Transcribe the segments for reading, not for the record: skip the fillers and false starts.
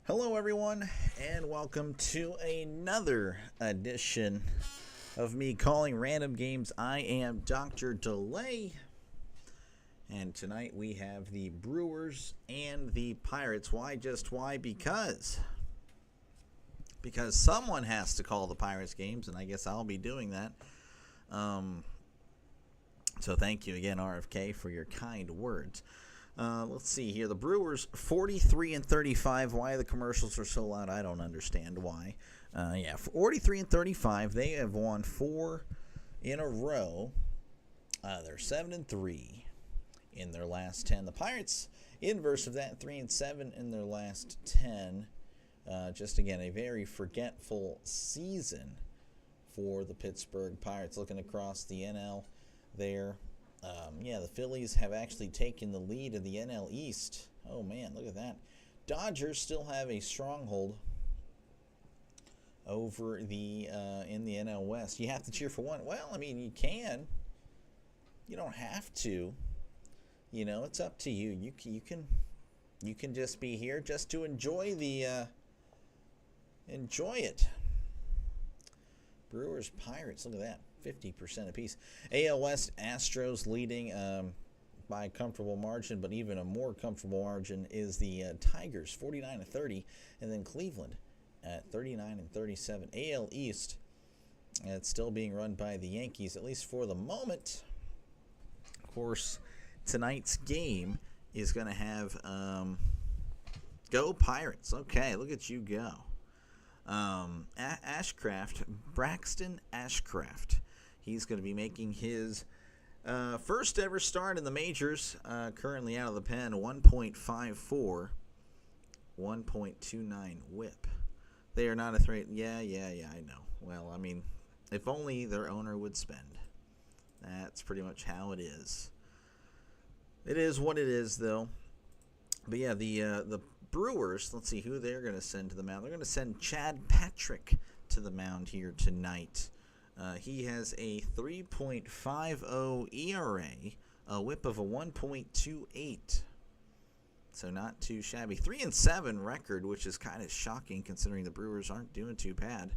Hello, everyone, and welcome to another edition of me calling random games. I am Dr. Delay, and tonight we have the Brewers and the Pirates. Why? Just why? Because someone has to call the Pirates games, and I guess I'll be doing that. So thank you again, RFK, for your kind words. Let's see here. The Brewers 43-35. Why the commercials are so loud, I don't understand why. 43-35. They have won 4 in a row. They're 7-3 in their last 10. The Pirates, inverse of that, 3-7 in their last 10. Just again, a very forgetful season for the Pittsburgh Pirates. Looking across the NL there. The Phillies have actually taken the lead in the NL East. Oh, man, look at that. Dodgers still have a stronghold over the in the NL West. You have to cheer for one. Well, I mean, you can. You don't have to. You know, it's up to you. You can just be here just to enjoy enjoy it. Brewers, Pirates, look at that. 50% apiece. AL West, Astros leading by a comfortable margin, but even a more comfortable margin is the Tigers, 49-30, and then Cleveland at 39-37. AL East, it's still being run by the Yankees, at least for the moment. Of course, tonight's game is going to have Go Pirates. Okay, look at you go. Ashcraft, Braxton Ashcraft. He's going to be making his first ever start in the majors, currently out of the pen, 1.54, 1.29 whip. They are not a threat. Yeah, I know. Well, I mean, if only their owner would spend. That's pretty much how it is. It is what it is, though. But yeah, the Brewers, let's see who they're going to send to the mound. They're going to send Chad Patrick to the mound here tonight. He has a 3.50 ERA, a whip of a 1.28. So not too shabby. 3-7 record, which is kind of shocking considering the Brewers aren't doing too bad.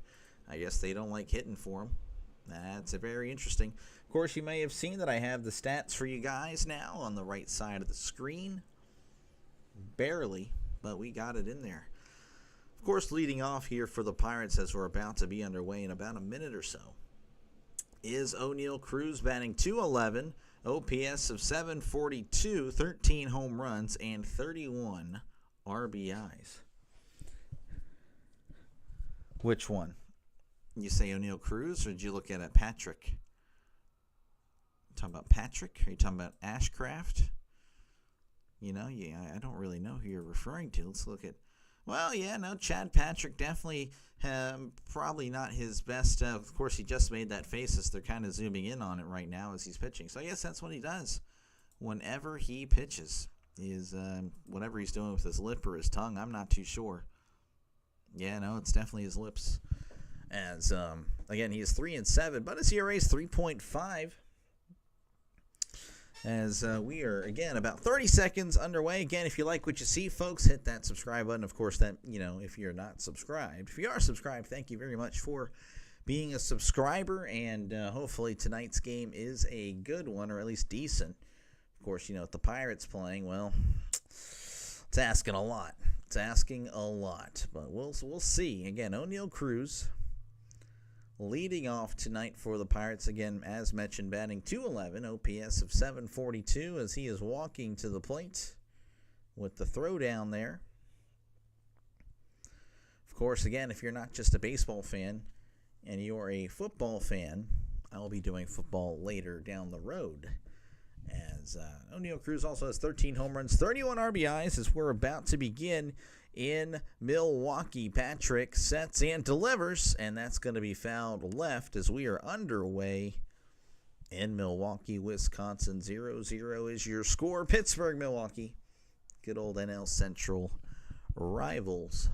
I guess they don't like hitting for them. That's very interesting. Of course, you may have seen that I have the stats for you guys now on the right side of the screen. Barely, but we got it in there. Of course, leading off here for the Pirates as we're about to be underway in about a minute or so is O'Neal Cruz batting .211, OPS of 742, 13 home runs, and 31 RBIs. Which one? You say O'Neal Cruz, or did you look at it, Patrick? You talking about Patrick? Are you talking about Ashcraft? You know, I don't really know who you're referring to. Let's look at. Well, yeah, no, Chad Patrick definitely probably not his best. Of course, he just made that face as they're kind of zooming in on it right now as he's pitching. So I guess that's what he does whenever he pitches. Is whatever he's doing with his lip or his tongue. I'm not too sure. Yeah, no, it's definitely his lips. As again, he is 3-7, but his ERA is 3.5. As we are, again, about 30 seconds underway. Again, if you like what you see, folks, hit that subscribe button. Of course, that, if you're not subscribed. If you are subscribed, thank you very much for being a subscriber. And hopefully tonight's game is a good one, or at least decent. Of course, with the Pirates playing, well, it's asking a lot. It's asking a lot. But we'll see. Again, O'Neal Cruz leading off tonight for the Pirates, again, as mentioned, batting .211, OPS of 742 as he is walking to the plate with the throw down there. Of course, again, if you're not just a baseball fan and you're a football fan, I'll be doing football later down the road. As O'Neal Cruz also has 13 home runs, 31 RBIs as we're about to begin in Milwaukee. Patrick sets and delivers, and that's going to be fouled left as we are underway in Milwaukee, Wisconsin. 0-0 is your score. Pittsburgh, Milwaukee. Good old NL Central rivals.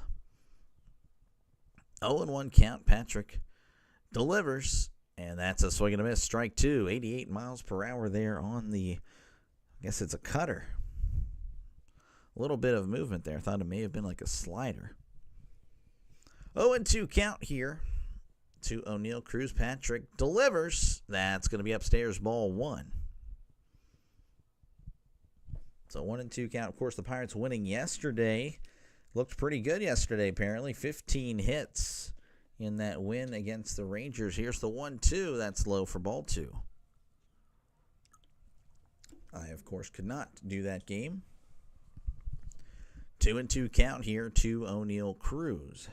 0-1 count. Patrick delivers, and that's a swing and a miss. Strike two. 88 miles per hour there on the, I guess it's a cutter. A little bit of movement there. I thought it may have been like a slider. 0-2 count here to O'Neill Cruz. Patrick delivers. That's going to be upstairs, ball 1. So 1-2 count. Of course, the Pirates winning yesterday. Looked pretty good yesterday, apparently. 15 hits in that win against the Rangers. Here's the 1-2. That's low for ball 2. I, of course, could not do that game. 2-2 count here to O'Neill Cruz.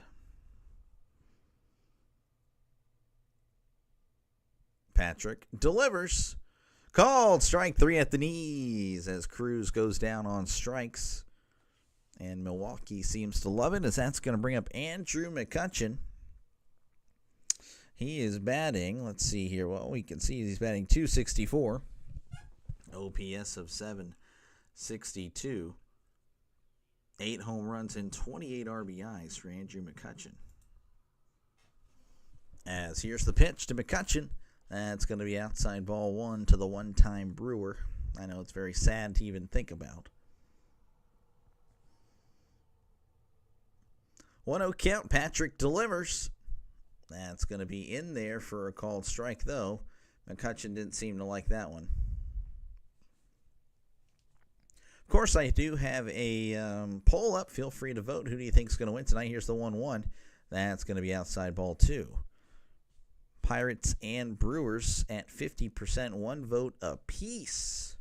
Patrick delivers. Called strike 3 at the knees as Cruz goes down on strikes. And Milwaukee seems to love it as that's going to bring up Andrew McCutchen. He is batting, let's see here. Well, we can see he's batting .264. OPS of 762. 8 home runs and 28 RBIs for Andrew McCutchen. As here's the pitch to McCutchen. That's going to be outside ball 1 to the one-time Brewer. I know it's very sad to even think about. 1-0 count. Patrick delivers. That's going to be in there for a called strike, though. McCutchen didn't seem to like that one. Of course, I do have a poll up. Feel free to vote. Who do you think is going to win tonight? Here's the 1-1. That's going to be outside ball 2. Pirates and Brewers at 50%, 1 vote apiece.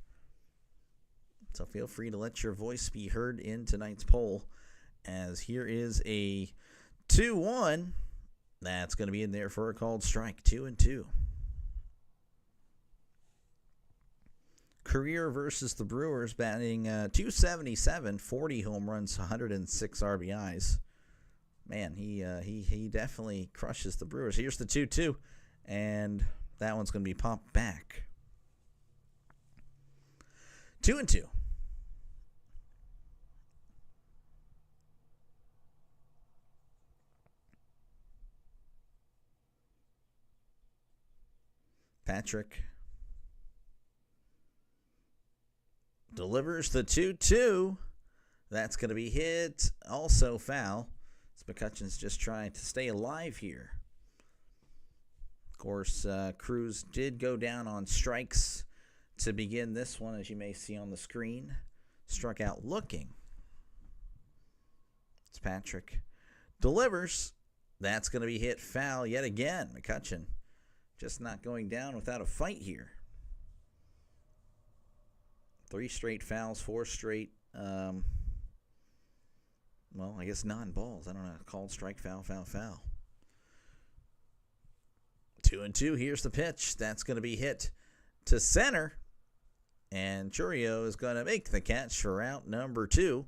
So feel free to let your voice be heard in tonight's poll. As here is a 2-1. That's going to be in there for a called strike. 2-2. Career versus the Brewers, batting .277, 40 home runs, 106 RBIs. Man, he definitely crushes the Brewers. Here's the 2-2, and that one's going to be popped back. 2-2. Patrick delivers the 2-2. That's going to be hit. Also foul. McCutchen's just trying to stay alive here. Of course, Cruz did go down on strikes to begin this one, as you may see on the screen. Struck out looking. It's Patrick delivers. That's going to be hit foul yet again. McCutchen just not going down without a fight here. 3 straight fouls, 4 straight, well, I guess non-balls. I don't know. Called strike, foul, foul, foul. 2-2. Here's the pitch. That's going to be hit to center. And Churio is going to make the catch for out number 2.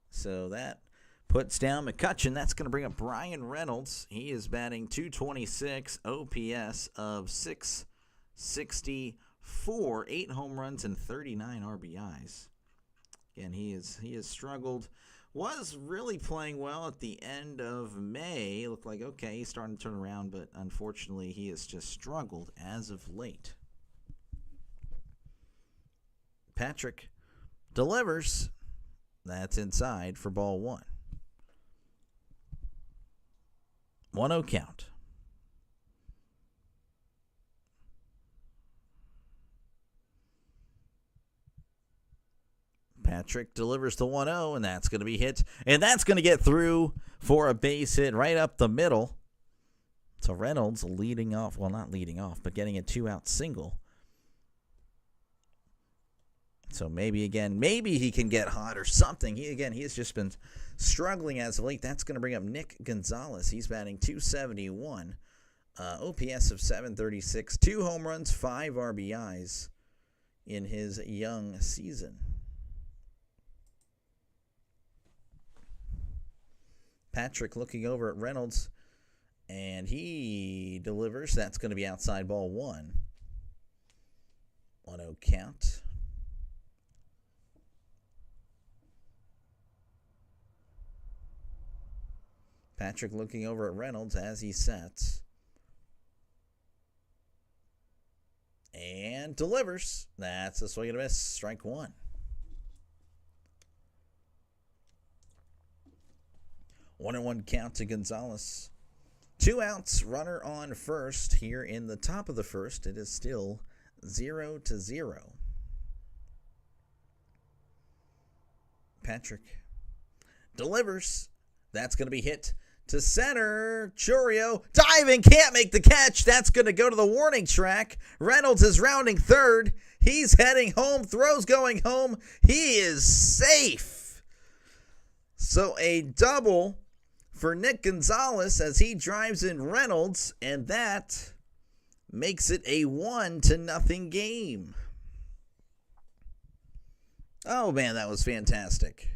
So that puts down McCutchen. That's going to bring up Brian Reynolds. He is batting .226, OPS of 664, 8 home runs and 39 RBIs. Again, he has struggled. Was really playing well at the end of May. Looked like, okay, he's starting to turn around, but unfortunately he has just struggled as of late. Patrick delivers. That's inside for ball 1. 1-0 count. Patrick delivers the 1-0, and that's going to be hit. And that's going to get through for a base hit right up the middle. So Reynolds leading off. Well, not leading off, but getting a 2-out single. So maybe he can get hot or something. He has just been struggling as of late. That's going to bring up Nick Gonzalez. He's batting .271. OPS of 736. 2 home runs, 5 RBIs in his young season. Patrick looking over at Reynolds, and he delivers. That's going to be outside ball 1. 1-0 count. Patrick looking over at Reynolds as he sets. And delivers. That's a swing and a miss. Strike 1. 1-1 count to Gonzalez. 2 outs, runner on first here in the top of the first. It is still 0-0. Patrick delivers. That's going to be hit to center. Chourio diving, can't make the catch. That's going to go to the warning track. Reynolds is rounding third. He's heading home. Throws going home. He is safe. So a double for Nick Gonzalez as he drives in Reynolds, and that makes it a 1-0 game. Oh man, that was fantastic.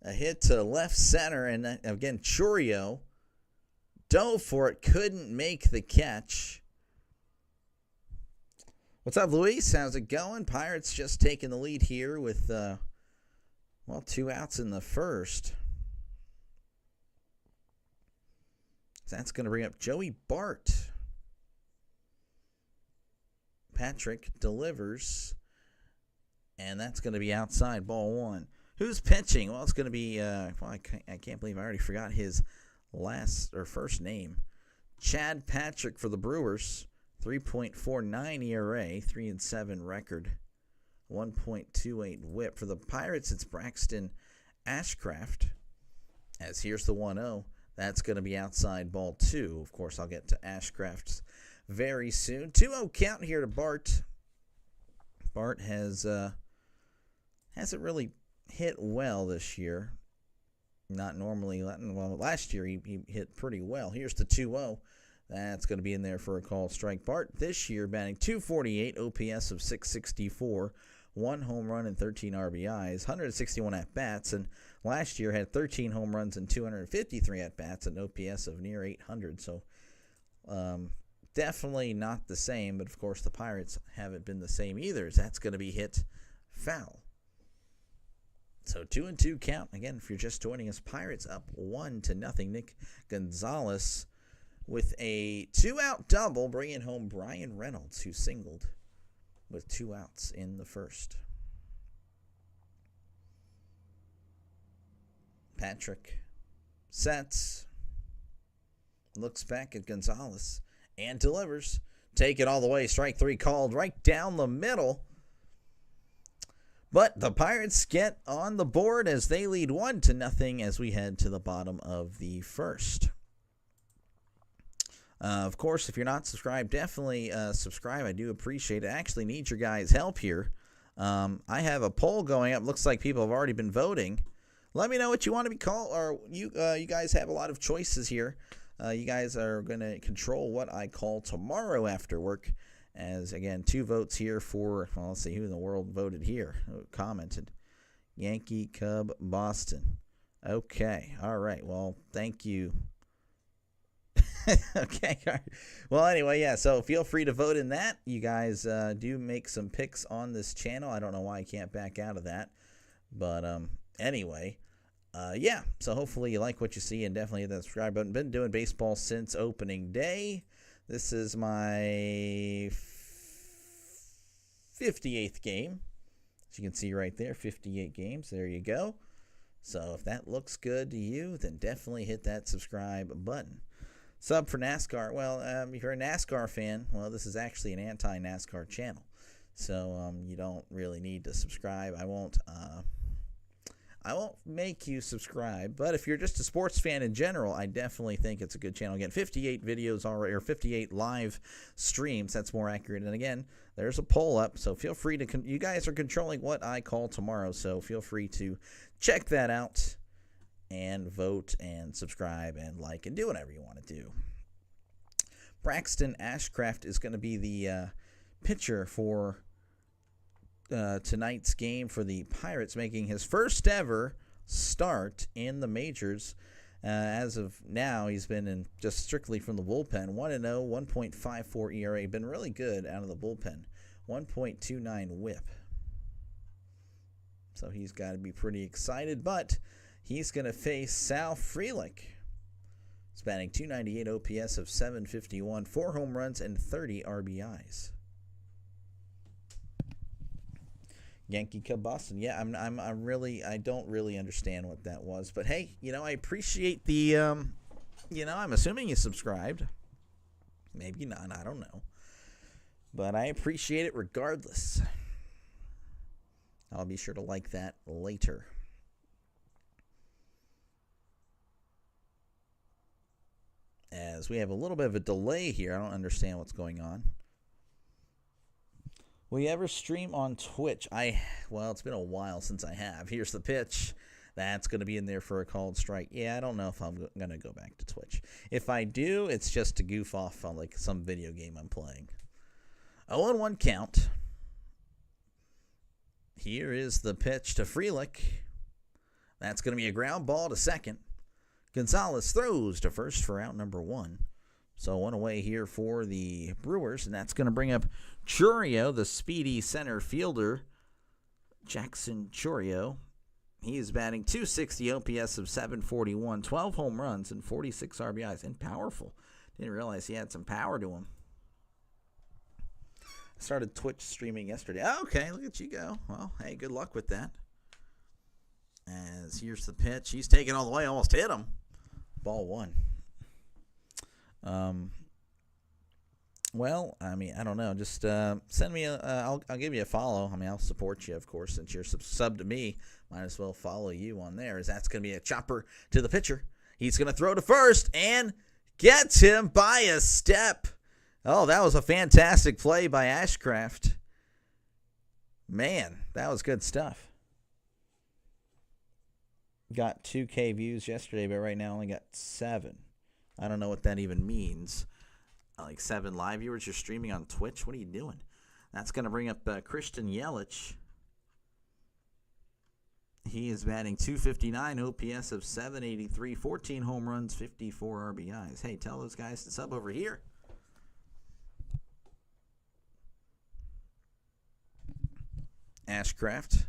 A hit to left center, and again, Chourio dove for it, couldn't make the catch. What's up, Luis? How's it going? Pirates just taking the lead here with, 2 outs in the first. So that's going to bring up Joey Bart. Patrick delivers, and that's going to be outside, ball 1. Who's pitching? Well, it's going to be, I can't believe I already forgot his first name. Chad Patrick for the Brewers. 3.49 ERA, 3-7 record, 1.28 whip. For the Pirates, it's Braxton Ashcraft. As here's the 1-0. That's going to be outside, ball 2. Of course, I'll get to Ashcraft's very soon. 2-0 count here to Bart. Bart hasn't really hit well this year. Not normally. Well, last year he hit pretty well. Here's the 2-0. That's going to be in there for a call strike. Bart this year batting .248, OPS of .664, 1 home run and 13 RBIs, 161 at-bats, and last year had 13 home runs and 253 at-bats, an OPS of near 800. So definitely not the same, but of course the Pirates haven't been the same either. That's going to be hit foul. So 2-2 count. Again, if you're just joining us, Pirates up 1-0. Nick Gonzalez with a 2-out double, bringing home Brian Reynolds, who singled with 2 outs in the first. Patrick sets, looks back at Gonzalez, and delivers. Take it all the way. Strike 3 called right down the middle. But the Pirates get on the board as they lead 1-0 as we head to the bottom of the first. Of course, if you're not subscribed, definitely subscribe. I do appreciate it. I actually need your guys' help here. I have a poll going up. Looks like people have already been voting. Let me know what you want to be called. Or you guys have a lot of choices here. You guys are going to control what I call tomorrow after work. As, again, 2 votes here for, well, let's see who in the world voted here. Who commented? Yankee, Cub, Boston. Okay. All right. Well, thank you. Okay. Well, anyway, yeah, so feel free to vote in that. You guys do make some picks on this channel. I don't know why I can't back out of that. But anyway, yeah, so hopefully you like what you see and definitely hit that subscribe button. Been doing baseball since opening day. This is my 58th game. As you can see right there, 58 games. There you go. So if that looks good to you, then definitely hit that subscribe button. Sub for NASCAR. Well, if you're a NASCAR fan, well, this is actually an anti-NASCAR channel. So you don't really need to subscribe. I won't make you subscribe, but if you're just a sports fan in general, I definitely think it's a good channel. Again, 58 videos already, or 58 live streams. That's more accurate. And again, there's a poll up, so feel free to. You guys are controlling what I call tomorrow, so feel free to check that out and vote and subscribe and like and do whatever you want to do. Braxton Ashcraft is going to be the pitcher for tonight's game for the Pirates, making his first ever start in the majors. As of now, he's been in just strictly from the bullpen. 1-0, 1.54 ERA. Been really good out of the bullpen. 1.29 whip. So he's got to be pretty excited, but he's going to face Sal Frelick. He's batting .298, OPS of .751, 4 home runs and 30 RBIs. Yankee Cub Boston. Yeah, I don't really understand what that was, but hey, I appreciate the I'm assuming you subscribed. Maybe not, I don't know. But I appreciate it regardless. I'll be sure to like that later. As we have a little bit of a delay here. I don't understand what's going on. Will you ever stream on Twitch? Well, it's been a while since I have. Here's the pitch. That's going to be in there for a called strike. Yeah, I don't know if I'm going to go back to Twitch. If I do, it's just to goof off on like some video game I'm playing. 0-1 count. Here is the pitch to Frelick. That's going to be a ground ball to second. Gonzalez throws to first for out number 1. So one away here for the Brewers, and that's going to bring up Chourio, the speedy center fielder. Jackson Chourio. He is batting .260, OPS of 741, 12 home runs, and 46 RBIs, and powerful. Didn't realize he had some power to him. I started Twitch streaming yesterday. Oh, okay, look at you go. Well, hey, good luck with that. As here's the pitch. He's taking all the way, almost hit him. Ball 1. Well, I mean, I don't know. Just send me I'll give you a follow. I mean, I'll support you, of course, since you're sub to me. Might as well follow you on there, as that's going to be a chopper to the pitcher. He's going to throw to first and gets him by a step. Oh, that was a fantastic play by Ashcraft. Man, that was good stuff. Got 2K views yesterday, but right now only got 7. I don't know what that even means. Like 7 live viewers. You're streaming on Twitch. What are you doing? That's going to bring up Christian Yelich. He is batting .259, OPS of 783, 14 home runs, 54 RBIs. Hey, tell those guys to sub over here. Ashcraft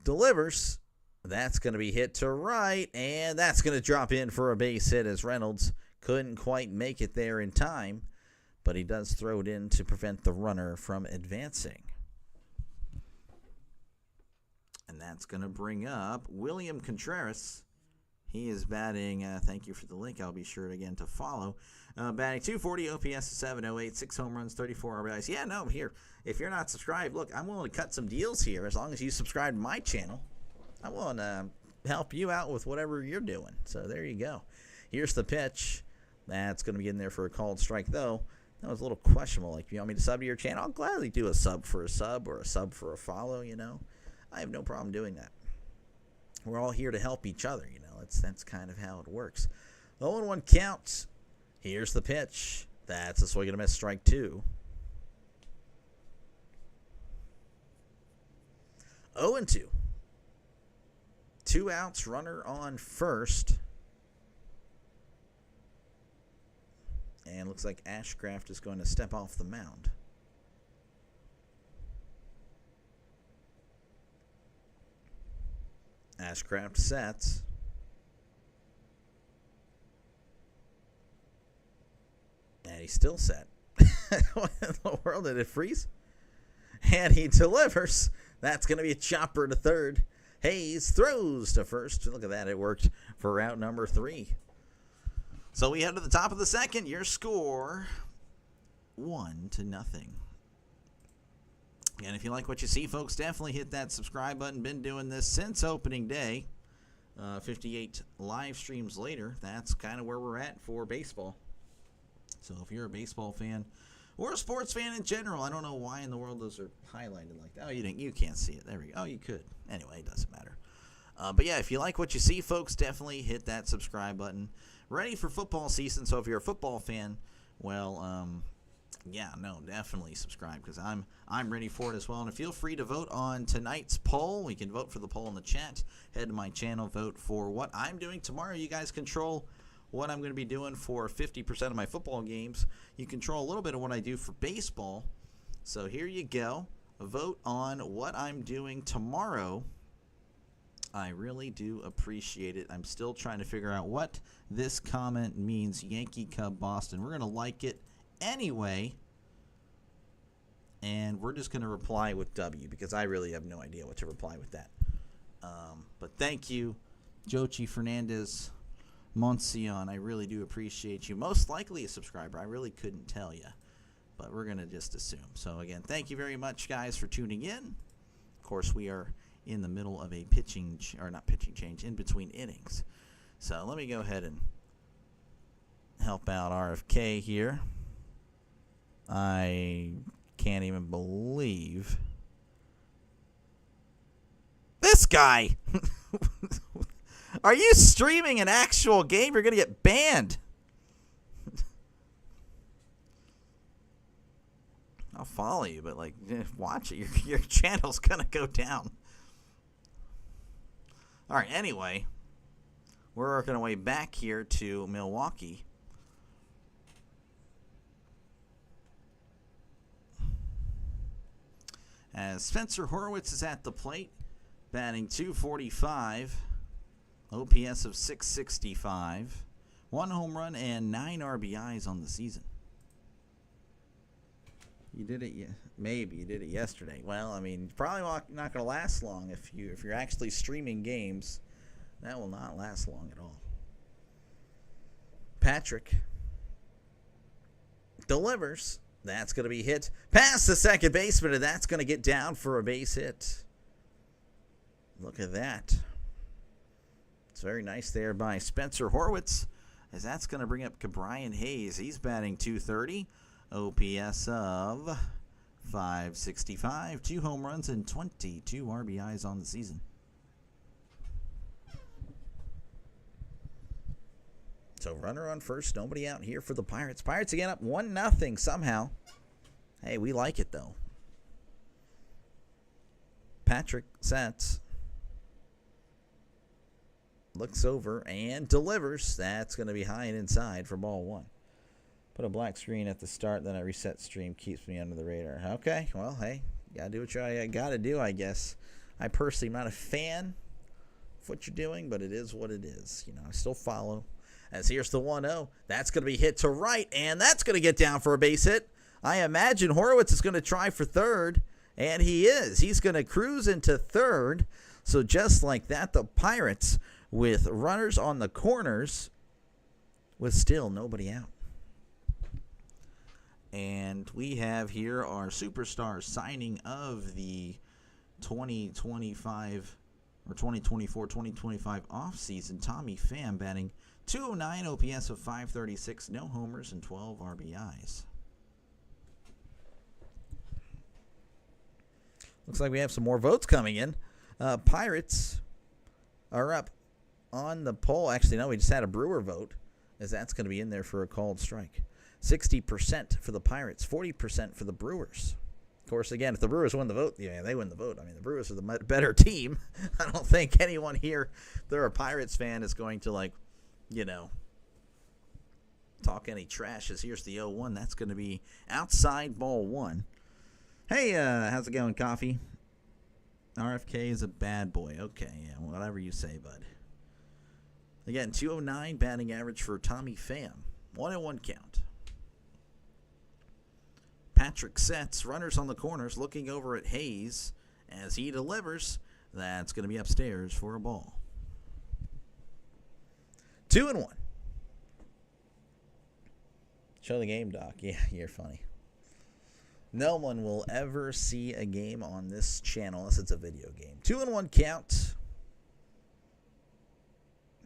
delivers. That's going to be hit to right, and that's going to drop in for a base hit as Reynolds couldn't quite make it there in time, but he does throw it in to prevent the runner from advancing. And that's going to bring up William Contreras. He is batting, thank you for the link, I'll be sure again to follow. Batting .240, OPS 708, 6 home runs, 34 RBIs. Yeah, no, here, if you're not subscribed, look, I'm willing to cut some deals here as long as you subscribe to my channel. I'm willing to help you out with whatever you're doing. So there you go. Here's the pitch. That's going to be in there for a called strike, though. That was a little questionable. Like, if you want me to sub to your channel, I'll gladly do a sub for a sub or a sub for a follow, I have no problem doing that. We're all here to help each other, That's kind of how it works. 0-1 count. Here's the pitch. That's a swing and a miss, strike 2. 0-2. 2 outs, runner on first. And looks like Ashcraft is going to step off the mound. Ashcraft sets. And he's still set. What in the world? Did it freeze? And he delivers. That's going to be a chopper to third. Hayes throws to first. Look at that. It worked for route number 3. So we head to the top of the second. Your score, 1-0. And if you like what you see, folks, definitely hit that subscribe button. Been doing this since opening day. 58 live streams later. That's kind of where we're at for baseball. So if you're a baseball fan or a sports fan in general, I don't know why in the world those are highlighted like that. Oh, you can't see it. There we go. Oh, you could. Anyway, it doesn't matter. But yeah, if you like what you see, folks, definitely hit that subscribe button. Ready for football season, so if you're a football fan, well, yeah, no, definitely subscribe because I'm ready for it as well. And feel free to vote on tonight's poll. You can vote for the poll in the chat. Head to my channel, vote for what I'm doing tomorrow. You guys control what I'm going to be doing for 50% of my football games. You control a little bit of what I do for baseball. So here you go. Vote on what I'm doing tomorrow. I really do appreciate it. I'm still trying to figure out what this comment means. Yankee Cub Boston. We're going to like it anyway. And we're just going to reply with W because I really have no idea what to reply with that. But thank you, Jochi Fernandez Moncion. I really do appreciate you. Most likely a subscriber. I really couldn't tell you. But we're going to just assume. So, again, thank you very much, guys, for tuning in. Of course, we are in the middle of a not pitching change, in between innings. So, let me go ahead and help out RFK here. I can't even believe this guy. Are you streaming an actual game? You're going to get banned. I'll follow you, but watch it. Your channel's going to go down. All right, anyway, we're working our way back here to Milwaukee. As Spencer Horwitz is at the plate, batting .245, OPS of .665, 1 home run and 9 RBIs on the season. You did it, maybe you did it yesterday. Well, I mean, probably not going to last long if you're actually streaming games. That will not last long at all. Patrick delivers. That's going to be hit past the second baseman, and that's going to get down for a base hit. Look at that. It's very nice there by Spencer Horwitz, as that's going to bring up Brian Hayes. He's batting .230, OPS of .565, 2 home runs and 22 RBIs on the season. So runner on first, nobody out here for the Pirates. Pirates again up 1-0 somehow. Hey, we like it though. Patrick sets. Looks over and delivers. That's going to be high and inside for ball 1. Put a black screen at the start, then a reset stream keeps me under the radar. Okay, well, hey, gotta do what you gotta do, I guess. I personally am not a fan of what you're doing, but it is what it is. You know, I still follow. As here's the 1-0. That's going to be hit to right, and that's going to get down for a base hit. I imagine Horwitz is going to try for third, and he is. He's going to cruise into third. So just like that, the Pirates, with runners on the corners, with still nobody out. And we have here our superstar signing of the 2025 or 2024-2025 offseason. Tommy Pham batting .209, OPS of .536, no homers and 12 RBIs. Looks like we have some more votes coming in. Pirates are up on the poll. Actually, no, we just had a Brewer vote, as that's going to be in there for a called strike. 60% for the Pirates, 40% for the Brewers. Of course, again, if the Brewers win the vote, yeah, they win the vote. I mean, the Brewers are the better team. I don't think anyone here, if they're a Pirates fan, is going to, talk any trash. As here's the 0-1. That's going to be outside ball 1. Hey, how's it going, Coffee? RFK is a bad boy. Okay, yeah, whatever you say, bud. Again, .209 batting average for Tommy Pham. 1-1 count. Patrick sets, runners on the corners, looking over at Hayes as he delivers. That's going to be upstairs for a ball. 2-1. Show the game, Doc. Yeah, you're funny. No one will ever see a game on this channel unless it's a video game. 2-1 count.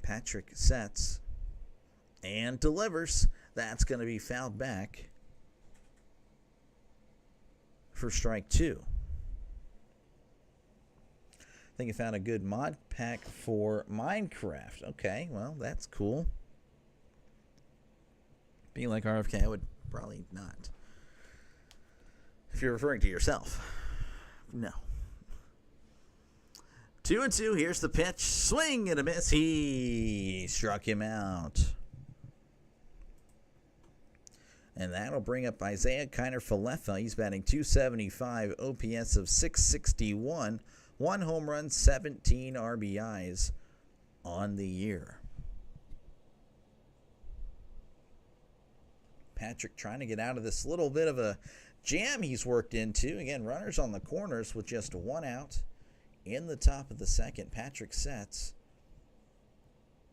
Patrick sets and delivers. That's going to be fouled back for strike 2. I think I found a good mod pack for Minecraft. Okay, well, that's cool. Being like RFK, I would probably not. If you're referring to yourself. No. 2-2. Here's the pitch. Swing and a miss. He struck him out. And that'll bring up Isaiah Kiner-Falefa. He's batting .275, OPS of .661, 1 home run, 17 RBIs on the year. Patrick trying to get out of this little bit of a jam he's worked into. Again, runners on the corners with just one out in the top of the second. Patrick sets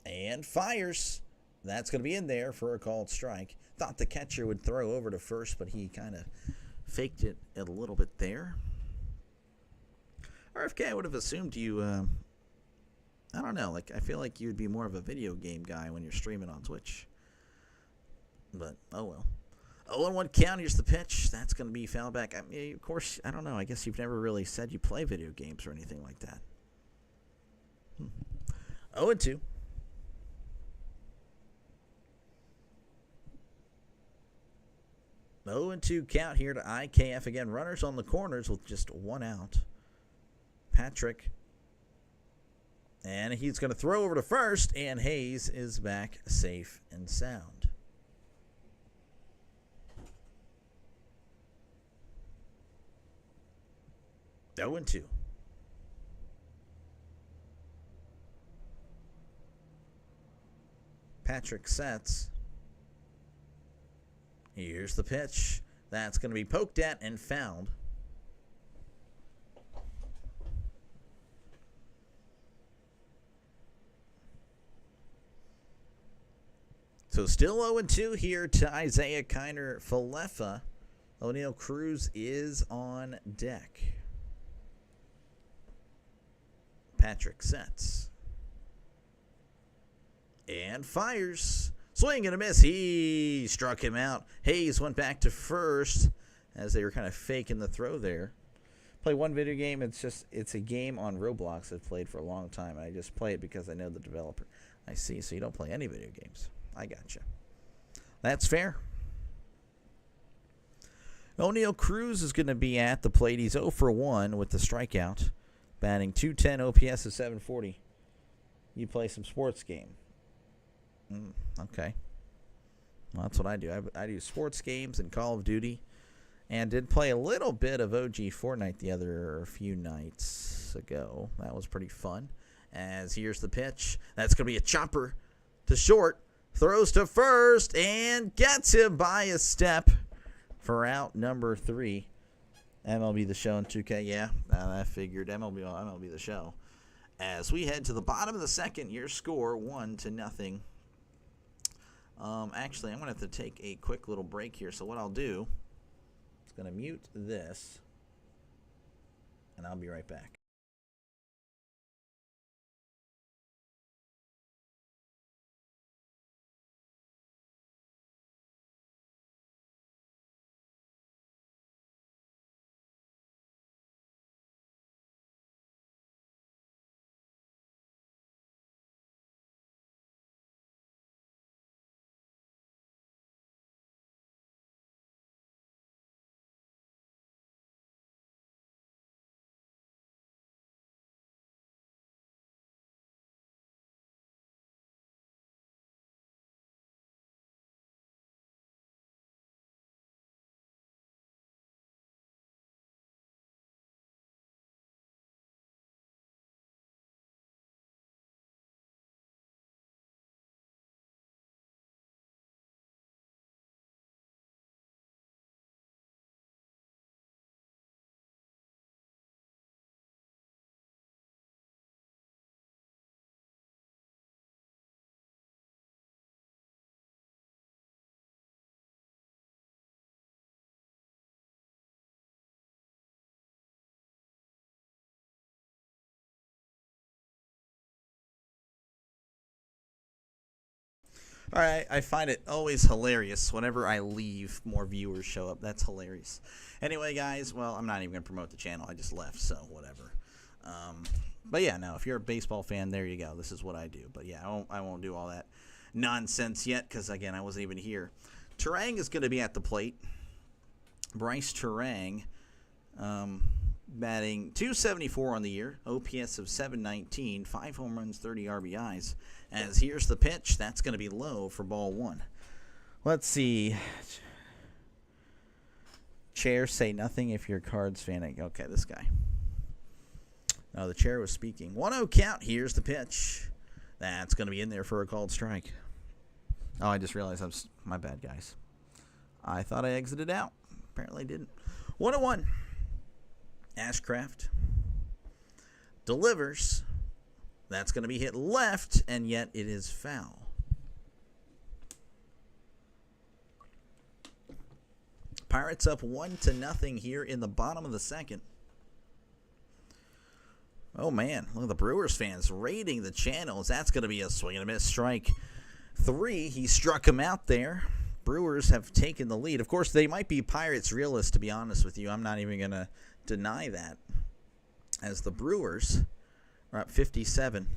and fires. That's going to be in there for a called strike. Thought the catcher would throw over to first, but he kind of faked it a little bit there. RFK, I would have assumed you, I don't know, like I feel like you'd be more of a video game guy when you're streaming on Twitch. But, oh well. 0-1 count, here's the pitch. That's going to be foul back. I mean, of course, I don't know. I guess you've never really said you play video games or anything like that. 0-2. Oh, and 2 count here to IKF. Again, runners on the corners with just one out. Patrick. And he's going to throw over to first, and Hayes is back safe and sound. Oh, and 2. Patrick sets. Here's the pitch. That's going to be poked at and fouled. So still 0-2 here to Isaiah Kiner Falefa. O'Neill Cruz is on deck. Patrick sets. And fires. Swing and a miss. He struck him out. Hayes went back to first as they were kind of faking the throw there. Play one video game. It's a game on Roblox I've played for a long time. I just play it because I know the developer. I see. So you don't play any video games. I gotcha. That's fair. O'Neill Cruz is going to be at the plate. He's 0 for 1 with the strikeout. Batting .210, OPS of 740. You play some sports game. Okay. Well, that's what I do. I do sports games and Call of Duty. And did play a little bit of OG Fortnite the other few nights ago. That was pretty fun. As here's the pitch. That's going to be a chopper to short. Throws to first and gets him by a step for out number 3. MLB The Show in 2K. Yeah, I figured MLB The Show. As we head to the bottom of the second, your score 1-0. Actually, I'm going to have to take a quick little break here. So what I'll do is going to mute this, and I'll be right back. All right, I find it always hilarious whenever I leave, more viewers show up. That's hilarious. Anyway, guys, well, I'm not even going to promote the channel. I just left, so whatever. But yeah, no, if you're a baseball fan, there you go. This is what I do. But yeah, I won't do all that nonsense yet because, again, I wasn't even here. Turang is going to be at the plate. Bryce Turang, batting .274 on the year, OPS of 719, 5 home runs, 30 RBIs. As here's the pitch, that's going to be low for ball 1. Let's see. Chair, say nothing if you're a Cards fan. Okay, this guy. No, the chair was speaking. 1-0 count. Here's the pitch. That's going to be in there for a called strike. Oh, I just realized my bad, guys. I thought I exited out. Apparently I didn't. 1-1. Ashcraft delivers. That's going to be hit left, and yet it is foul. Pirates up 1-0 here in the bottom of the second. Oh, man. Look at the Brewers fans raiding the channels. That's going to be a swing and a miss. Strike 3. He struck him out there. Brewers have taken the lead. Of course, they might be Pirates realists, to be honest with you. I'm not even going to deny that. As the Brewers are up 57.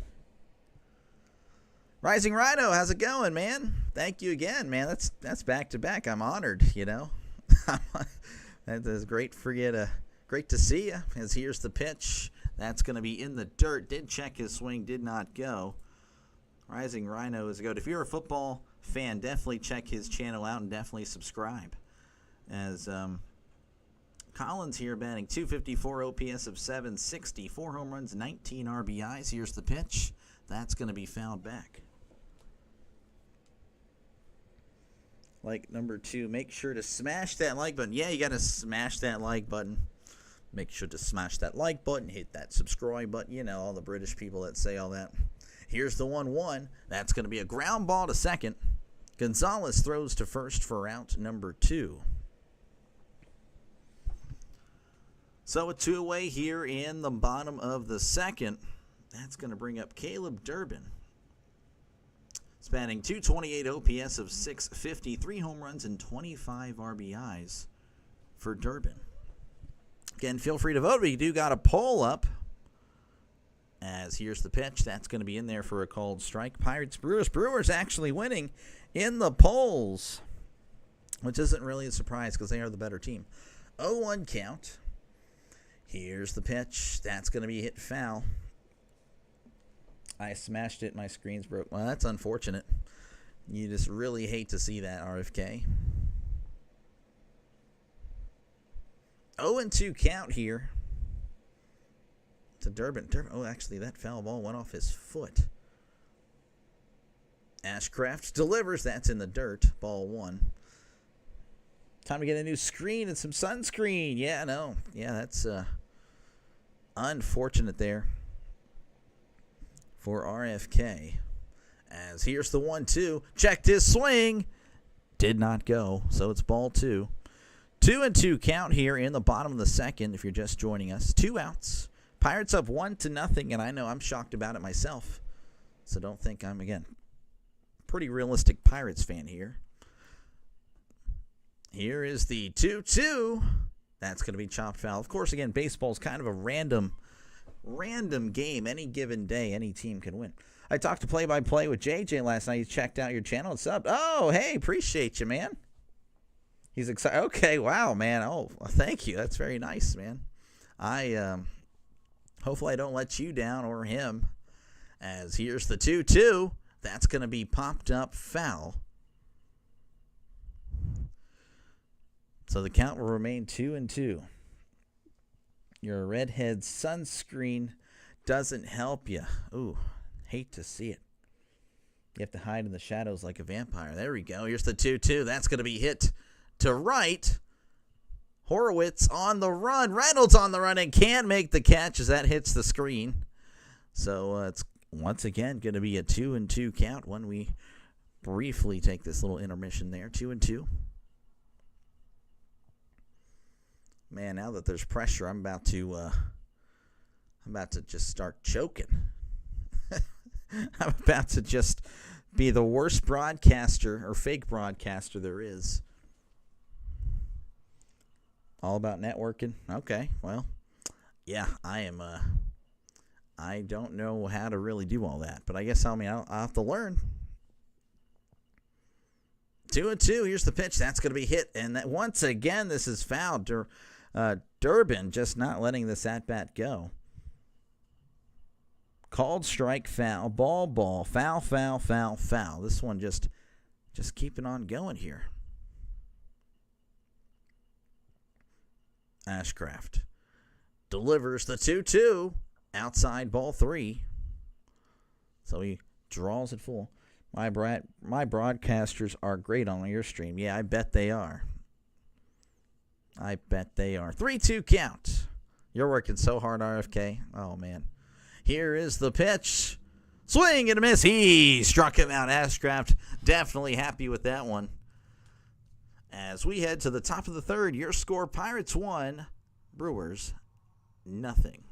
Rising Rhino, how's it going, man? Thank you again, man. That's back-to-back. I'm honored, you know. That is great for you to, great to see you. As here's the pitch. That's going to be in the dirt. Did check his swing, did not go. Rising Rhino is good. If you're a football fan, definitely check his channel out and definitely subscribe. As Collins here batting .254, OPS of 760, 4 home runs, 19 RBIs. Here's the pitch. That's going to be fouled back. Like number 2, make sure to smash that like button. Yeah, you got to smash that like button. Make sure to smash that like button, hit that subscribe button. You know, all the British people that say all that. Here's the 1-1. That's going to be a ground ball to second. Gonzalez throws to first for out number 2. So a 2 away here in the bottom of the second. That's going to bring up Caleb Durbin. Spanning .228 OPS of 650, 3 home runs and 25 RBIs for Durbin. Again, feel free to vote. We do got a poll up. As here's the pitch. That's going to be in there for a called strike. Pirates, Brewers. Brewers actually winning in the polls, which isn't really a surprise because they are the better team. 0-1 count. Here's the pitch. That's going to be hit foul. I smashed it. My screen's broke. Well, that's unfortunate. You just really hate to see that, RFK. 0-2 count here to Durbin. Oh, actually, that foul ball went off his foot. Ashcraft delivers. That's in the dirt. Ball 1. Time to get a new screen and some sunscreen. Yeah, no. Yeah, that's unfortunate there for RFK. As here's the 1-2. Checked his swing. Did not go. So it's ball 2. 2-2 count here in the bottom of the second if you're just joining us. 2 outs. Pirates up 1-0, and I know I'm shocked about it myself. So don't think I'm, again, pretty realistic Pirates fan here. Here is the 2-2. That's going to be chopped foul. Of course, again, baseball's kind of a random game. Any given day, any team can win. I talked to play-by-play with JJ last night. He checked out your channel and subbed. Oh, hey, appreciate you, man. He's excited. Okay, wow, man. Oh, thank you. That's very nice, man. Hopefully I don't let you down or him. As here's the 2-2. That's going to be popped up foul. So the count will remain 2-2. Your redhead sunscreen doesn't help you. Ooh, hate to see it. You have to hide in the shadows like a vampire. There we go. Here's the 2-2. That's going to be hit to right. Horowitz on the run. Reynolds on the run and can't make the catch as that hits the screen. So it's once again going to be a 2-2 count when we briefly take this little intermission there. 2-2. Man, now that there's pressure, I'm about to just start choking. I'm about to just be the worst broadcaster or fake broadcaster there is. All about networking. Okay, well, yeah, I am. I don't know how to really do all that, but I guess I'll have to learn. 2-2. Here's the pitch. That's going to be hit, and that once again, this is fouled. Durbin just not letting this at bat go. Called strike, foul, ball, foul. This one just keeping on going here. Ashcraft delivers the 2-2 outside ball 3. So he draws it full. My broadcasters are great on your stream. Yeah, I bet they are. I bet they are. 3-2 count. You're working so hard, RFK. Oh, man. Here is the pitch. Swing and a miss. He struck him out. Ashcraft definitely happy with that one. As we head to the top of the third, your score, Pirates 1, Brewers nothing.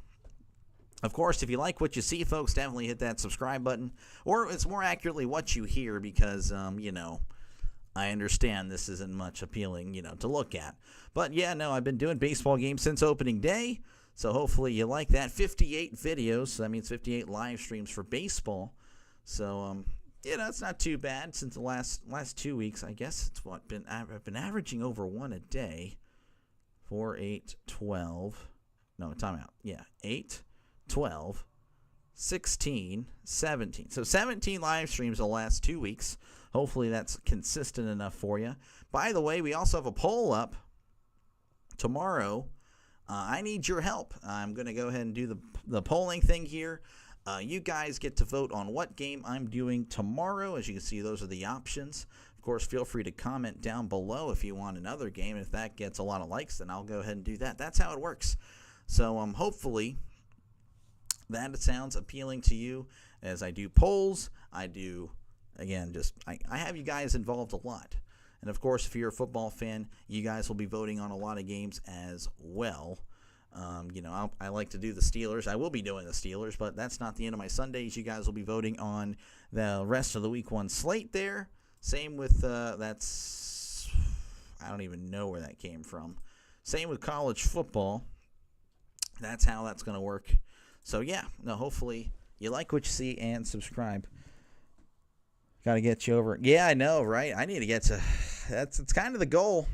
Of course, if you like what you see, folks, definitely hit that subscribe button. Or it's more accurately what you hear because, I understand this isn't much appealing, to look at. But, yeah, no, I've been doing baseball games since opening day. So hopefully you like that. 58 videos. So that means 58 live streams for baseball. So, it's not too bad since the last 2 weeks. I guess it's I've been averaging over one a day. 4, 8, 12. No, timeout. Yeah, 8, 12, 16, 17. So 17 live streams the last 2 weeks. Hopefully that's consistent enough for you. By the way, we also have a poll up tomorrow. I need your help. I'm going to go ahead and do the polling thing here. You guys get to vote on what game I'm doing tomorrow. As you can see, those are the options. Of course, feel free to comment down below if you want another game. If that gets a lot of likes, then I'll go ahead and do that. That's how it works. So hopefully that sounds appealing to you as I do polls. I do, again, I have you guys involved a lot. And, of course, if you're a football fan, you guys will be voting on a lot of games as well. I like to do the Steelers. I will be doing the Steelers, but that's not the end of my Sundays. You guys will be voting on the rest of the Week 1 slate there. Same with, I don't even know where that came from. Same with college football. That's how that's going to work. So, yeah, hopefully you like what you see and subscribe. Got to get you over. Yeah, I know, right? I need to get to – it's kind of the goal.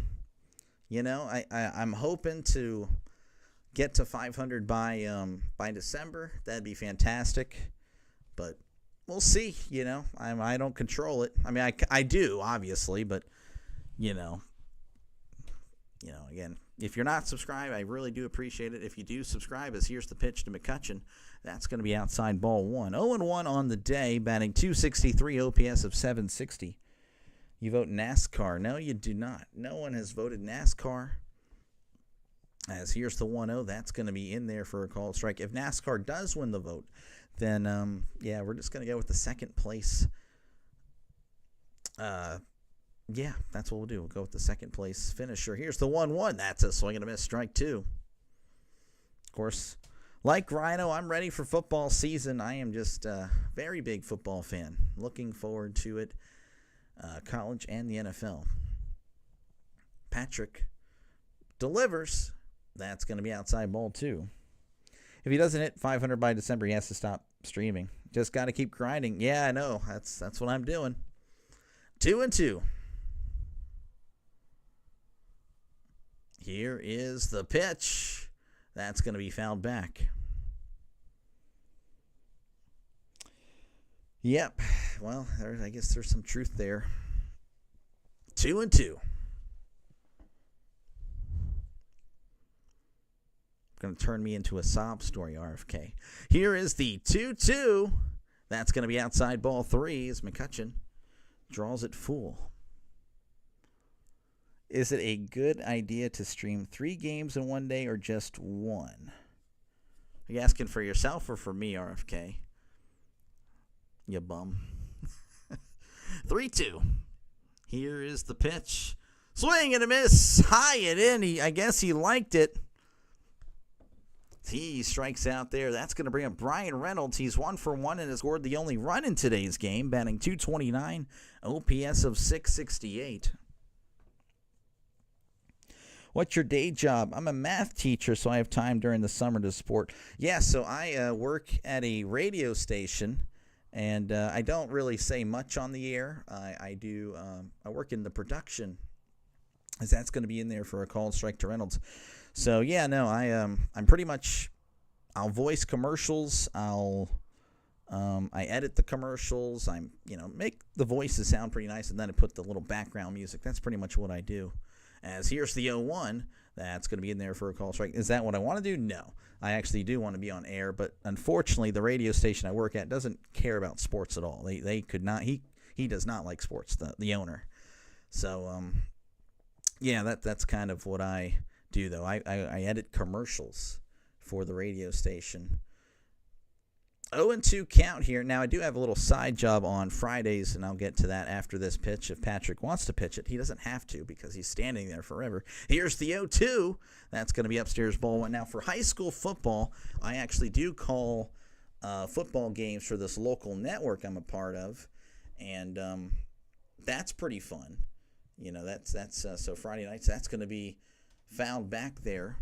I'm hoping to get to 500 by December. That'd be fantastic. But we'll see, I don't control it. I mean, I do, obviously, but, again, if you're not subscribed, I really do appreciate it. If you do subscribe, here's the pitch to McCutcheon. That's going to be outside ball 1. 0-1 on the day, batting .263, OPS of 760. You vote NASCAR. No, you do not. No one has voted NASCAR. As here's the 1-0. That's going to be in there for a called strike. If NASCAR does win the vote, then, we're just going to go with the second place. Yeah, that's what we'll do. We'll go with the second place finisher. Here's the 1-1. That's a swing and a miss, strike 2. Of course, like Rhino, I'm ready for football season. I am just a very big football fan. Looking forward to it, college and the NFL. Patrick delivers. That's going to be outside ball 2. If he doesn't hit 500 by December, he has to stop streaming. Just got to keep grinding. Yeah, I know. That's what I'm doing. 2-2. Here is the pitch. That's going to be fouled back. Yep. Well, I guess there's some truth there. 2-2. Going to turn me into a sob story, RFK. Here is the 2-2. That's going to be outside ball 3 as McCutcheon draws it full. Is it a good idea to stream 3 games in one day or just 1? Are you asking for yourself or for me, RFK? You bum. 3-2. Here is the pitch. Swing and a miss. High and in. I guess he liked it. He strikes out there. That's going to bring up Brian Reynolds. He's 1 for 1 and has scored the only run in today's game, batting .229, OPS of 668. What's your day job? I'm a math teacher, so I have time during the summer to support. Yeah, so I work at a radio station, and I don't really say much on the air. I work in the production, as that's going to be in there for a called strike to Reynolds. So yeah, no, I'm pretty much. I'll voice commercials. I edit the commercials. Make the voices sound pretty nice, and then I put the little background music. That's pretty much what I do. As here's the 0-1. That's going to be in there for a call strike. Is that what I want to do? No. I actually do want to be on air, but unfortunately the radio station I work at doesn't care about sports at all. They could not. He does not like sports, the owner. So, yeah, that's kind of what I do, though. I edit commercials for the radio station. 0-2 count here. Now, I do have a little side job on Fridays, and I'll get to that after this pitch. If Patrick wants to pitch it, he doesn't have to because he's standing there forever. Here's the 0-2. That's going to be upstairs, ball one. Now, for high school football, I actually do call football games for this local network I'm a part of, and that's pretty fun. You know, that's so Friday nights, that's going to be found back there.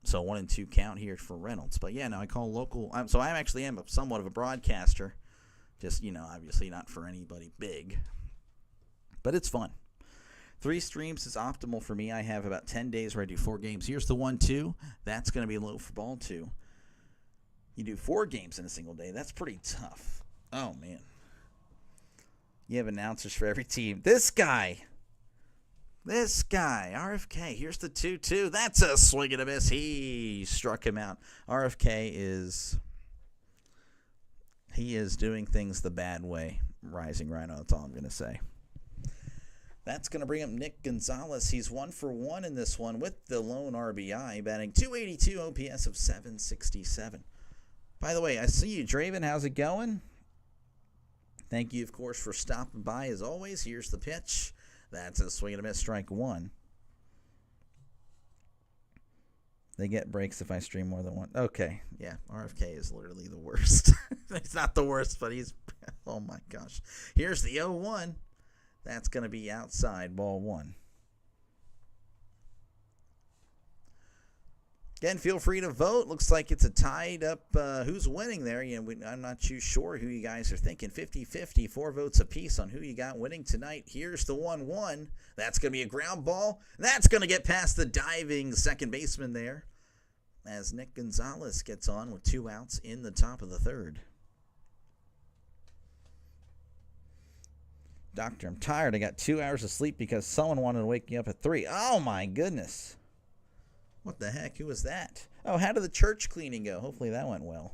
So 1-2 count here for Reynolds. But, yeah, no, I call local. So I actually am somewhat of a broadcaster. Just, you know, obviously not for anybody big. But it's fun. 3 streams is optimal for me. I have about 10 days where I do 4 games. Here's the 1-2. That's going to be low for ball 2. You do 4 games in a single day. That's pretty tough. Oh, man. You have announcers for every team. This guy, RFK, here's the 2-2. That's a swing and a miss. He struck him out. RFK is doing things the bad way. Rising Rhino, that's all I'm going to say. That's going to bring up Nick Gonzalez. He's 1 for 1 in this one with the lone RBI, batting .282, OPS of 767. By the way, I see you, Draven. How's it going? Thank you, of course, for stopping by as always. Here's the pitch. That's a swing and a miss, strike 1. They get breaks if I stream more than one. Okay, yeah, RFK is literally the worst. He's not the worst, but he's, oh my gosh. Here's the 0-1. That's going to be outside, ball 1. Again, feel free to vote. Looks like it's a tied up who's winning there. You know, I'm not too sure who you guys are thinking. 50-50, 4 votes apiece on who you got winning tonight. Here's the 1-1. That's going to be a ground ball. That's going to get past the diving second baseman there as Nick Gonzalez gets on with 2 outs in the top of the 3rd. Doctor, I'm tired. I got 2 hours of sleep because someone wanted to wake me up at 3. Oh, my goodness. What the heck? Who was that? Oh, how did the church cleaning go? Hopefully that went well.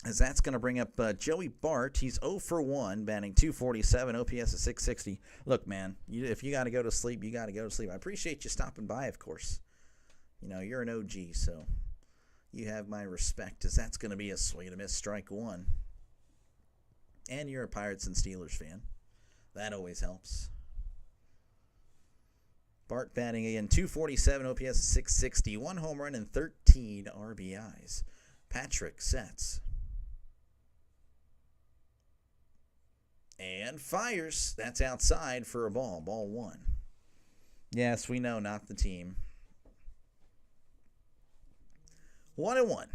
As that's going to bring up Joey Bart. He's 0 for 1, batting .247, OPS of 660. Look, man, if you got to go to sleep, you got to go to sleep. I appreciate you stopping by, of course. You know, you're an OG, so you have my respect, as that's going to be a swing and a miss, strike 1. And you're a Pirates and Steelers fan. That always helps. Bart batting again, .247, OPS 660, 1 home run and 13 RBIs. Patrick sets. And fires. That's outside for a ball. Ball 1. Yes, we know, not the team. 1-1.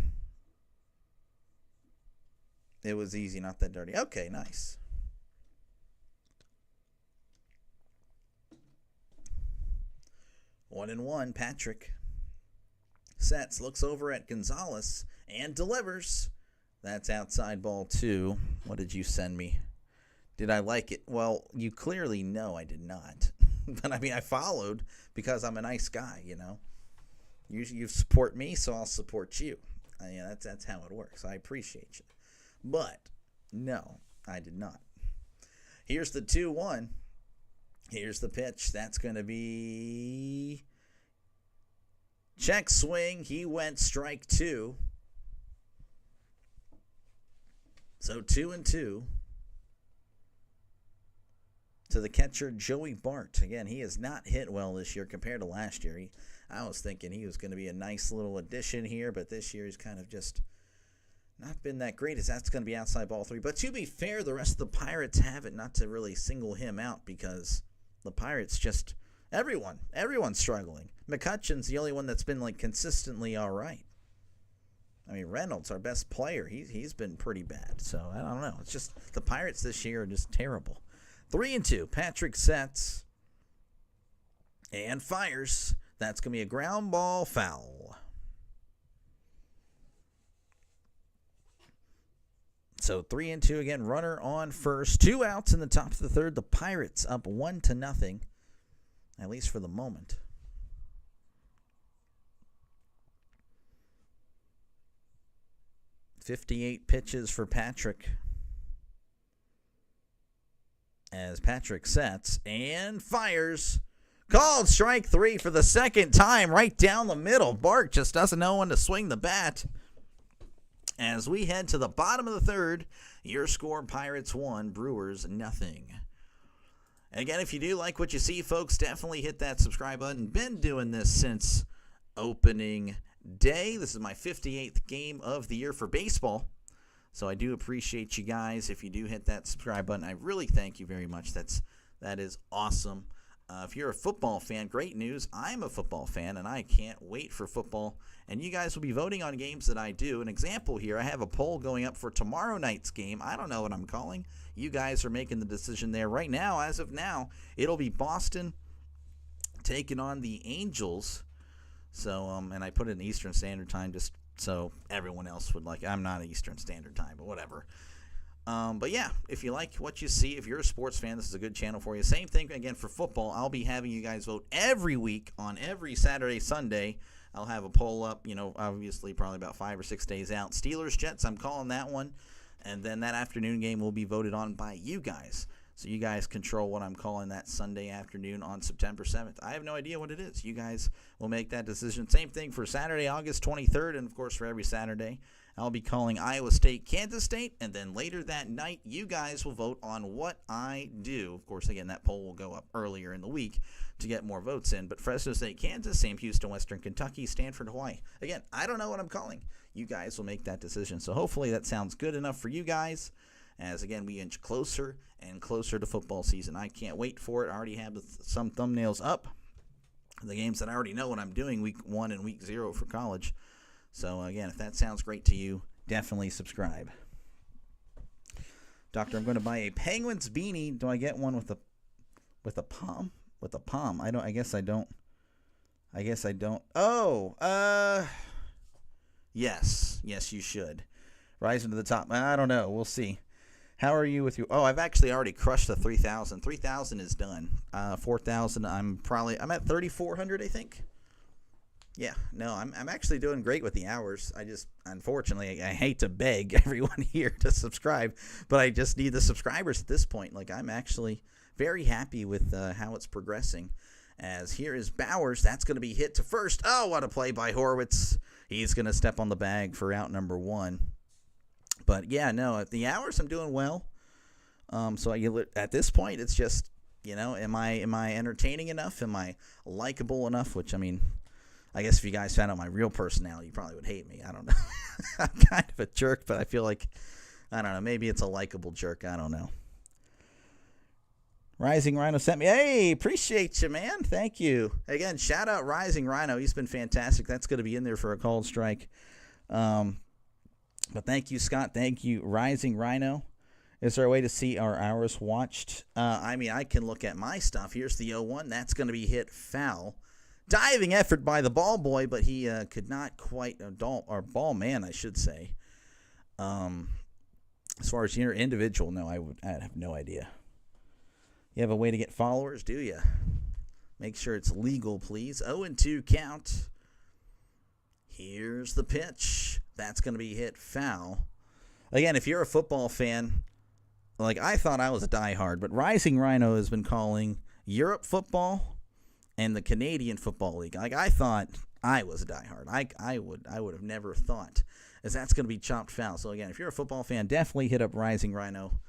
It was easy, not that dirty. Okay, nice. 1-1, Patrick sets, looks over at Gonzalez, and delivers. That's outside, ball 2. What did you send me? Did I like it? Well, you clearly know I did not. But, I mean, I followed because I'm a nice guy, you know. You support me, so I'll support you. Yeah, that's how it works. I appreciate you. But, no, I did not. Here's the 2-1. Here's the pitch. That's going to be check swing. He went strike 2. So 2-2 to the catcher, Joey Bart. Again, he has not hit well this year compared to last year. I was thinking he was going to be a nice little addition here, but this year he's kind of just not been that great, as that's going to be outside, ball 3. But to be fair, the rest of the Pirates have it, not to really single him out, because the Pirates just, everyone's struggling. McCutcheon's the only one that's been like consistently all right. I mean, Reynolds, our best player, he's been pretty bad. So I don't know. It's just the Pirates this year are just terrible. 3-2. Patrick sets and fires. That's going to be a ground ball, foul. So 3-2 again. Runner on first. 2 outs in the top of the 3rd. The Pirates up 1-0, at least for the moment. .58 pitches for Patrick, as Patrick sets and fires. Called strike 3 for the second time, right down the middle. Bart just doesn't know when to swing the bat. As we head to the bottom of the third, your score, Pirates 1, Brewers nothing. And again, if you do like what you see, folks, definitely hit that subscribe button. Been doing this since opening day. This is my 58th game of the year for baseball. So I do appreciate you guys. If you do hit that subscribe button, I really thank you very much. That is awesome. If you're a football fan, great news. I'm a football fan, and I can't wait for football. And you guys will be voting on games that I do. An example here, I have a poll going up for tomorrow night's game. I don't know what I'm calling. You guys are making the decision there right now. As of now, it'll be Boston taking on the Angels. So, and I put it in Eastern Standard Time just so everyone else would like. I'm not Eastern Standard Time, but whatever. But yeah, if you like what you see, if you're a sports fan, this is a good channel for you. Same thing again for football. I'll be having you guys vote every week on every Saturday, Sunday. I'll have a poll up, obviously probably about 5 or 6 days out. Steelers, Jets, I'm calling that one. And then that afternoon game will be voted on by you guys. So you guys control what I'm calling that Sunday afternoon on September 7th. I have no idea what it is. You guys will make that decision. Same thing for Saturday, August 23rd, and of course for every Saturday. I'll be calling Iowa State, Kansas State, and then later that night, you guys will vote on what I do. Of course, again, that poll will go up earlier in the week to get more votes in. But Fresno State, Kansas, Sam Houston, Western Kentucky, Stanford, Hawaii. Again, I don't know what I'm calling. You guys will make that decision. So hopefully that sounds good enough for you guys. As, again, we inch closer and closer to football season. I can't wait for it. I already have some thumbnails up. The games that I already know what I'm doing week 1 and week 0 for college. So, again, if that sounds great to you, definitely subscribe. Doctor, I'm going to buy a Penguins beanie. Do I get one with a palm? With a palm. I guess I don't. Oh, yes. Yes, you should. Rising to the top. I don't know. We'll see. How are you with your... Oh, I've actually already crushed the 3,000. 3,000 is done. 4,000, I'm at 3,400, I think. Yeah, no, I'm actually doing great with the hours. I just, unfortunately, I hate to beg everyone here to subscribe, but I just need the subscribers at this point. Like, I'm actually very happy with how it's progressing. As here is Bowers. That's going to be hit to first. Oh, what a play by Horwitz. He's going to step on the bag for out number 1. But, yeah, no, at the hours, I'm doing well. So at this point, it's just, am I entertaining enough? Am I likable enough? Which, I guess if you guys found out my real personality, you probably would hate me. I don't know. I'm kind of a jerk, but I feel like, I don't know, maybe it's a likable jerk. I don't know. Rising Rhino sent me. Hey, appreciate you, man. Thank you. Again, shout out Rising Rhino. He's been fantastic. That's going to be in there for a called strike. But thank you, Scott. Thank you, Rising Rhino. Is there a way to see our hours watched? I can look at my stuff. Here's the 0-1. That's going to be hit foul. Diving effort by the ball boy, but he could not quite, or ball man, I should say. As far as your individual, no, I have no idea. You have a way to get followers, do you? Make sure it's legal, please. 0-2 count. Here's the pitch. That's going to be hit foul. Again, if you're a football fan, like I thought I was a diehard, but Rising Rhino has been calling Europe football and the Canadian Football League. Like, I thought I was a diehard. I would have never thought, as that's going to be chopped foul. So, again, if you're a football fan, definitely hit up Rising Rhino.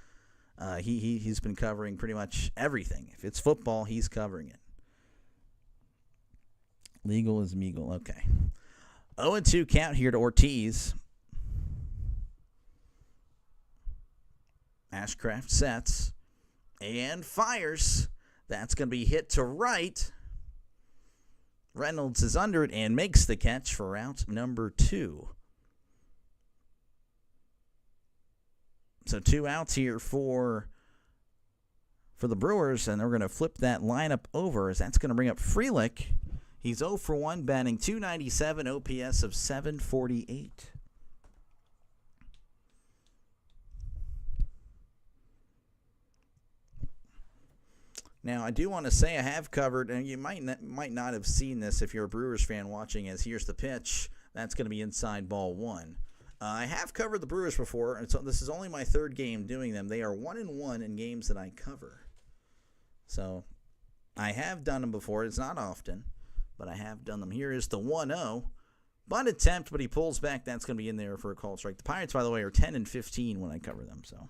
He's been covering pretty much everything. If it's football, he's covering it. Legal is Meagle. Okay. 0-2 count here to Ortiz. Ashcraft sets and fires. That's going to be hit to right. Reynolds is under it and makes the catch for out number 2. So 2 outs here for the Brewers, and they're going to flip that lineup over as that's going to bring up Frelick. He's 0 for 1, batting .297, OPS of 748. Now, I do want to say I have covered, and you might not have seen this if you're a Brewers fan watching, as here's the pitch. That's going to be inside ball 1. I have covered the Brewers before, and so this is only my 3rd game doing them. They are 1-1 in games that I cover. So, I have done them before. It's not often, but I have done them. Here is the 1-0. Bunt attempt, but he pulls back. That's going to be in there for a called strike. The Pirates, by the way, are 10-15 when I cover them. So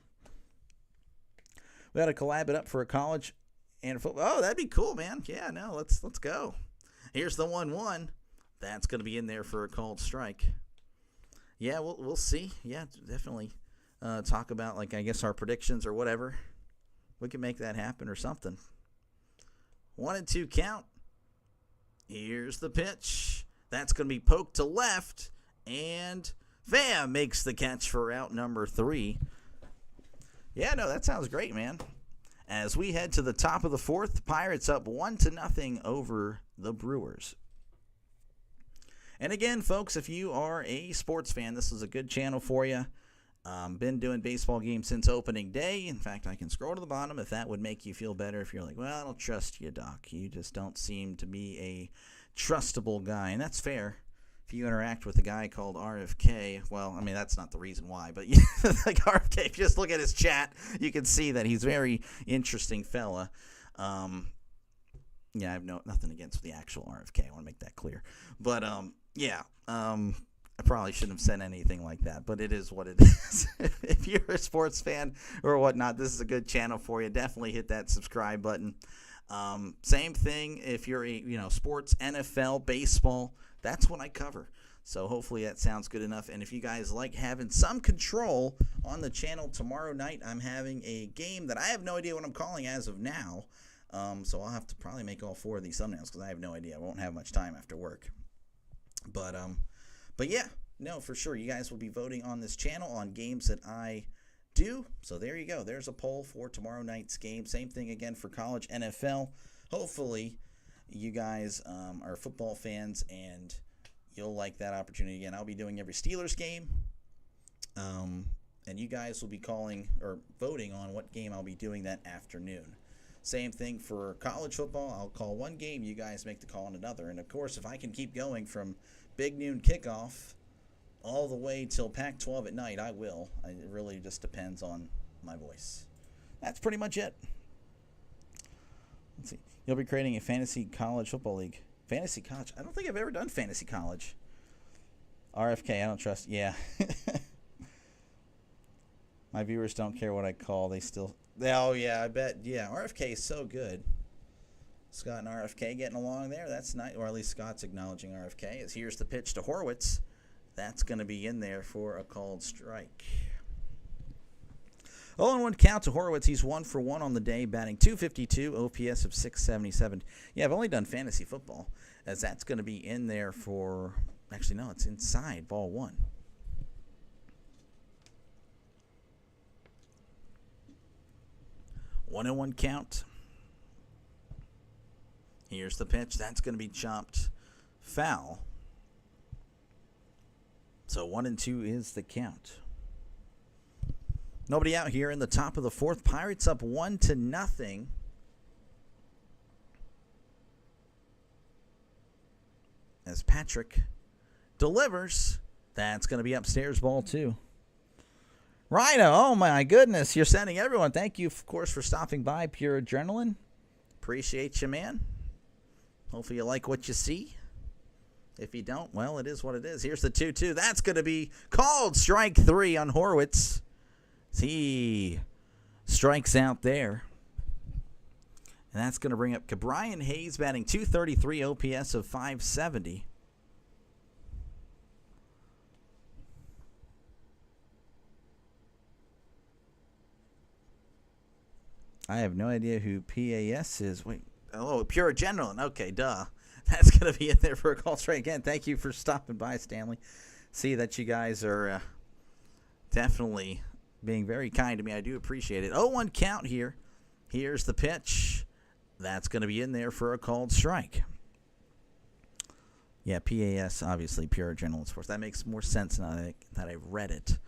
we got to collab it up for a college and a football. Oh, that'd be cool, man. Yeah, no, let's go. Here's the 1-1. That's going to be in there for a called strike. Yeah, we'll see. Yeah, definitely talk about, like, I guess our predictions or whatever. We can make that happen or something. 1-2 count. Here's the pitch. That's going to be poked to left, and Pham makes the catch for out number 3. Yeah, no, that sounds great, man. As we head to the top of the 4th, Pirates up 1-0 over the Brewers. And again, folks, if you are a sports fan, this is a good channel for you. Been doing baseball games since opening day. In fact, I can scroll to the bottom if that would make you feel better. If you're like, well, I don't trust you, Doc. You just don't seem to be a trustable guy. And that's fair. If you interact with a guy called RFK, well, I mean, that's not the reason why. But like RFK, if you just look at his chat, you can see that he's a very interesting fella. Yeah, I have nothing against the actual RFK. I want to make that clear. But, I probably shouldn't have said anything like that, but it is what it is. If you're a sports fan or whatnot, this is a good channel for you. Definitely hit that subscribe button. Same thing if you're a sports, NFL, baseball, that's what I cover. So hopefully that sounds good enough. And if you guys like having some control on the channel, tomorrow night I'm having a game that I have no idea what I'm calling as of now. So I'll have to probably make all 4 of these thumbnails because I have no idea. I won't have much time after work. But yeah, no, for sure. You guys will be voting on this channel on games that I do. So there you go. There's a poll for tomorrow night's game. Same thing again for college, NFL. Hopefully you guys are football fans and you'll like that opportunity. Again, I'll be doing every Steelers game. And you guys will be calling or voting on what game I'll be doing that afternoon. Same thing for college football. I'll call one game. You guys make the call on another. And, of course, if I can keep going from big noon kickoff all the way till Pac-12 at night, I will. It really just depends on my voice. That's pretty much it. Let's see. You'll be creating a fantasy college football league. Fantasy college? I don't think I've ever done fantasy college. RFK, I don't trust. Yeah. My viewers don't care what I call. They still... Oh, yeah, I bet. Yeah, RFK is so good. Scott and RFK getting along there. That's nice. Or at least Scott's acknowledging RFK. As here's the pitch to Horwitz. That's going to be in there for a called strike. 0-1 count to Horwitz. He's 1 for 1 on the day, batting .252, OPS of .677. Yeah, I've only done fantasy football, as that's going to be in there for... Actually, no, it's inside ball 1. One and 1 count. Here's the pitch. That's going to be chopped foul. So 1-2 is the count. Nobody out here in the top of the 4th. Pirates up 1-0. As Patrick delivers. That's going to be upstairs ball 2. Rhino, oh my goodness, you're sending everyone. Thank you, of course, for stopping by. Pure Adrenaline. Appreciate you, man. Hopefully you like what you see. If you don't, well, it is what it is. Here's the 2-2. That's going to be called strike 3 on Horwitz. He strikes out there. And that's going to bring up Brian Hayes batting .233, OPS of .570. I have no idea who PAS is. Wait. Oh, Pure Adrenaline. Okay, duh. That's going to be in there for a call strike. Again, thank you for stopping by, Stanley. See that you guys are definitely being very kind to me. I do appreciate it. 0-1 count here. Here's the pitch. That's going to be in there for a called strike. Yeah, PAS, obviously, Pure Adrenaline Sports. That makes more sense now that I read it.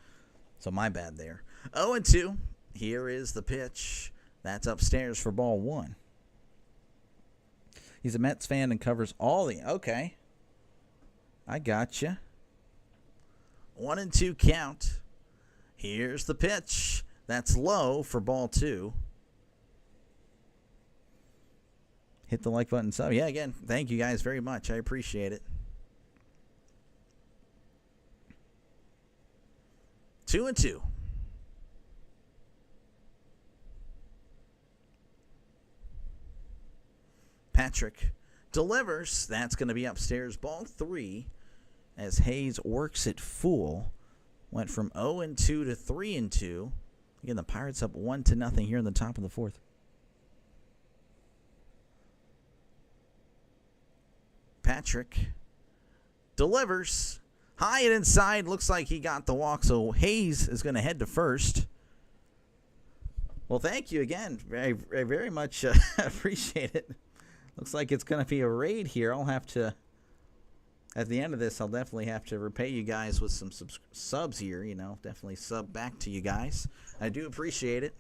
So my bad there. 0-2. Here is the pitch. That's upstairs for ball 1. He's a Mets fan and covers all the... Okay. I gotcha. 1-2 count. Here's the pitch. That's low for ball 2. Hit the like button. So, yeah, again, thank you guys very much. I appreciate it. 2-2. Patrick delivers. That's going to be upstairs. Ball 3 as Hayes works it full. Went from 0-2 to 3-2. Again, the Pirates up 1-0 here in the top of the 4th. Patrick delivers. High and inside. Looks like he got the walk, so Hayes is going to head to first. Well, thank you again. I very much appreciate it. Looks like it's going to be a raid here. I'll have to, at the end of this, I'll definitely have to repay you guys with some subs here. Definitely sub back to you guys. I do appreciate it.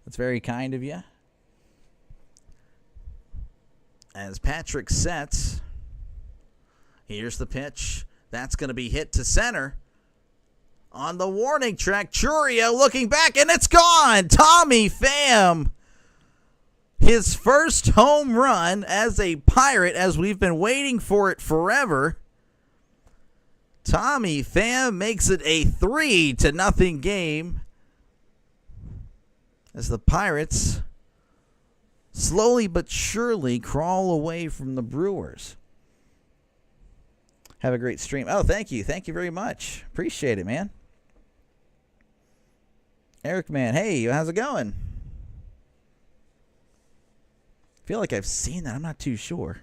That's very kind of you. As Patrick sets, here's the pitch. That's going to be hit to center. On the warning track, Churio looking back, and it's gone. Tommy Pham, his first home run as a Pirate, as we've been waiting for it forever. Tommy Pham makes it a 3-0 game as the Pirates slowly but surely crawl away from the Brewers. Have a great stream. Oh, thank you. Thank you very much. Appreciate it, man. Eric, man. Hey, how's it going? I feel like I've seen that. I'm not too sure.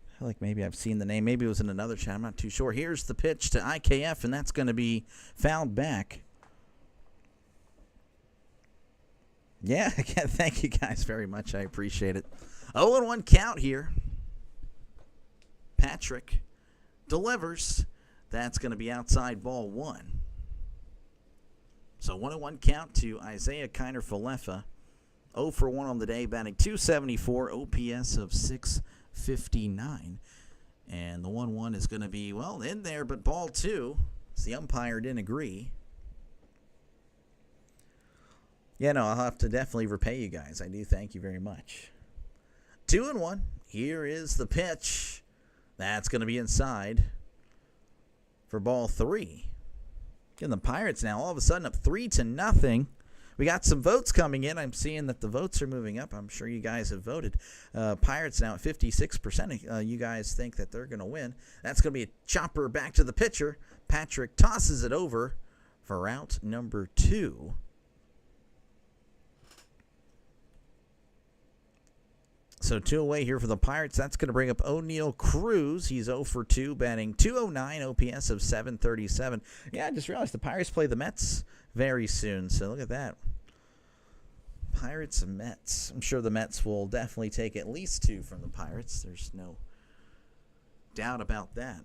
I feel like maybe I've seen the name. Maybe it was in another chat. I'm not too sure. Here's the pitch to IKF, and that's going to be fouled back. Yeah, again, thank you guys very much. I appreciate it. 0-1 count here. Patrick delivers. That's going to be outside ball 1. So 1-1 count to Isaiah Kiner-Falefa. 0 for 1 on the day, batting .274, OPS of .659. And the 1-1 is going to be, well, in there, but ball 2. The umpire didn't agree. Yeah, no, I'll have to definitely repay you guys. I do thank you very much. 2-1. Here is the pitch. That's going to be inside for ball 3. Again, the Pirates now all of a sudden up 3-0. We got some votes coming in. I'm seeing that the votes are moving up. I'm sure you guys have voted. Pirates now at 56%. You guys think that they're going to win. That's going to be a chopper back to the pitcher. Patrick tosses it over for out number 2. So 2 away here for the Pirates. That's going to bring up O'Neal Cruz. He's 0 for 2, batting .209, OPS of .737. Yeah, I just realized the Pirates play the Mets very soon. So look at that. Pirates and Mets. I'm sure the Mets will definitely take at least 2 from the Pirates. There's no doubt about that.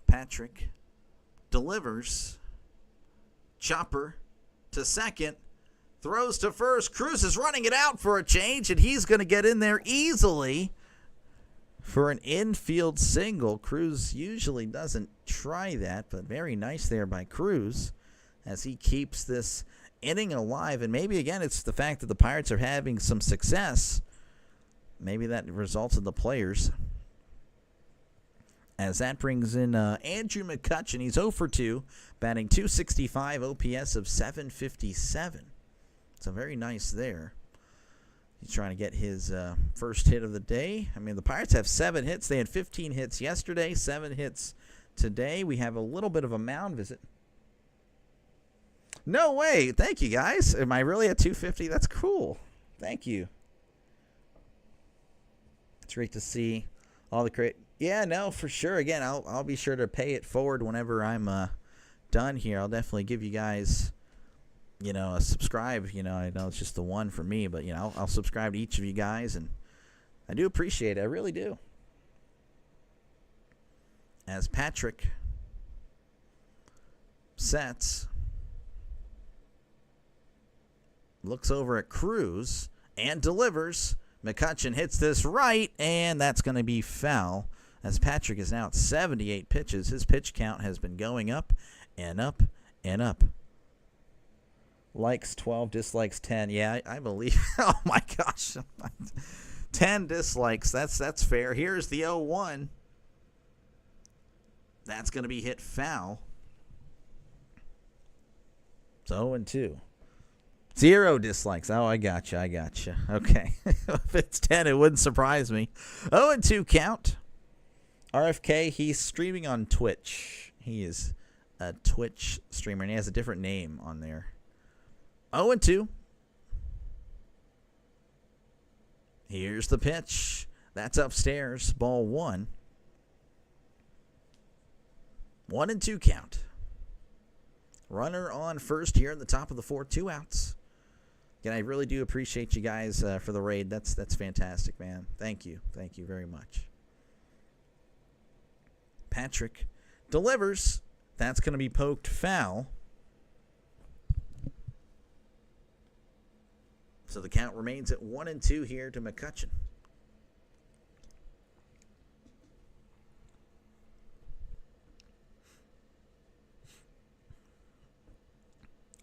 Patrick delivers. Chopper to second. Throws to first. Cruz is running it out for a change, and he's going to get in there easily for an infield single. Cruz usually doesn't try that, but very nice there by Cruz as he keeps this inning alive. And maybe, again, it's the fact that the Pirates are having some success. Maybe that results in the players. As that brings in Andrew McCutchen. He's 0 for 2, batting .265, OPS of .757. So very nice there. He's trying to get his first hit of the day. I mean, the Pirates have 7 hits. They had 15 hits yesterday, 7 hits today. We have a little bit of a mound visit. No way. Thank you, guys. Am I really at 250? That's cool. Thank you. It's great to see all the great. Yeah, no, for sure. Again, I'll be sure to pay it forward whenever I'm done here. I'll definitely give you guys, a subscribe. I know it's just the one for me, but, I'll subscribe to each of you guys, and I do appreciate it. I really do. As Patrick sets, looks over at Cruz, and delivers. McCutchen hits this right, and that's going to be foul, as Patrick is now at 78 pitches. His pitch count has been going up and up and up. Likes 12, dislikes 10. Yeah, I believe. Oh my gosh. 10 dislikes. That's fair. Here's the 0-1. That's going to be hit foul. So 0-2. 0 dislikes. Oh, I gotcha. Okay. If it's 10, it wouldn't surprise me. 0-2 count. RFK, he's streaming on Twitch. He is a Twitch streamer, and he has a different name on there. 0-2. Here's the pitch. That's upstairs. Ball 1. 1-2 count. Runner on first here in the top of the 4th. 2 outs. Again, I really do appreciate you guys for the raid. That's fantastic, man. Thank you. Thank you very much. Patrick delivers. That's going to be poked foul. So the count remains at 1-2 here to McCutcheon.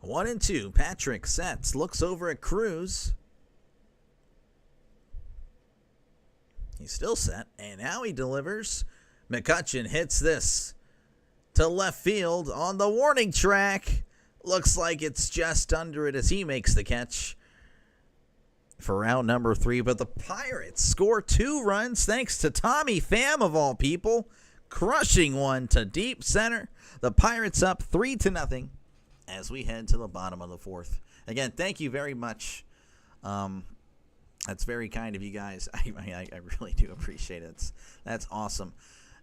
One and two. Patrick sets, looks over at Cruz. He's still set, and now he delivers. McCutcheon hits this to left field on the warning track. Looks like it's just under it as he makes the catch for round number 3. But the Pirates score 2 runs thanks to Tommy Pham, of all people, crushing one to deep center. The Pirates up 3-0 as we head to the bottom of the 4th. Again, thank you very much. That's very kind of you guys. I really do appreciate it. That's awesome.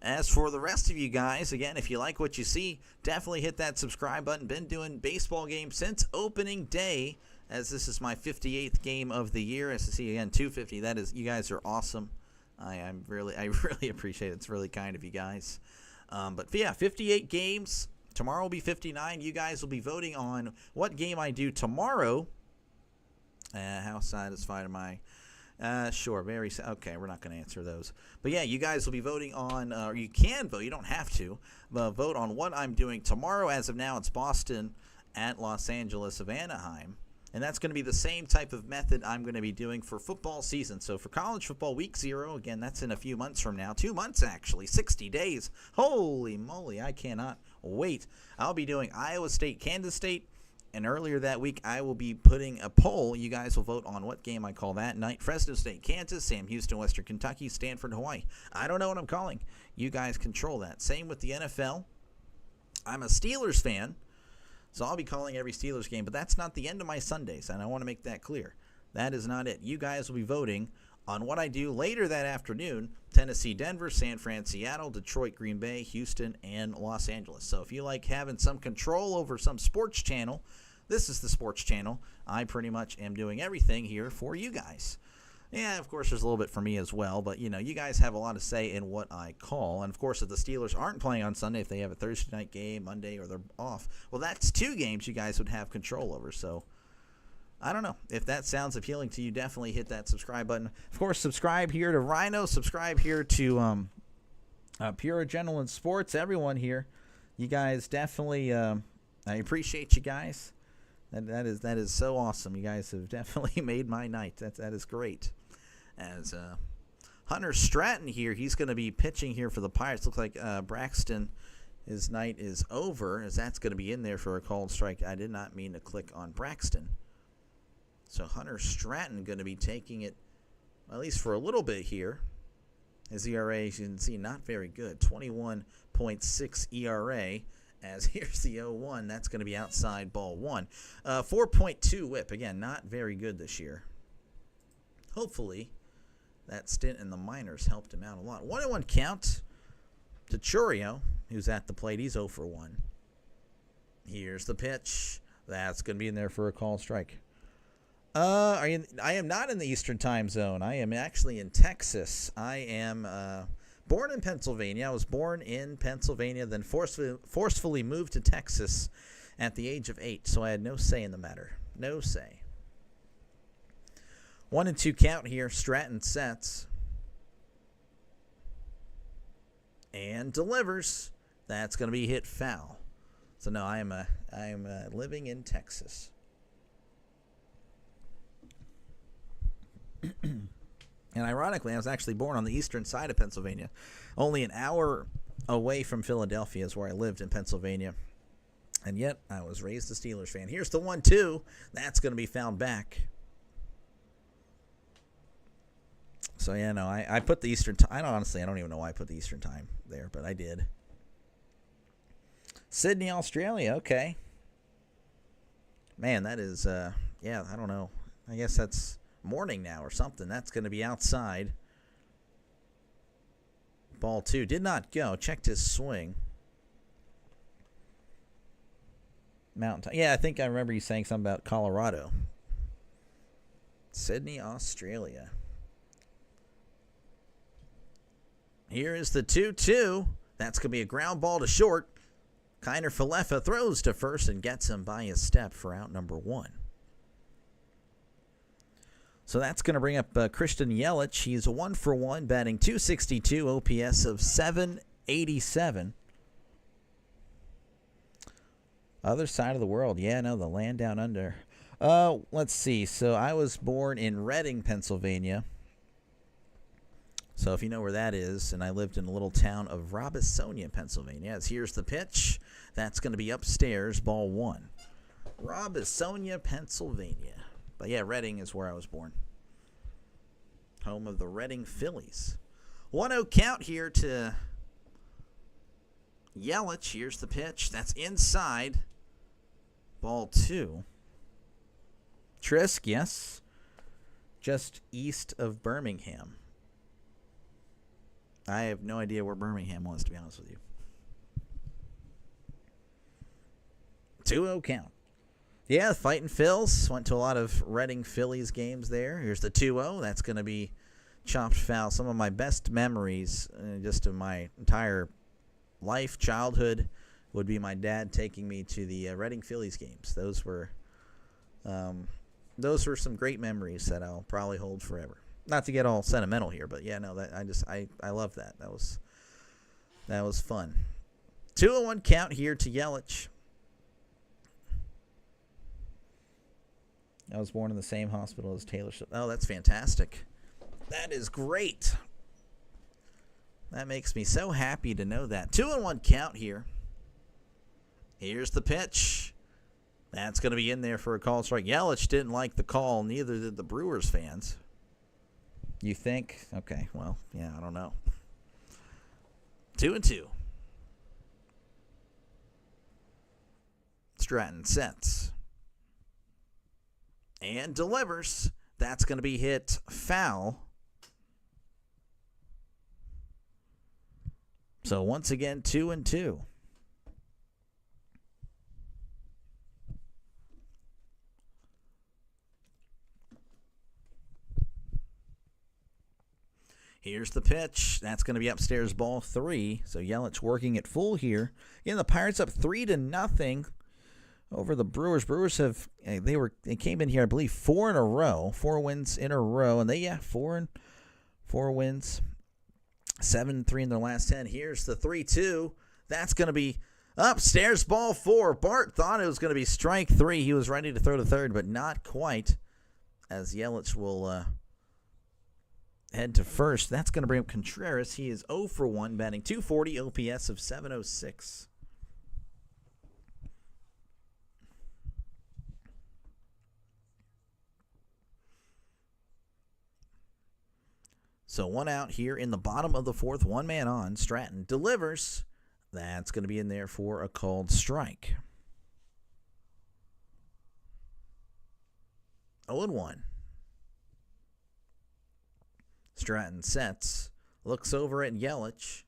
As for the rest of you guys, again, if you like what you see, definitely hit that subscribe button. Been doing baseball games since opening day, as this is my 58th game of the year. As you see, again, 250. That is, you guys are awesome. I really appreciate it. It's really kind of you guys. But yeah, 58 games. Tomorrow will be 59. You guys will be voting on what game I do tomorrow. How satisfied am I? Sure, very. Okay, we're not going to answer those. But yeah, you guys will be voting on, or you can vote. You don't have to, but vote on what I'm doing tomorrow. As of now, it's Boston at Los Angeles of Anaheim. And that's going to be the same type of method I'm going to be doing for football season. So for college football week 0, again, that's in a few months from now. 2 months, actually. 60 days. Holy moly, I cannot wait. I'll be doing Iowa State, Kansas State. And earlier that week, I will be putting a poll. You guys will vote on what game I call that night. Fresno State, Kansas, Sam Houston, Western Kentucky, Stanford, Hawaii. I don't know what I'm calling. You guys control that. Same with the NFL. I'm a Steelers fan, so I'll be calling every Steelers game. But that's not the end of my Sundays, and I want to make that clear. That is not it. You guys will be voting on what I do later that afternoon. Tennessee, Denver, San Fran, Seattle, Detroit, Green Bay, Houston, and Los Angeles. So if you like having some control over some sports channel, this is the sports channel. I pretty much am doing everything here for you guys. Yeah, of course, there's a little bit for me as well, but, you know, you guys have a lot to say in what I call. And, of course, if the Steelers aren't playing on Sunday, if they have a Thursday night game, Monday, or they're off, well, that's 2 games you guys would have control over. So I don't know. If that sounds appealing to you, definitely hit that subscribe button. Of course, subscribe here to Rhino. Subscribe here to Pure Adrenaline Sports. Everyone here. You guys definitely, I appreciate you guys. That is so awesome. You guys have definitely made my night. That is great. As Hunter Stratton here, he's going to be pitching here for the Pirates. Looks like Braxton, his night is over, as that's going to be in there for a called strike. I did not mean to click on Braxton. So Hunter Stratton going to be taking it, at least for a little bit here. His ERA, as you can see, not very good. 21.6 ERA. As here's the 0-1. That's going to be outside ball 1. 4.2 whip. Again, not very good this year. Hopefully, that stint in the minors helped him out a lot. 1-1 count to Churio, who's at the plate. He's 0 for 1. Here's the pitch. That's going to be in there for a call strike. I am not in the Eastern time zone. I am actually in Texas. I am born in Pennsylvania. I was born in Pennsylvania, then forcefully moved to Texas at the age of 8, so I had no say in the matter. No say. 1-2 count here. Stratton sets and delivers. That's going to be hit foul. So no, I am living in Texas. And ironically, I was actually born on the eastern side of Pennsylvania. Only an hour away from Philadelphia is where I lived in Pennsylvania. And yet, I was raised a Steelers fan. Here's the 1-2. That's going to be found back. So, yeah, no, I put the Eastern time. I don't even know why I put the Eastern time there, but I did. Sydney, Australia. Okay. Man, that is, yeah, I don't know. I guess that's morning now or something. That's going to be outside. Ball 2. Did not go. Checked his swing. Mountain time. Yeah, I think I remember you saying something about Colorado. Sydney, Australia. Here is the 2-2. That's going to be a ground ball to short. Kiner Falefa throws to first and gets him by a step for out number 1. So that's going to bring up Christian Yelich. He's a 1-for-1, batting .262, OPS of .787. Other side of the world. Yeah, no, the land down under. Let's see. So I was born in Reading, Pennsylvania. So if you know where that is, and I lived in a little town of Robisonia, Pennsylvania. As here's the pitch. That's going to be upstairs, ball 1. Robisonia, Pennsylvania. But yeah, Reading is where I was born. Home of the Reading Phillies. 1-0 count here to Yelich. Here's the pitch. That's inside. Ball 2. Trisk, yes. Just east of Birmingham. I have no idea where Birmingham was, to be honest with you. 2-0 count. Yeah, Fighting Phils. Went to a lot of Reading Phillies games there. Here's the 2-0. That's going to be chopped foul. Some of my best memories just of my entire life, childhood, would be my dad taking me to the Reading Phillies games. Those were some great memories that I'll probably hold forever. Not to get all sentimental here, but yeah, no, that I love that. That was fun. 2-1 count here to Yelich. I was born in the same hospital as Taylor Swift. Oh, that's fantastic. That is great. That makes me so happy to know that. 2-1 count here. Here's the pitch. That's going to be in there for a call strike. Yelich didn't like the call. Neither did the Brewers fans. You think? Okay, well, yeah, I don't know. 2-2. Stratton sets. And delivers. That's going to be hit foul. So once again, 2-2. Here's the pitch. That's going to be upstairs, ball 3. So Yelich working it full here. Again, the Pirates up 3-0 over the Brewers. Brewers they came in here, I believe, 4 in a row, 4 wins in a row, and 4 wins, 7-3 in their last 10. Here's the 3-2. That's going to be upstairs, ball 4. Bart thought it was going to be strike 3. He was ready to throw to third, but not quite, as Yelich will head to first. That's going to bring up Contreras. He is 0-for-1, batting .240, OPS of .706. So 1 out here in the bottom of the 4th, 1 man on. Stratton delivers. That's going to be in there for a called strike. 0-1. Stratton sets, looks over at Yelich,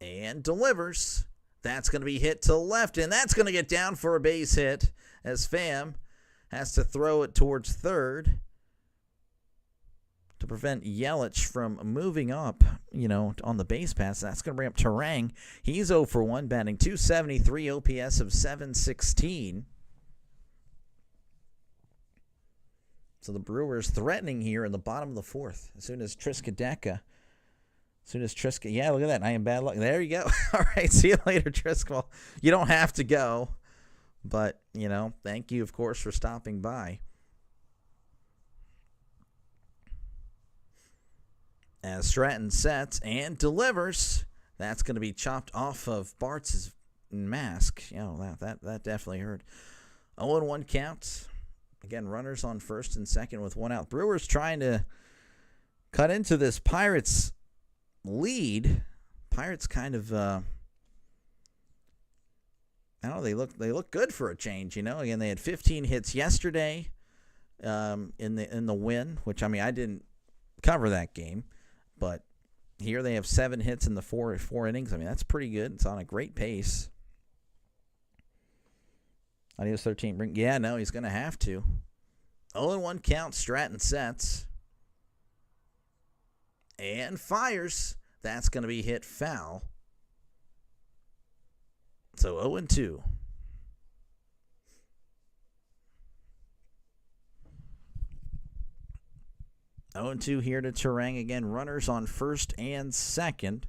and delivers. That's going to be hit to left, and that's going to get down for a base hit as Pham has to throw it towards third to prevent Yelich from moving up, on the base pass. That's going to bring up Terang. He's 0-for-1, batting .273, OPS of .716. So the Brewers threatening here in the bottom of the 4th. As soon as Triska, yeah, look at that. I am bad luck. There you go. All right, see you later, Triska. Well, you don't have to go, but, thank you, of course, for stopping by. As Stratton sets and delivers. That's going to be chopped off of Bart's mask. That definitely hurt. 0-1 count. Again, runners on first and second with one out. Brewers trying to cut into this Pirates lead. Pirates kind of, I don't know, they look good for a change. Again, they had 15 hits yesterday in the win, which I didn't cover that game, but here they have 7 hits in the four innings. That's pretty good. It's on a great pace. Adios 13. He's going to have to. 0-1 count. Stratton sets. And fires. That's going to be hit foul. So 0-2. Oh, 2 here to Terang. Again, runners on first and second.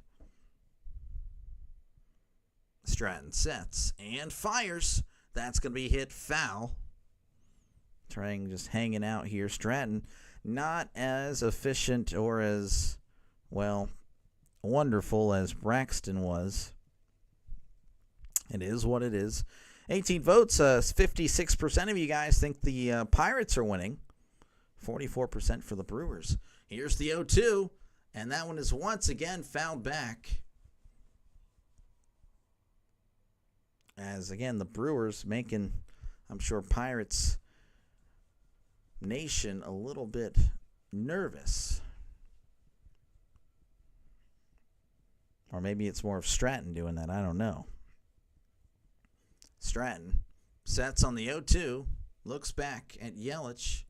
Stratton sets and fires. That's going to be hit foul. Terang just hanging out here. Stratton not as efficient or as, wonderful as Braxton was. It is what it is. 18 votes. 56% of you guys think the Pirates are winning. 44% for the Brewers. Here's the 0-2, and that one is once again fouled back. As, again, the Brewers making, I'm sure, Pirates Nation a little bit nervous. Or maybe it's more of Stratton doing that. I don't know. Stratton sets on the 0-2, looks back at Yelich.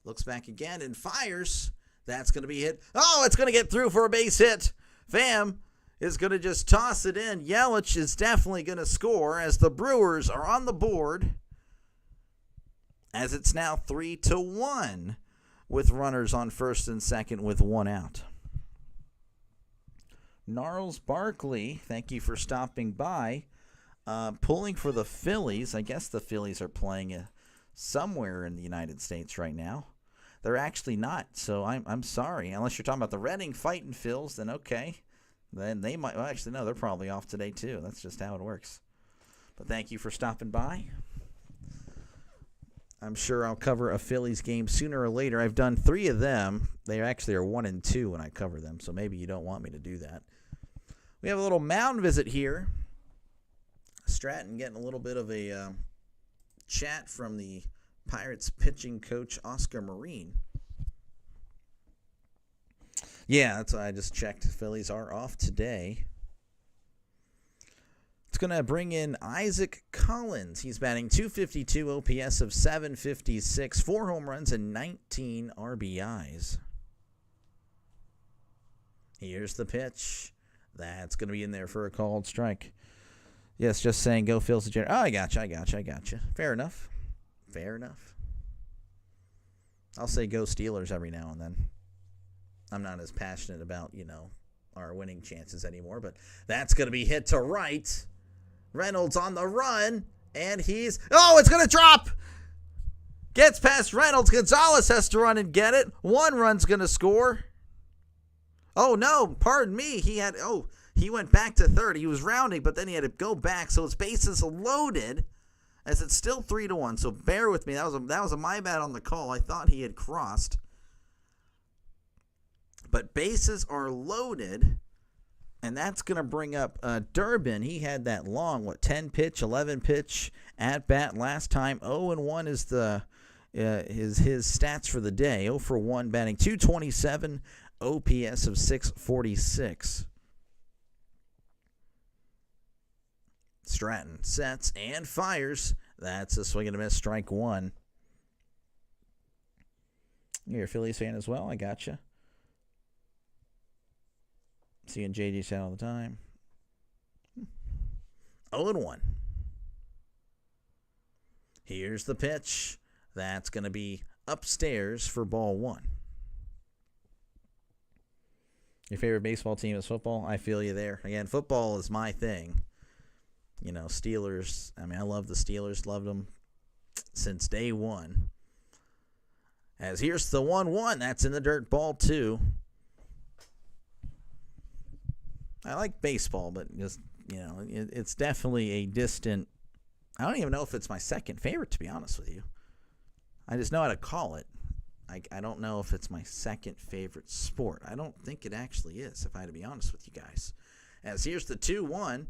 Looks back again and fires. That's going to be hit. Oh, it's going to get through for a base hit. Pham is going to just toss it in. Yelich is definitely going to score as the Brewers are on the board. As it's now 3-1 with runners on first and second with one out. Gnarls Barkley, thank you for stopping by. Pulling for the Phillies. I guess the Phillies are playing somewhere in the United States right now. They're actually not, so I'm sorry. Unless you're talking about the Reading Fighting Phils, then okay. Then they might. Well, actually, no, they're probably off today too. That's just how it works. But thank you for stopping by. I'm sure I'll cover a Phillies game sooner or later. I've done 3 of them. They actually are 1 and 2 when I cover them, so maybe you don't want me to do that. We have a little mound visit here. Stratton getting a little bit of a chat from the Pirates pitching coach Oscar Marine. Yeah, that's why I just checked. Phillies are off today. It's going to bring in Isaac Collins. He's batting .252, OPS of .756, 4 home runs and 19 RBIs. Here's the pitch. That's going to be in there for a called strike. Yes, just saying go Phil's. Oh, I gotcha. Fair enough. I'll say go Steelers every now and then. I'm not as passionate about, our winning chances anymore, but that's going to be hit to right. Reynolds on the run, and it's going to drop. Gets past Reynolds. Gonzalez has to run and get it. 1 run's going to score. Oh, no, pardon me. He went back to third. He was rounding, but then he had to go back, so his bases loaded. As it's still 3-1, so bear with me. That was a my bad on the call. I thought he had crossed. But bases are loaded, and that's going to bring up Durbin. He had that long, 10-pitch, 11-pitch at-bat last time. 0-1 is his stats for the day. 0 for 1, batting .227, OPS of .646. Stratton sets and fires. That's a swing and a miss, strike 1. You're a Phillies fan as well? I gotcha. Seeing JJ chat all the time. 0-1. Here's the pitch. That's going to be upstairs for ball 1. Your favorite baseball team is football? I feel you there. Again, football is my thing. Steelers. I love the Steelers. Loved them since day one. As here's the 1-1. That's in the dirt, ball 2. I like baseball, but just, it's definitely a distant. I don't even know if it's my second favorite, to be honest with you. I just know how to call it. I don't know if it's my second favorite sport. I don't think it actually is, if I had to be honest with you guys. As here's the 2-1.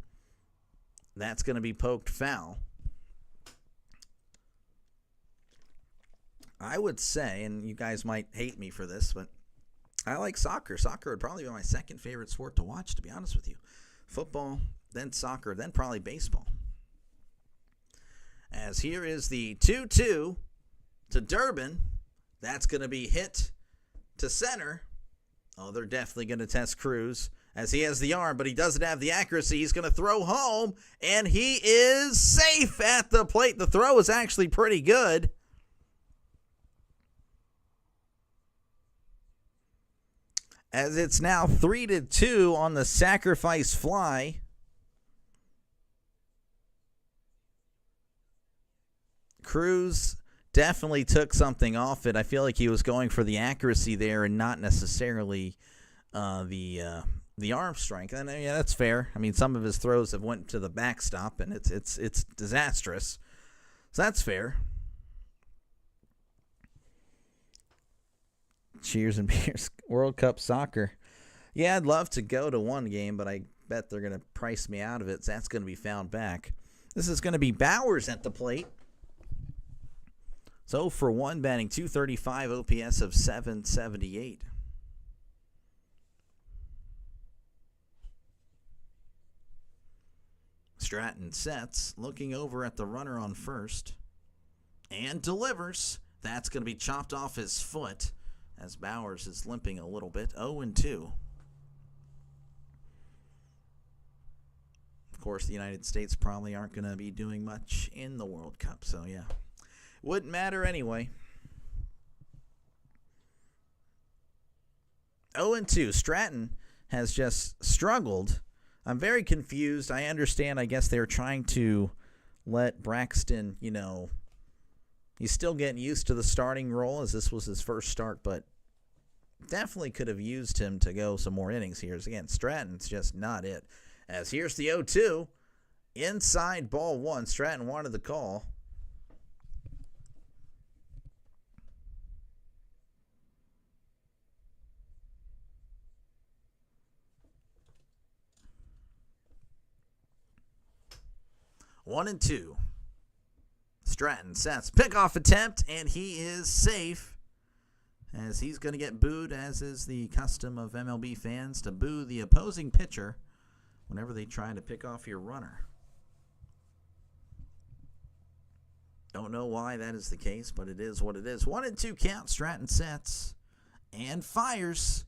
That's going to be poked foul. I would say, and you guys might hate me for this, but I like soccer. Soccer would probably be my second favorite sport to watch, to be honest with you. Football, then soccer, then probably baseball. As here is the 2-2 to Durbin. That's going to be hit to center. Oh, they're definitely going to test Cruz as he has the arm, but he doesn't have the accuracy. He's going to throw home, and he is safe at the plate. The throw is actually pretty good. As it's now 3-2 on the sacrifice fly. Cruz definitely took something off it. I feel like he was going for the accuracy there and not necessarily the arm strength. And yeah, that's fair. I mean, some of his throws have went to the backstop, and it's disastrous. So that's fair. Cheers and beers. World Cup soccer. Yeah, I'd love to go to one game, but I bet they're going to price me out of it, so that's going to be found back. This is going to be Bowers at the plate. So for 1, batting .235, OPS of .778. Stratton sets, looking over at the runner on first, and delivers. That's going to be chopped off his foot as Bowers is limping a little bit. 0-2. Of course, the United States probably aren't going to be doing much in the World Cup, so yeah. Wouldn't matter anyway. 0-2. Stratton has just struggled. I'm very confused. I understand. I guess they're trying to let Braxton, he's still getting used to the starting role as this was his first start, but definitely could have used him to go some more innings here. Again, Stratton's just not it. As here's the 0-2. Inside ball 1. Stratton wanted the call. One and 2. Stratton sets pickoff attempt, and he is safe as he's going to get booed, as is the custom of MLB fans, to boo the opposing pitcher whenever they try to pick off your runner. Don't know why that is the case, but it is what it is. 1-2 count. Stratton sets and fires,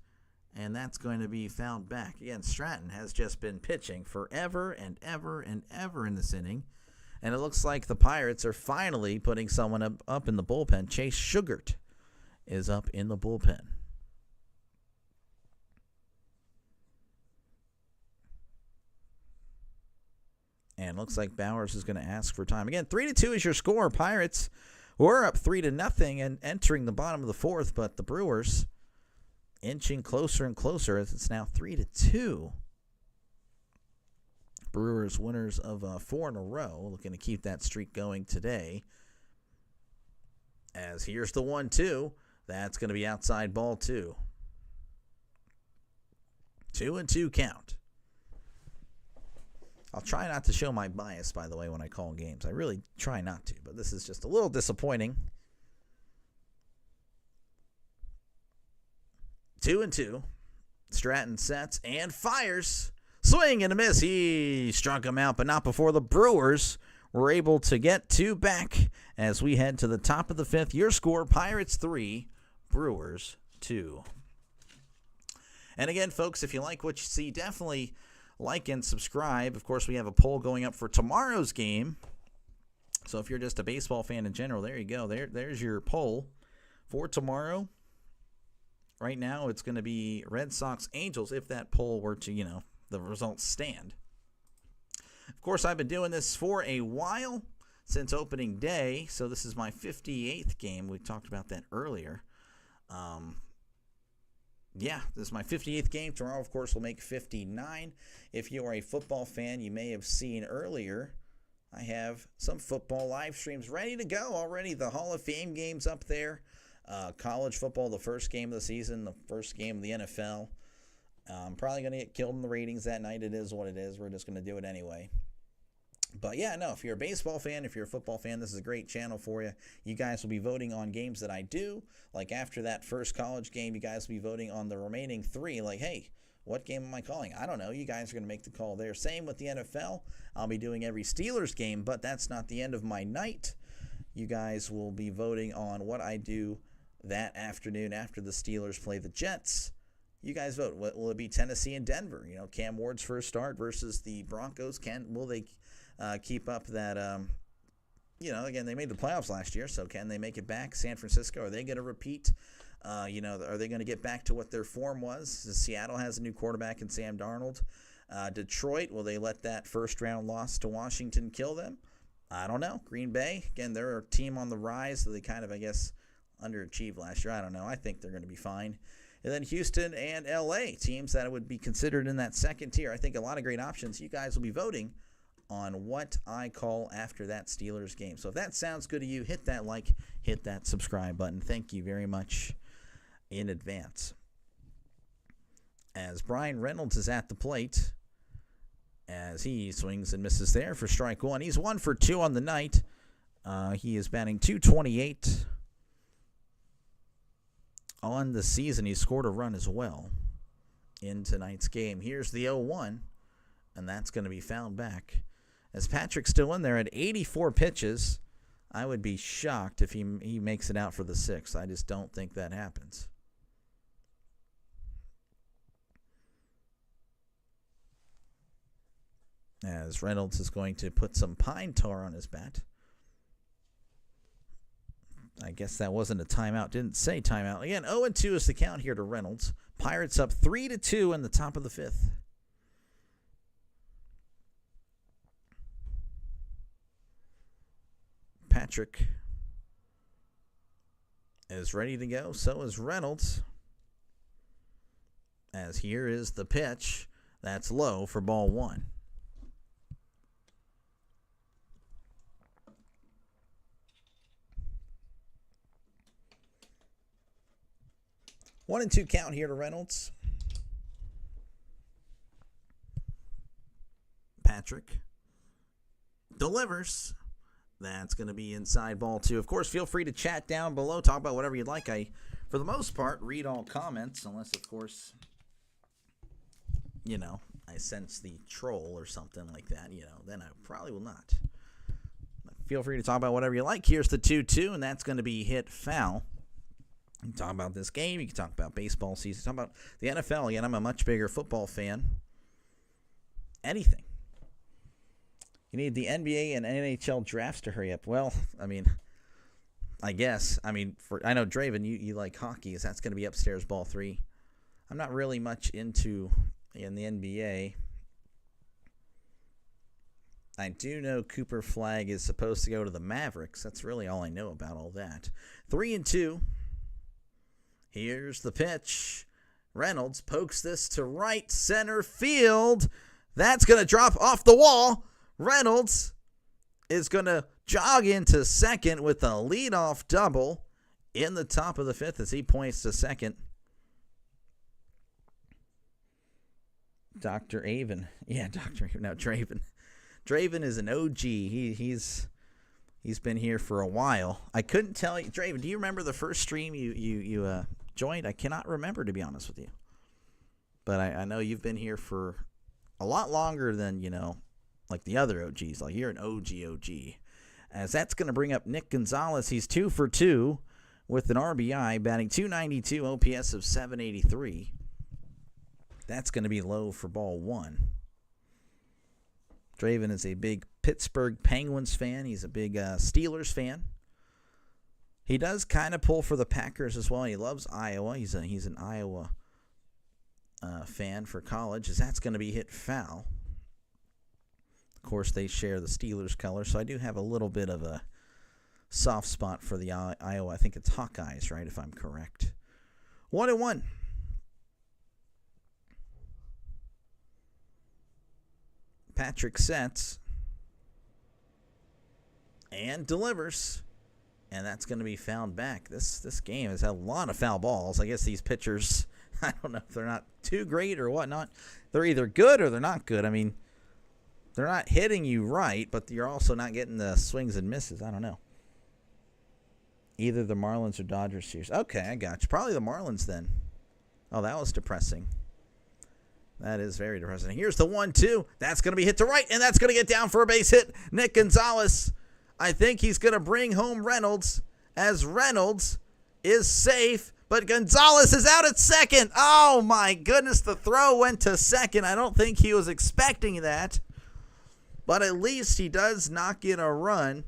and that's going to be fouled back. Again, Stratton has just been pitching forever and ever and ever in this inning, and it looks like the Pirates are finally putting someone up in the bullpen. Chase Sugart is up in the bullpen. And looks like Bowers is going to ask for time. Again, 3-2 is your score. Pirates were up 3-0 and entering the bottom of the fourth, but the Brewers inching closer and closer as it's now 3-2. Brewers winners of 4 in a row, looking to keep that streak going today. As here's the 1-2. That's going to be outside ball 2. 2-2 count. I'll try not to show my bias, by the way, when I call games. I really try not to, but this is just a little disappointing. 2-2. Stratton sets and fires. Swing and a miss. He struck him out, but not before the Brewers were able to get 2 back as we head to the top of the 5th. Your score, Pirates 3, Brewers 2. And again, folks, if you like what you see, definitely like and subscribe. Of course, we have a poll going up for tomorrow's game. So if you're just a baseball fan in general, there you go. There's your poll for tomorrow. Right now, it's going to be Red Sox Angels if that poll were to, the results stand. Of course, I've been doing this for a while, since opening day. So this is my 58th game. We talked about that earlier. Yeah, this is my 58th game. Tomorrow, of course, will make 59. If you are a football fan, you may have seen earlier, I have some football live streams ready to go already. The Hall of Fame games up there. College football, the first game of the season, the first game of the NFL. I'm probably going to get killed in the ratings that night. It is what it is. We're just going to do it anyway. But yeah, no, if you're a baseball fan, if you're a football fan, this is a great channel for you. You guys will be voting on games that I do. Like after that first college game, you guys will be voting on the remaining 3. Like, hey, what game am I calling? I don't know. You guys are going to make the call there. Same with the NFL. I'll be doing every Steelers game, but that's not the end of my night. You guys will be voting on what I do that afternoon after the Steelers play the Jets. You guys vote. Will it be Tennessee and Denver? You know, Cam Ward's first start versus the Broncos. Will they keep up that, again, they made the playoffs last year, so can they make it back? San Francisco, are they going to repeat? Are they going to get back to what their form was? Seattle has a new quarterback in Sam Darnold. Detroit, will they let that first-round loss to Washington kill them? I don't know. Green Bay, again, they're a team on the rise, so they kind of, I guess, underachieved last year. I don't know. I think they're going to be fine. And then Houston and L.A., teams that would be considered in that second tier. I think a lot of great options. You guys will be voting on what I call after that Steelers game. So if that sounds good to you, hit that like, hit that subscribe button. Thank you very much in advance. As Brian Reynolds is at the plate, as he swings and misses there for strike 1. He's 1 for 2 on the night. He is batting .228 on the season. He scored a run as well in tonight's game. Here's the 0-1, and that's going to be fouled back. As Patrick's still in there at 84 pitches, I would be shocked if he makes it out for the 6th. I just don't think that happens. As Reynolds is going to put some pine tar on his bat. I guess that wasn't a timeout. Didn't say timeout. Again, 0-2 is the count here to Reynolds. Pirates up 3-2 in the top of the 5th. Patrick is ready to go. So is Reynolds. As here is the pitch. That's low for ball 1. One and 2 count here to Reynolds. Patrick delivers. That's going to be inside ball 2. Of course, feel free to chat down below. Talk about whatever you'd like. I, for the most part, read all comments. Unless, of course, I sense the troll or something like that. Then I probably will not. But feel free to talk about whatever you like. Here's the 2-2, and that's going to be hit foul. You can talk about this game. You can talk about baseball season. Talk about the NFL. Again, I'm a much bigger football fan. Anything. You need the NBA and NHL drafts to hurry up. Well, I guess. I know, Draven, you like hockey. Is that's going to be upstairs ball 3. I'm not really much into in the NBA. I do know Cooper Flagg is supposed to go to the Mavericks. That's really all I know about all that. 3-2. Here's the pitch. Reynolds pokes this to right center field. That's going to drop off the wall. Reynolds is going to jog into second with a leadoff double in the top of the 5th as he points to second. Dr. Avon. Yeah, Draven. Draven is an OG. He's been here for a while. I couldn't tell you. Draven, do you remember the first stream you joined? I cannot remember, to be honest with you. But I know you've been here for a lot longer than, like the other OGs. Like, you're an OG. As that's going to bring up Nick Gonzalez. He's 2 for 2 with an RBI, batting .292, OPS of .783. That's going to be low for ball 1. Draven is a big Pittsburgh Penguins fan. He's a big Steelers fan. He does kind of pull for the Packers as well. He loves Iowa. He's an Iowa fan for college. As that's going to be hit foul. Of course, they share the Steelers color, so I do have a little bit of a soft spot for the Iowa. I think it's Hawkeyes, right, if I'm correct. 1-1. Patrick sets and delivers. And that's going to be fouled back. This game has had a lot of foul balls. I guess these pitchers, I don't know if they're not too great or whatnot. They're either good or they're not good. I mean, they're not hitting you right, but you're also not getting the swings and misses. I don't know. Either the Marlins or Dodgers series. Okay, I got you. Probably the Marlins then. Oh, that was depressing. That is very depressing. Here's the 1-2. That's going to be hit to right, and that's going to get down for a base hit. Nick Gonzalez. I think he's going to bring home Reynolds, as Reynolds is safe, but Gonzalez is out at second. Oh, my goodness, the throw went to second. I don't think he was expecting that, but at least he does not get a run,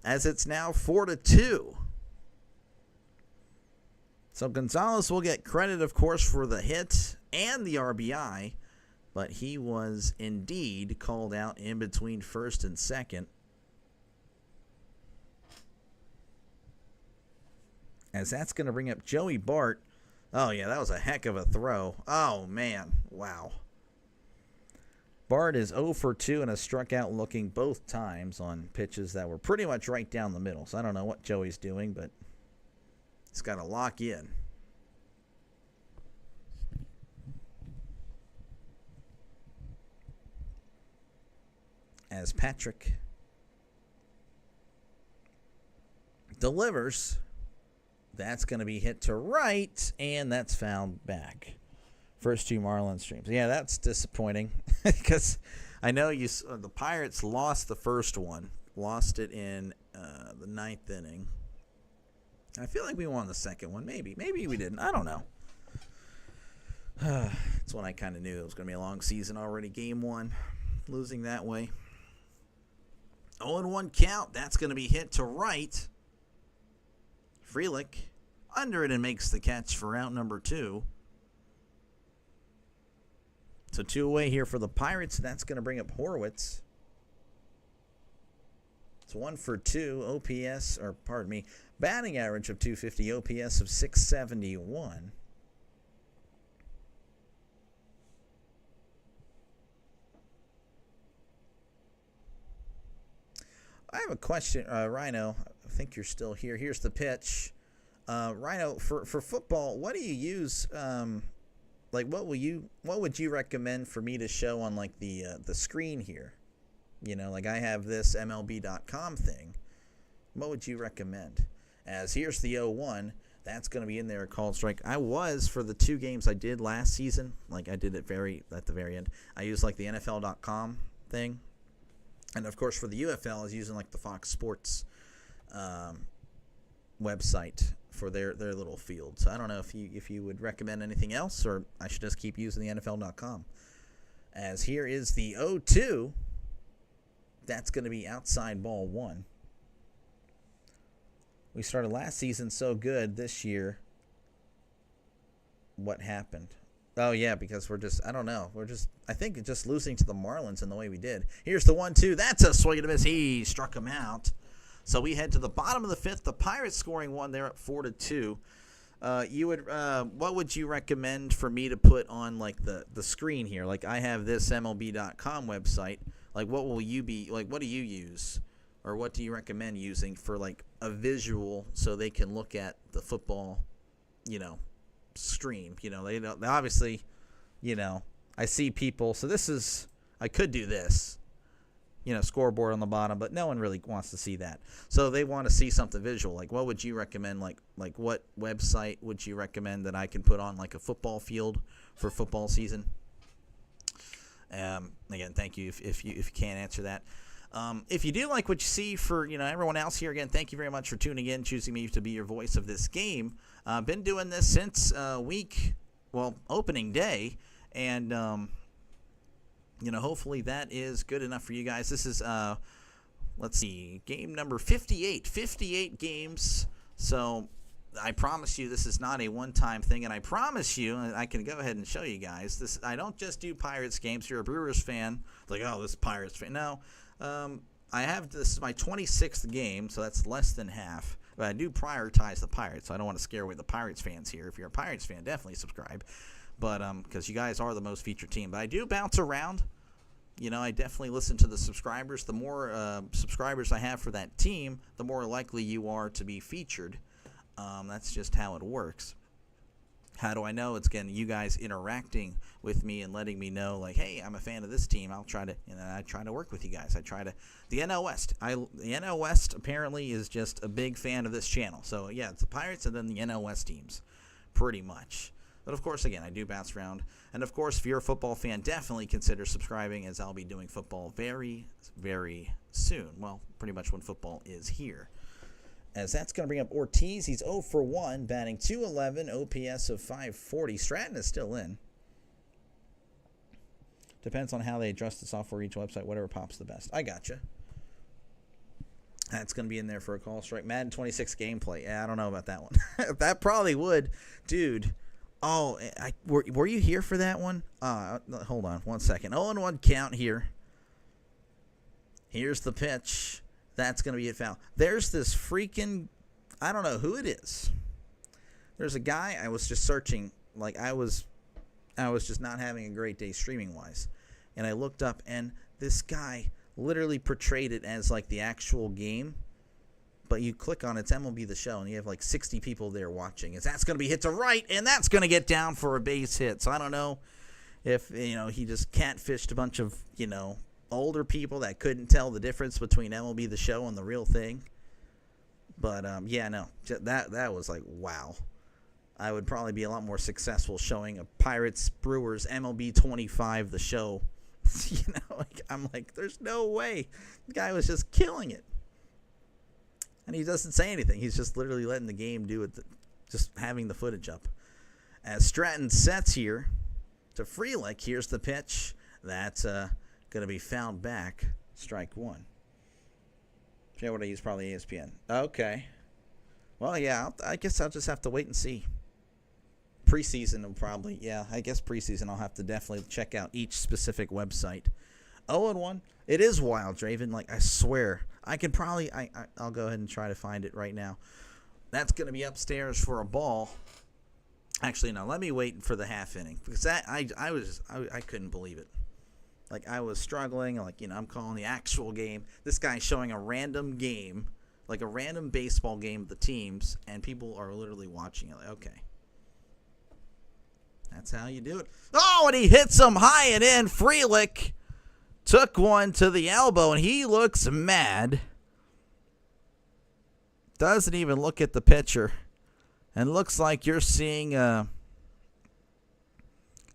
as it's now 4-2. So Gonzalez will get credit, of course, for the hit and the RBI, but he was indeed called out in between first and second. As that's going to bring up Joey Bart. Oh, yeah, that was a heck of a throw. Oh, man. Wow. Bart is 0 for 2 and has struck out looking both times on pitches that were pretty much right down the middle. So I don't know what Joey's doing, but he's got to lock in. As Patrick delivers, that's going to be hit to right, and that's fouled back. First two Marlins streams. Yeah, that's disappointing because I know the Pirates lost the first one. Lost it in the 9th inning. I feel like we won the second one. Maybe we didn't. I don't know. That's when I kind of knew it was going to be a long season already. Game 1, losing that way. 0-1 count. That's going to be hit to right. Frelick under it and makes the catch for out number 2. So 2 away here for the Pirates. That's going to bring up Horwitz. It's 1 for 2. OPS, or pardon me, batting average of 250. OPS of 671. I have a question, Rhino. I think you're still here. Here's the pitch. Rhino, for football, what do you use? What would you recommend for me to show on like the screen here? You know, like I have this MLB.com thing. What would you recommend? As here's the 0-1. That's going to be in there, a called strike. I was, for the 2 games I did last season, like I did it at the very end. I used like the NFL.com thing. And, of course, for the UFL, I was using, like, the Fox Sports website for their little field. So I don't know if you would recommend anything else, or I should just keep using the NFL.com. As here is the 0-2. That's going to be outside ball 1. We started last season so good. This year, what happened? Oh, yeah, because I don't know. I think just losing to the Marlins in the way we did. Here's the 1-2. That's a swing and a miss. He struck him out. So we head to the bottom of the 5th. The Pirates scoring 1. They're up 4-2. What would you recommend for me to put on, like, the screen here? Like, I have this MLB.com website. Like, what do you use? Or what do you recommend using for, like, a visual so they can look at the football, stream? They obviously, I see people. So I could do this, scoreboard on the bottom, but no one really wants to see that. So they want to see something visual. Like, what would you recommend? Like what website would you recommend that I can put on like a football field for football season? Again, thank you if you can't answer that. If you do like what you see, for everyone else here, again, thank you very much for tuning in, choosing me to be your voice of this game. Been doing this since opening day, and hopefully that is good enough for you guys. This is let's see, game number 58. 58 games. So I promise you this is not a one-time thing, and I promise you, and I can go ahead and show you guys this. I don't just do Pirates games. If you're a Brewers fan, like, oh, this Pirates fan. No. This is my 26th game, so that's less than half. But I do prioritize the Pirates, so I don't want to scare away the Pirates fans here. If you're a Pirates fan, definitely subscribe. But because you guys are the most featured team. But I do bounce around I definitely listen to the subscribers. The more subscribers I have for that team, the more likely you are to be featured. That's just how it works. How do I know? It's again you guys interacting with me and letting me know, like, hey, I'm a fan of this team. I'll try to, I try to work with you guys. The NL West. The NL West apparently is just a big fan of this channel. So yeah, it's the Pirates and then the NL West teams, pretty much. But of course, again, I do bounce around. And of course, if you're a football fan, definitely consider subscribing, as I'll be doing football very, very soon. Well, pretty much when football is here. As that's going to bring up Ortiz. He's 0 for 1, batting .211, OPS of .540. Stratton is still in. Depends on how they adjust the software each website, whatever pops the best. I gotcha. That's going to be in there for a call strike. Madden 26 gameplay. Yeah, I don't know about that one. That probably would. Dude. Oh, were you here for that one? Hold on 1 second. 0-1 count here. Here's the pitch. That's going to be a foul. There's this freaking, I don't know who it is. There's a guy, I was just searching, like I was just not having a great day streaming-wise. And I looked up, and this guy literally portrayed it as like the actual game. But you click on it's MLB The Show, and you have like 60 people there watching. That's going to be hit to right, and that's going to get down for a base hit. So I don't know if, he just catfished a bunch of, older people that couldn't tell the difference between MLB The Show and the real thing. But, yeah, no. That was like, wow. I would probably be a lot more successful showing a Pirates, Brewers, MLB 25 The Show. I'm like, there's no way. The guy was just killing it. And he doesn't say anything. He's just literally letting the game do it, just having the footage up. As Stratton sets here to Frelick, here's the pitch. That's going to be fouled back. Strike one. Yeah, what I use probably ESPN. Okay. Well, yeah, I guess I'll just have to wait and see. Preseason will probably, I guess preseason I'll have to definitely check out each specific website. 0-1. It is wild, Draven. Like, I swear. I can probably, I'll go ahead and try to find it right now. That's going to be upstairs for a ball. Actually, no, let me wait for the half inning. Because that, I couldn't believe it. Like, I was struggling. Like, I'm calling the actual game. This guy's showing a random game, like a random baseball game of the teams, and people are literally watching it. Like, okay. That's how you do it. Oh, and he hits him high and in. Frelick took one to the elbow, and he looks mad. Doesn't even look at the pitcher. And looks like you're seeing, I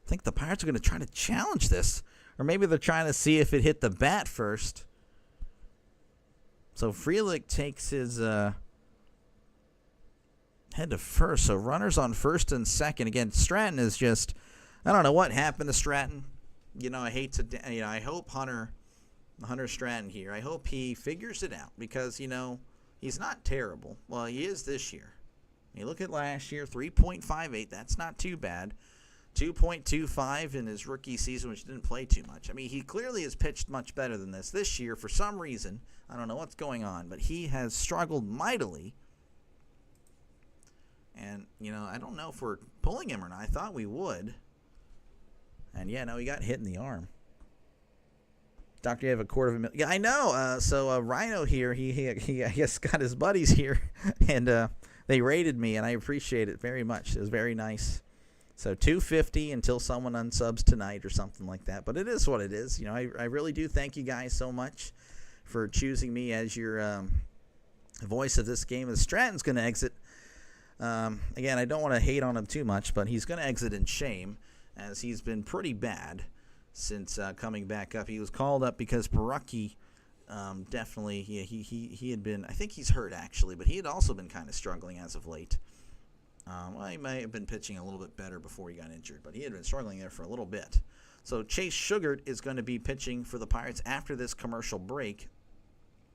think the Pirates are going to try to challenge this. Or maybe they're trying to see if it hit the bat first. So Frelick takes his head to first. So runners on first and second. Again, Stratton is just, I don't know what happened to Stratton. I hate to, I hope Hunter Stratton here, I hope he figures it out because, he's not terrible. Well, he is this year. You look at last year, 3.58. That's not too bad. 2.25 in his rookie season, which didn't play too much. I mean, he clearly has pitched much better than this. This year, for some reason, I don't know what's going on, but he has struggled mightily. And, I don't know if we're pulling him or not. I thought we would. And, no, he got hit in the arm. Doctor, you have $250,000. Yeah, I know. So Rhino here, he I guess got his buddies here, and they rated me, and I appreciate it very much. It was very nice. So $250 until someone unsubs tonight or something like that. But it is what it is. I really do thank you guys so much for choosing me as your voice of this game. As Stratton's going to exit. Again, I don't want to hate on him too much, but he's going to exit in shame, as he's been pretty bad since coming back up. He was called up because Baraki definitely, he had been, I think he's hurt actually, but he had also been kind of struggling as of late. Well, he may have been pitching a little bit better before he got injured, but he had been struggling there for a little bit. So Chase Sugart is going to be pitching for the Pirates after this commercial break.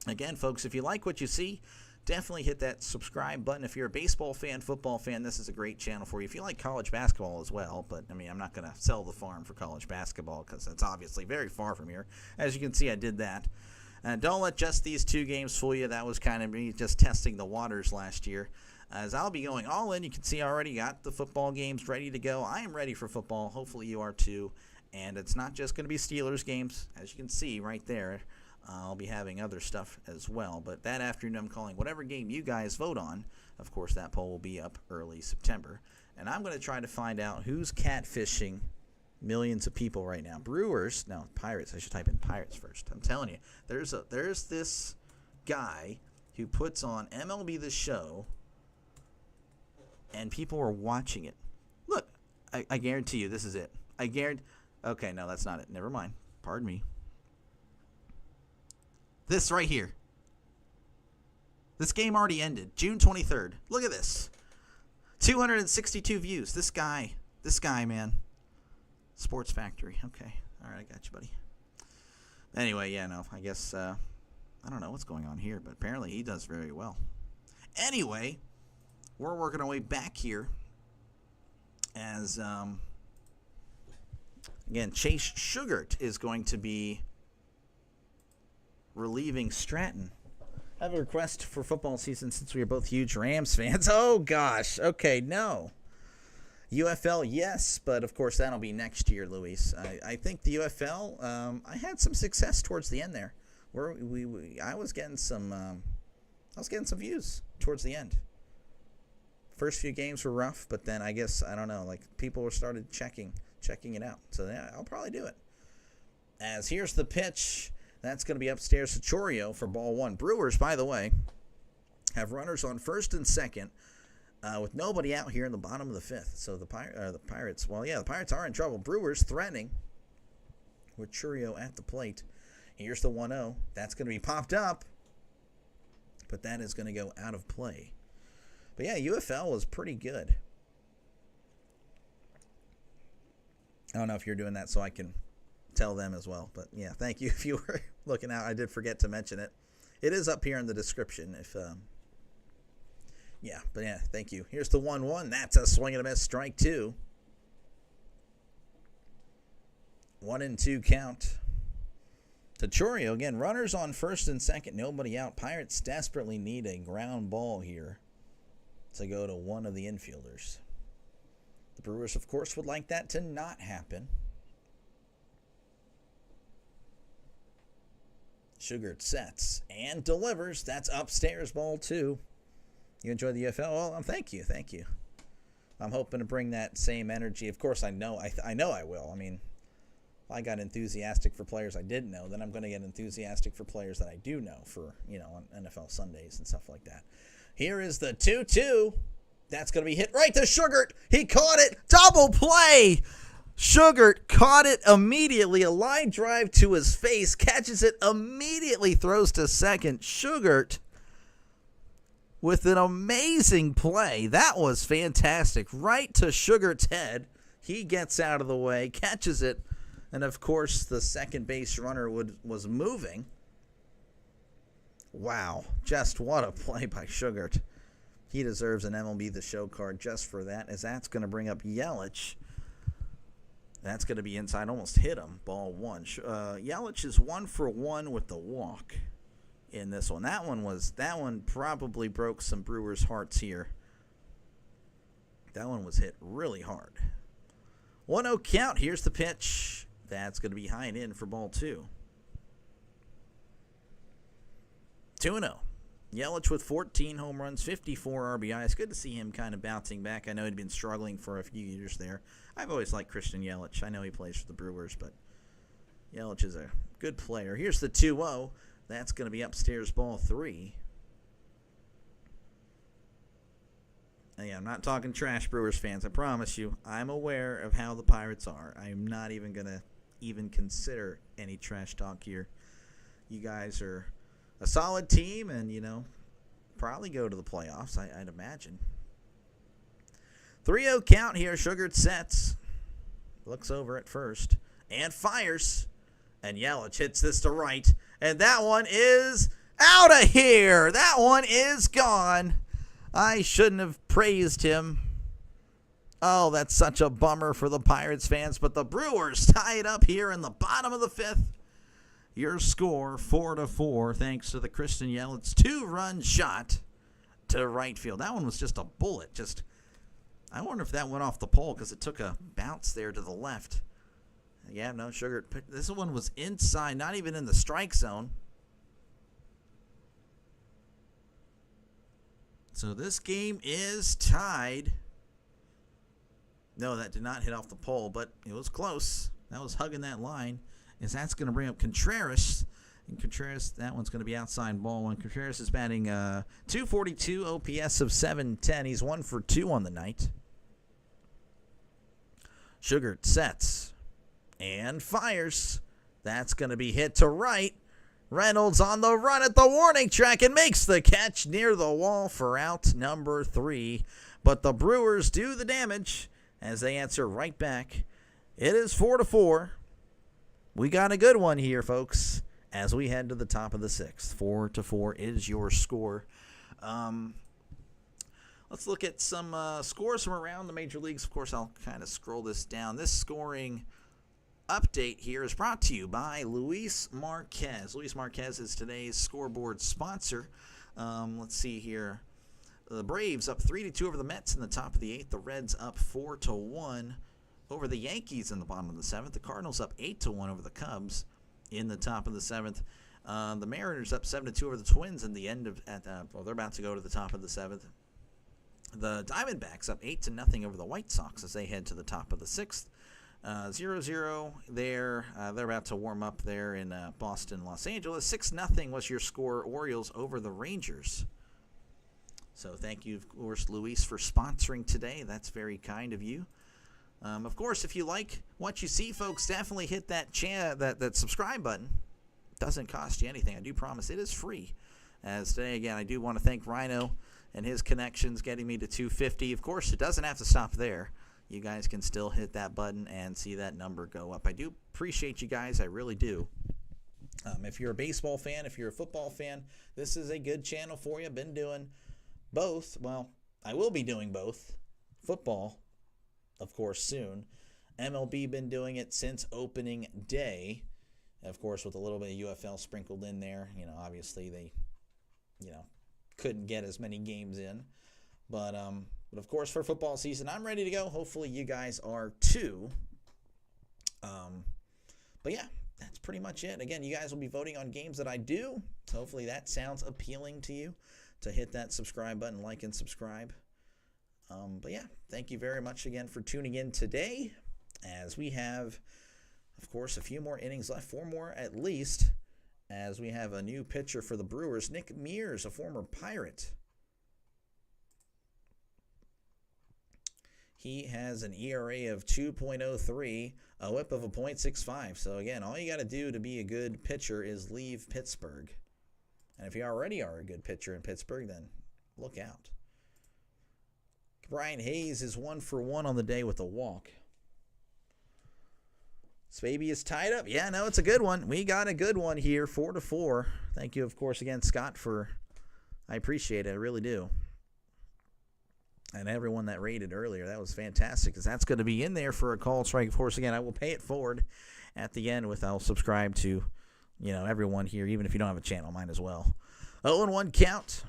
Again, folks, if you like what you see, definitely hit that subscribe button. If you're a baseball fan, football fan, this is a great channel for you. If you like college basketball as well, but, I'm not going to sell the farm for college basketball because that's obviously very far from here. As you can see, I did that. And don't let just these two games fool you. That was kind of me just testing the waters last year. As I'll be going all in, you can see I already got the football games ready to go. I am ready for football. Hopefully you are too. And it's not just going to be Steelers games. As you can see right there, I'll be having other stuff as well. But that afternoon, I'm calling whatever game you guys vote on. Of course, that poll will be up early September. And I'm going to try to find out who's catfishing millions of people right now. Pirates. I should type in Pirates first. I'm telling you, there's this guy who puts on MLB The Show, and people are watching it. Look, I guarantee you this is it. Okay, no, that's not it. Never mind. Pardon me. This right here. This game already ended. June 23rd. Look at this. 262 views. This guy, man. Sports Factory. Okay. All right, I got you, buddy. Anyway, yeah, no, I guess, I don't know what's going on here, but apparently he does very well. Anyway, we're working our way back here as, again, Chase Sugart is going to be relieving Stratton. I have a request for football season since we are both huge Rams fans. Oh, gosh. Okay, no. UFL, yes, but of course that'll be next year, Luis. I think the UFL, I had some success towards the end there. Where I was getting some views towards the end. First few games were rough, but then I guess, I don't know, like people were started checking it out. So yeah, I'll probably do it. As here's the pitch. That's going to be upstairs to Chorio for ball one. Brewers, by the way, have runners on first and second with nobody out here in the bottom of the fifth. So the Pirates, well, yeah, the Pirates are in trouble. Brewers threatening with Chorio at the plate. Here's the 1-0. That's going to be popped up, but that is going to go out of play. But yeah, UFL was pretty good. I don't know if you're doing that so I can tell them as well. But yeah, thank you if you were looking out. I did forget to mention it. It is up here in the description. But yeah, thank you. Here's the 1-1. That's a swing and a miss, strike two. 1-2 count. Chorio, again, runners on first and second, nobody out. Pirates desperately need a ground ball here to go to one of the infielders. The Brewers, of course, would like that to not happen. Sugart sets and delivers. That's upstairs, ball two. You enjoy the UFL? Well, thank you. I'm hoping to bring that same energy. Of course, I know I will. I mean, if I got enthusiastic for players I didn't know, then I'm going to get enthusiastic for players that I do know for, on NFL Sundays and stuff like that. Here is the 2-2. That's going to be hit right to Sugart. He caught it. Double play. Sugart caught it immediately. A line drive to his face. Catches it immediately. Throws to second. Sugart with an amazing play. That was fantastic. Right to Sugart's head. He gets out of the way. Catches it. And, of course, the second base runner was moving. Wow. Just what a play by Sugart. He deserves an MLB The Show card just for that, as that's going to bring up Yelich. That's going to be inside. Almost hit him. Ball one. Yelich is 1 for 1 with the walk in this one. That one probably broke some Brewers' hearts here. That one was hit really hard. 1-0 count. Here's the pitch. That's going to be high and in for ball two. 2-0. Yelich with 14 home runs, 54 RBIs. Good to see him kind of bouncing back. I know he'd been struggling for a few years there. I've always liked Christian Yelich. I know he plays for the Brewers, but Yelich is a good player. Here's the 2-0. That's going to be upstairs, ball three. And yeah, I'm not talking trash, Brewers fans. I promise you. I'm aware of how the Pirates are. I'm not even going to consider any trash talk here. You guys are a solid team and, probably go to the playoffs, I'd imagine. 3-0 count here. Sugart sets. Looks over at first. And fires. And Yelich hits this to right. And that one is out of here. That one is gone. I shouldn't have praised him. Oh, that's such a bummer for the Pirates fans. But the Brewers tie it up here in the bottom of the fifth. Your score, 4-4, thanks to the Christian Yelich 2-run shot to right field. That one was just a bullet. I wonder if that went off the pole because it took a bounce there to the left. Yeah, no, Sugar. This one was inside, not even in the strike zone. So this game is tied. No, that did not hit off the pole, but it was close. That was hugging that line. As that's going to bring up Contreras. And Contreras, that one's going to be outside ball one. Contreras is batting .242, OPS of 710. He's 1 for 2 on the night. Sugar sets and fires. That's going to be hit to right. Reynolds on the run at the warning track and makes the catch near the wall for out number 3. But the Brewers do the damage as they answer right back. It is 4-4. We got a good one here, folks, as we head to the top of the 6th. 4-4 is your score. Let's look at some scores from around the major leagues. Of course, I'll kind of scroll this down. This scoring update here is brought to you by Luis Marquez. Luis Marquez is today's scoreboard sponsor. Let's see here. The Braves up 3-2 over the Mets in the top of the 8th. The Reds up 4-1 over the Yankees in the bottom of the 7th. The Cardinals up 8-1 over the Cubs in the top of the 7th. The Mariners up 7-2 over the Twins in the end of they're about to go to the top of the 7th. The Diamondbacks up 8-0 over the White Sox as they head to the top of the 6th. 0-0 there. They're about to warm up there in Boston, Los Angeles. 6-0 was your score. Orioles over the Rangers. So thank you, of course, Luis, for sponsoring today. That's very kind of you. Of course, if you like what you see, folks, definitely hit that that subscribe button. Doesn't cost you anything. I do promise it is free. As today, again, I do want to thank Rhino and his connections getting me to 250. Of course, it doesn't have to stop there. You guys can still hit that button and see that number go up. I do appreciate you guys. I really do. If you're a baseball fan, if you're a football fan, this is a good channel for you. Been doing both. Well, I will be doing both. Football, of course, soon. MLB been doing it since opening day. Of course, with a little bit of UFL sprinkled in there. Obviously they, couldn't get as many games in. But of course, for football season, I'm ready to go. Hopefully you guys are too. But yeah, that's pretty much it. Again, you guys will be voting on games that I do. So hopefully that sounds appealing to you, to hit that subscribe button, like and subscribe. But yeah, thank you very much again for tuning in today, as we have, of course, a few more innings left, 4 more at least, as we have a new pitcher for the Brewers, Nick Mears, a former Pirate. He has an ERA of 2.03, a whip of a .65. So again, all you got to do to be a good pitcher is leave Pittsburgh. And if you already are a good pitcher in Pittsburgh, then look out. Brian Hayes is 1 for 1 on the day with a walk. This baby is tied up. Yeah, no, it's a good one. We got a good one here, 4-4. Thank you, of course, again, Scott, I appreciate it. I really do. And everyone that rated earlier, that was fantastic, because that's going to be in there for a call strike. Of course, again, I will pay it forward at the end I'll subscribe to, everyone here, even if you don't have a channel, might as well. 0-1 count.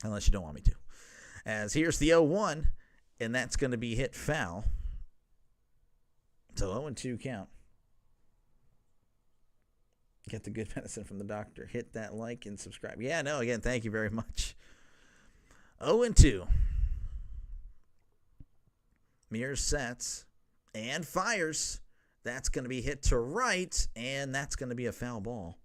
Unless you don't want me to. As here's the 0-1, and that's going to be hit foul. So 0-2 count. Get the good medicine from the doctor. Hit that like and subscribe. Yeah, no, again, thank you very much. 0-2. Mears sets and fires. That's going to be hit to right, and that's going to be a foul ball.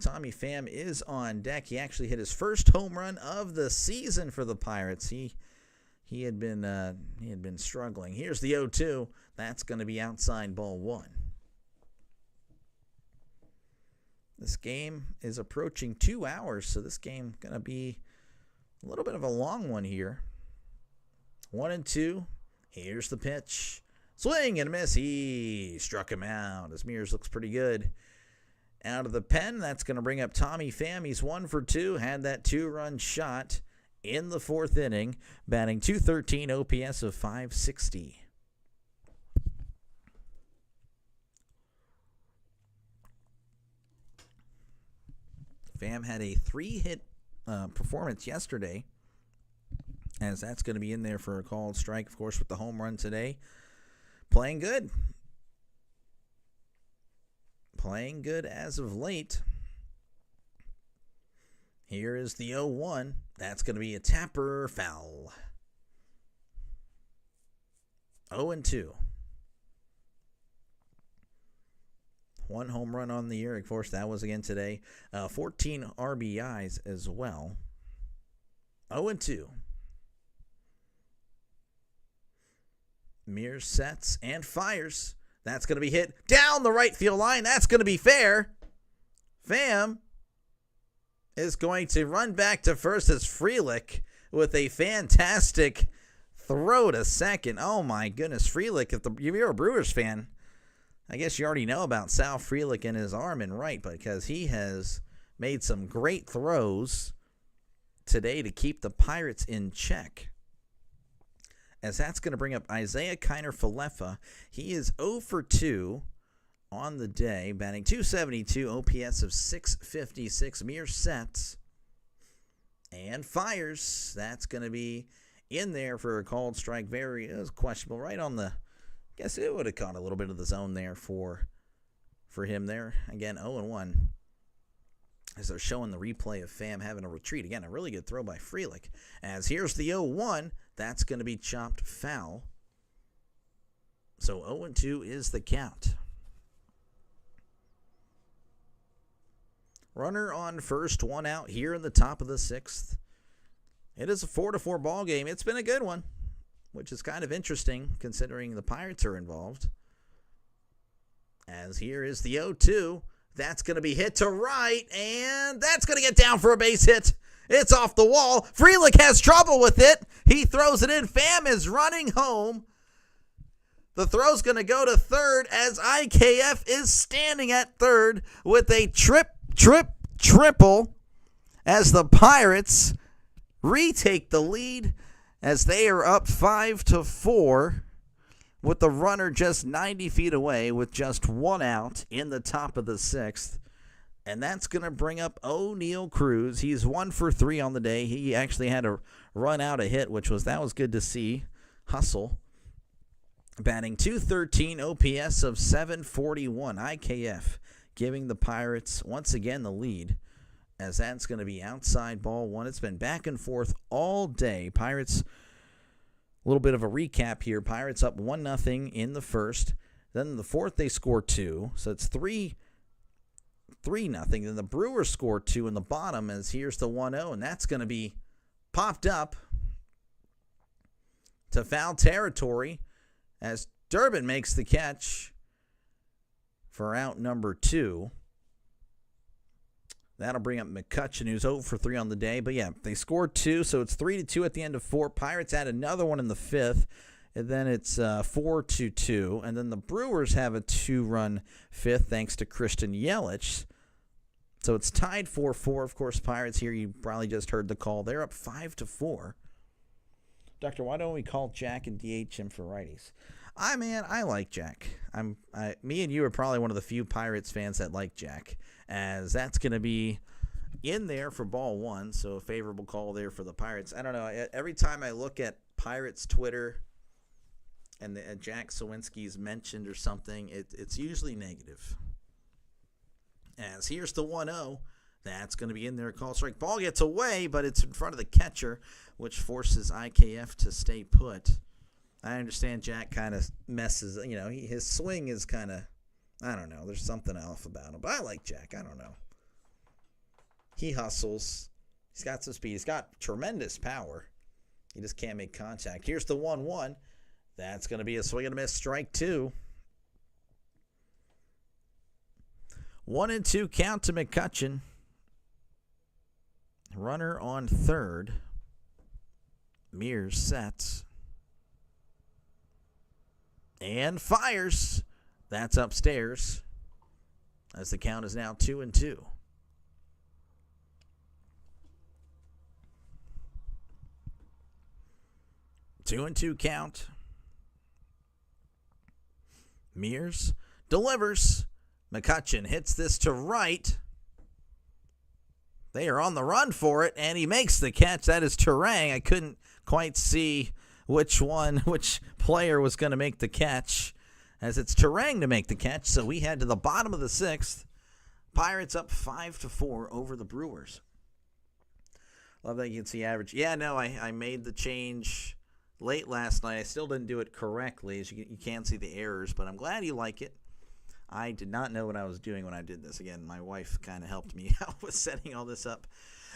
Tommy Pham is on deck. He actually hit his first home run of the season for the Pirates. He had been struggling. Here's the 0-2. That's going to be outside ball 1. This game is approaching 2 hours, so this game going to be a little bit of a long one here. 1-2. Here's the pitch. Swing and a miss. He struck him out. As Mears looks pretty good. Out of the pen, that's going to bring up Tommy Pham. He's 1 for 2. Had that 2-run shot in the 4th inning, batting .213, OPS of 560. Pham had a 3-hit performance yesterday. as that's going to be in there for a called strike, of course, with the home run today. Playing good. Playing good as of late. Here is the 0-1. That's going to be a tapper foul. 0-2. One home run on the year. Of course, that was again today. 14 RBIs as well. 0-2. Mears sets and fires. That's going to be hit down the right field line. That's going to be fair. Pham is going to run back to first as Frelick with a fantastic throw to second. Oh, my goodness. Frelick, if you're a Brewers fan, I guess you already know about Sal Frelick and his arm and right, because he has made some great throws today to keep the Pirates in check. As that's going to bring up Isaiah Kiner-Falefa. He is 0 for 2 on the day, batting .272, OPS of .656. Mears sets and fires. That's going to be in there for a called strike. It was questionable, right on the. Guess it would have caught a little bit of the zone there for him there. Again, 0-1. As they're showing the replay of Pham having a retreat. Again, a really good throw by Frelick. As here's the 0-1. That's going to be chopped foul. So 0-2 is the count. Runner on first, one out here in the top of the sixth. It is a 4-4 ball game. It's been a good one, which is kind of interesting considering the Pirates are involved. As here is the 0-2. That's going to be hit to right, and that's going to get down for a base hit. It's off the wall. Frelick has trouble with it. He throws it in. Pham is running home. The throw's going to go to third as IKF is standing at third with a triple as the Pirates retake the lead as they are up 5-4 with the runner just 90 feet away with just one out in the top of the sixth. And that's going to bring up O'Neal Cruz. He's 1 for 3 on the day. He actually had to run out a hit, that was good to see. Hustle. Batting .213, OPS of .741. IKF giving the Pirates once again the lead, as that's going to be outside ball one. It's been back and forth all day. Pirates, a little bit of a recap here. Pirates up 1-0 in the first. Then in the fourth, they score 2. So it's 3-0. Then the Brewers score 2 in the bottom, as here's the 1-0. And that's going to be popped up to foul territory as Durbin makes the catch for out number 2. That'll bring up McCutchen, who's 0 for 3 on the day. But yeah, they scored 2, so it's 3-2 at the end of 4. Pirates add another one in the 5th, and then it's 4-2. And then the Brewers have a 2-run 5th thanks to Christian Yelich. So it's tied 4-4. Of course, Pirates here, you probably just heard the call. They're up 5-4. Doctor, why don't we call Jack and DH him for righties? I like Jack. Me and you are probably one of the few Pirates fans that like Jack, as that's going to be in there for ball one, so a favorable call there for the Pirates. I don't know. Every time I look at Pirates Twitter and Jack Sawinski's mentioned or something, it's usually negative. As here's the 1-0. That's going to be in there. Call strike. Ball gets away, but it's in front of the catcher, which forces IKF to stay put. I understand Jack kind of messes, his swing is kind of, I don't know, there's something off about him. But I like Jack. I don't know. He hustles. He's got some speed. He's got tremendous power. He just can't make contact. Here's the 1-1. That's going to be a swing and a miss, strike 2. 1-2 count to McCutchen. Runner on third. Mears sets. And fires. That's upstairs. As the count is now 2-2. Two and two count. Mears delivers. McCutchen hits this to right. They are on the run for it, and he makes the catch. That is Turang. I couldn't quite see which player was going to make the catch, as it's Turang to make the catch. So we head to the bottom of the 6th. Pirates up 5-4 over the Brewers. Love that you can see average. Yeah, no, I made the change late last night. I still didn't do it correctly, as you can see the errors, but I'm glad you like it. I did not know what I was doing when I did this. Again, my wife kind of helped me out with setting all this up.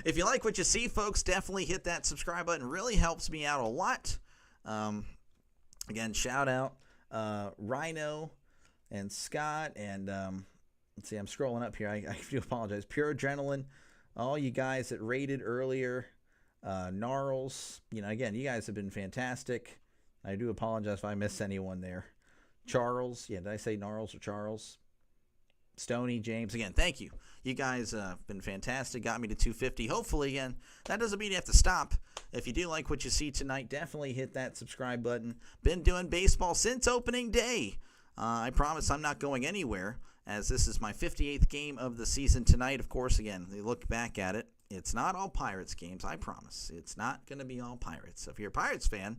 If you like what you see, folks, definitely hit that subscribe button. It really helps me out a lot. Again, shout out Rhino and Scott. And let's see, I'm scrolling up here. I do apologize. Pure Adrenaline, all you guys that rated earlier. Gnarls, again, you guys have been fantastic. I do apologize if I missed anyone there. Charles, did I say Gnarls or Charles? Stoney, James, again, thank you. You guys have been fantastic, got me to 250. Hopefully, again, that doesn't mean you have to stop. If you do like what you see tonight, definitely hit that subscribe button. Been doing baseball since opening day. I promise I'm not going anywhere, as this is my 58th game of the season tonight. Of course, again, you look back at it, it's not all Pirates games, I promise. It's not going to be all Pirates. So if you're a Pirates fan,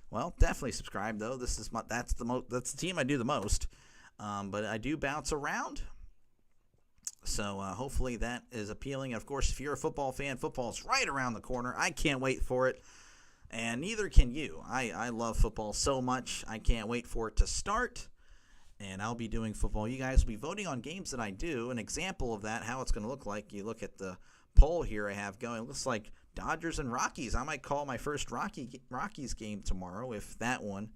well, definitely subscribe, though. That's the team I do the most. But I do bounce around. So hopefully that is appealing. Of course, if you're a football fan, football's right around the corner. I can't wait for it. And neither can you. I love football so much. I can't wait for it to start. And I'll be doing football. You guys will be voting on games that I do. An example of that, how it's going to look like. You look at the poll here I have going. It looks like Dodgers and Rockies. I might call my first Rockies game tomorrow if that one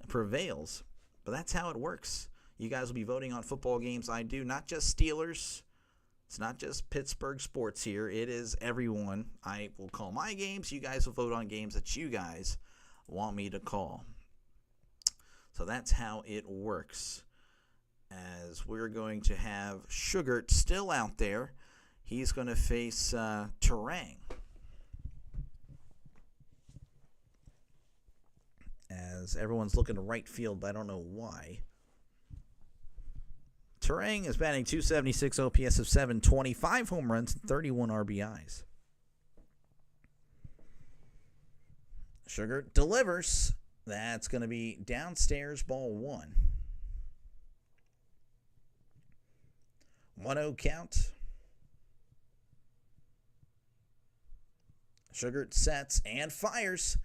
prevails. But that's how it works. You guys will be voting on football games I do, not just Steelers. It's not just Pittsburgh sports here. It is everyone. I will call my games. You guys will vote on games that you guys want me to call. So that's how it works. As we're going to have Sugart still out there. He's going to face Turang. As everyone's looking to right field, but I don't know why. Turang is batting .276, OPS of 725 home runs, and 31 RBIs. Sugart delivers. That's going to be downstairs, ball 1. 1-0 count. Sugart sets and fires.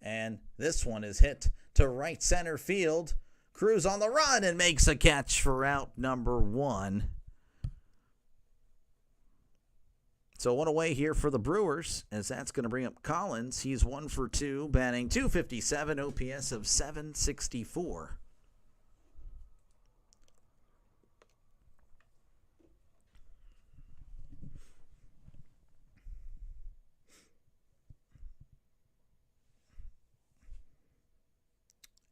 And this one is hit to right center field. Cruz on the run and makes a catch for out number 1. So one away here for the Brewers, as that's going to bring up Collins. He's 1 for 2, batting .257, OPS of 764.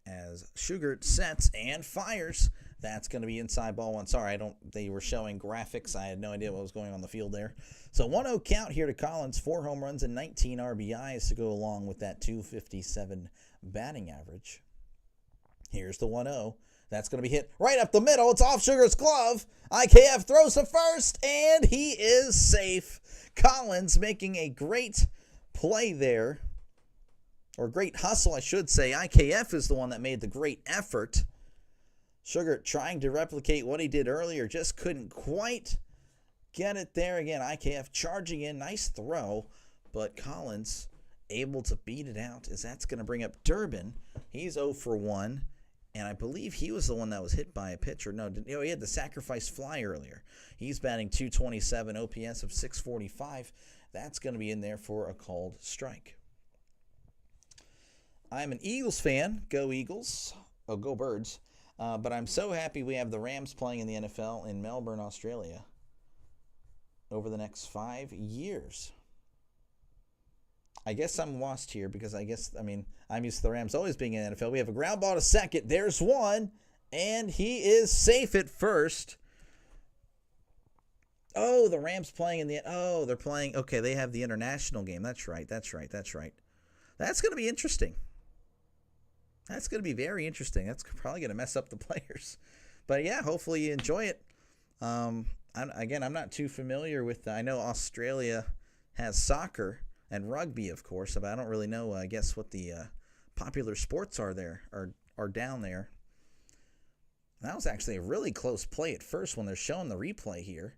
As Sugart sets and fires. That's going to be inside ball 1. Sorry, they were showing graphics. I had no idea what was going on the field there. So 1-0 count here to Collins. 4 home runs and 19 RBIs to go along with that .257 batting average. Here's the 1-0. That's going to be hit right up the middle. It's off Sugar's glove. IKF throws to first, and he is safe. Collins making a great play there. Or great hustle, I should say. IKF is the one that made the great effort. Sugart trying to replicate what he did earlier, just couldn't quite get it there. Again, IKF charging in, nice throw, but Collins able to beat it out, as that's going to bring up Durbin. He's 0 for 1, and I believe he was the one that was hit by a pitcher. No, he had the sacrifice fly earlier. He's batting .227, OPS of 645. That's going to be in there for a called strike. I'm an Eagles fan. Go Eagles. Oh, go Birds. But I'm so happy we have the Rams playing in the NFL in Melbourne, Australia over the next 5 years. I guess I'm lost here because I'm used to the Rams always being in the NFL. We have a ground ball to second. There's one, and he is safe at first. Oh, the Rams playing they're playing. Okay, they have the international game. That's right. That's going to be interesting. That's going to be very interesting. That's probably going to mess up the players. But yeah, hopefully you enjoy it. I'm not too familiar with. I know Australia has soccer and rugby, of course, but I don't really know. I guess what the popular sports are there are down there. That was actually a really close play at first when they're showing the replay here.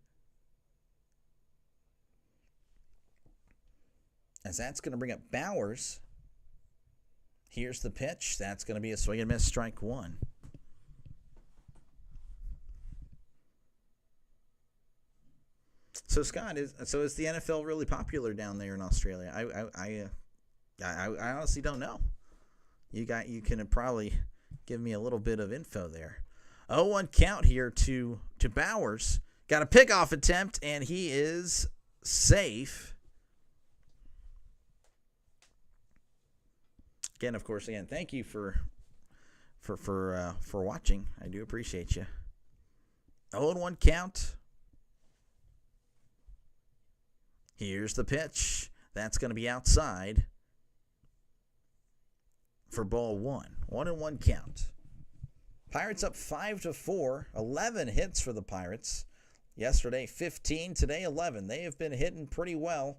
As that's going to bring up Bowers. Here's the pitch. That's going to be a swing and miss, strike one. So Scott, is the NFL really popular down there in Australia? I honestly don't know. You can probably give me a little bit of info there. 0-1 count here to Bowers. Got a pickoff attempt and he is safe. Again, of course, thank you for watching. I do appreciate you. 0-1 count. Here's the pitch. That's going to be outside for ball one. 1-1 count. Pirates up 5-4. 11 hits for the Pirates. Yesterday 15, today 11. They have been hitting pretty well.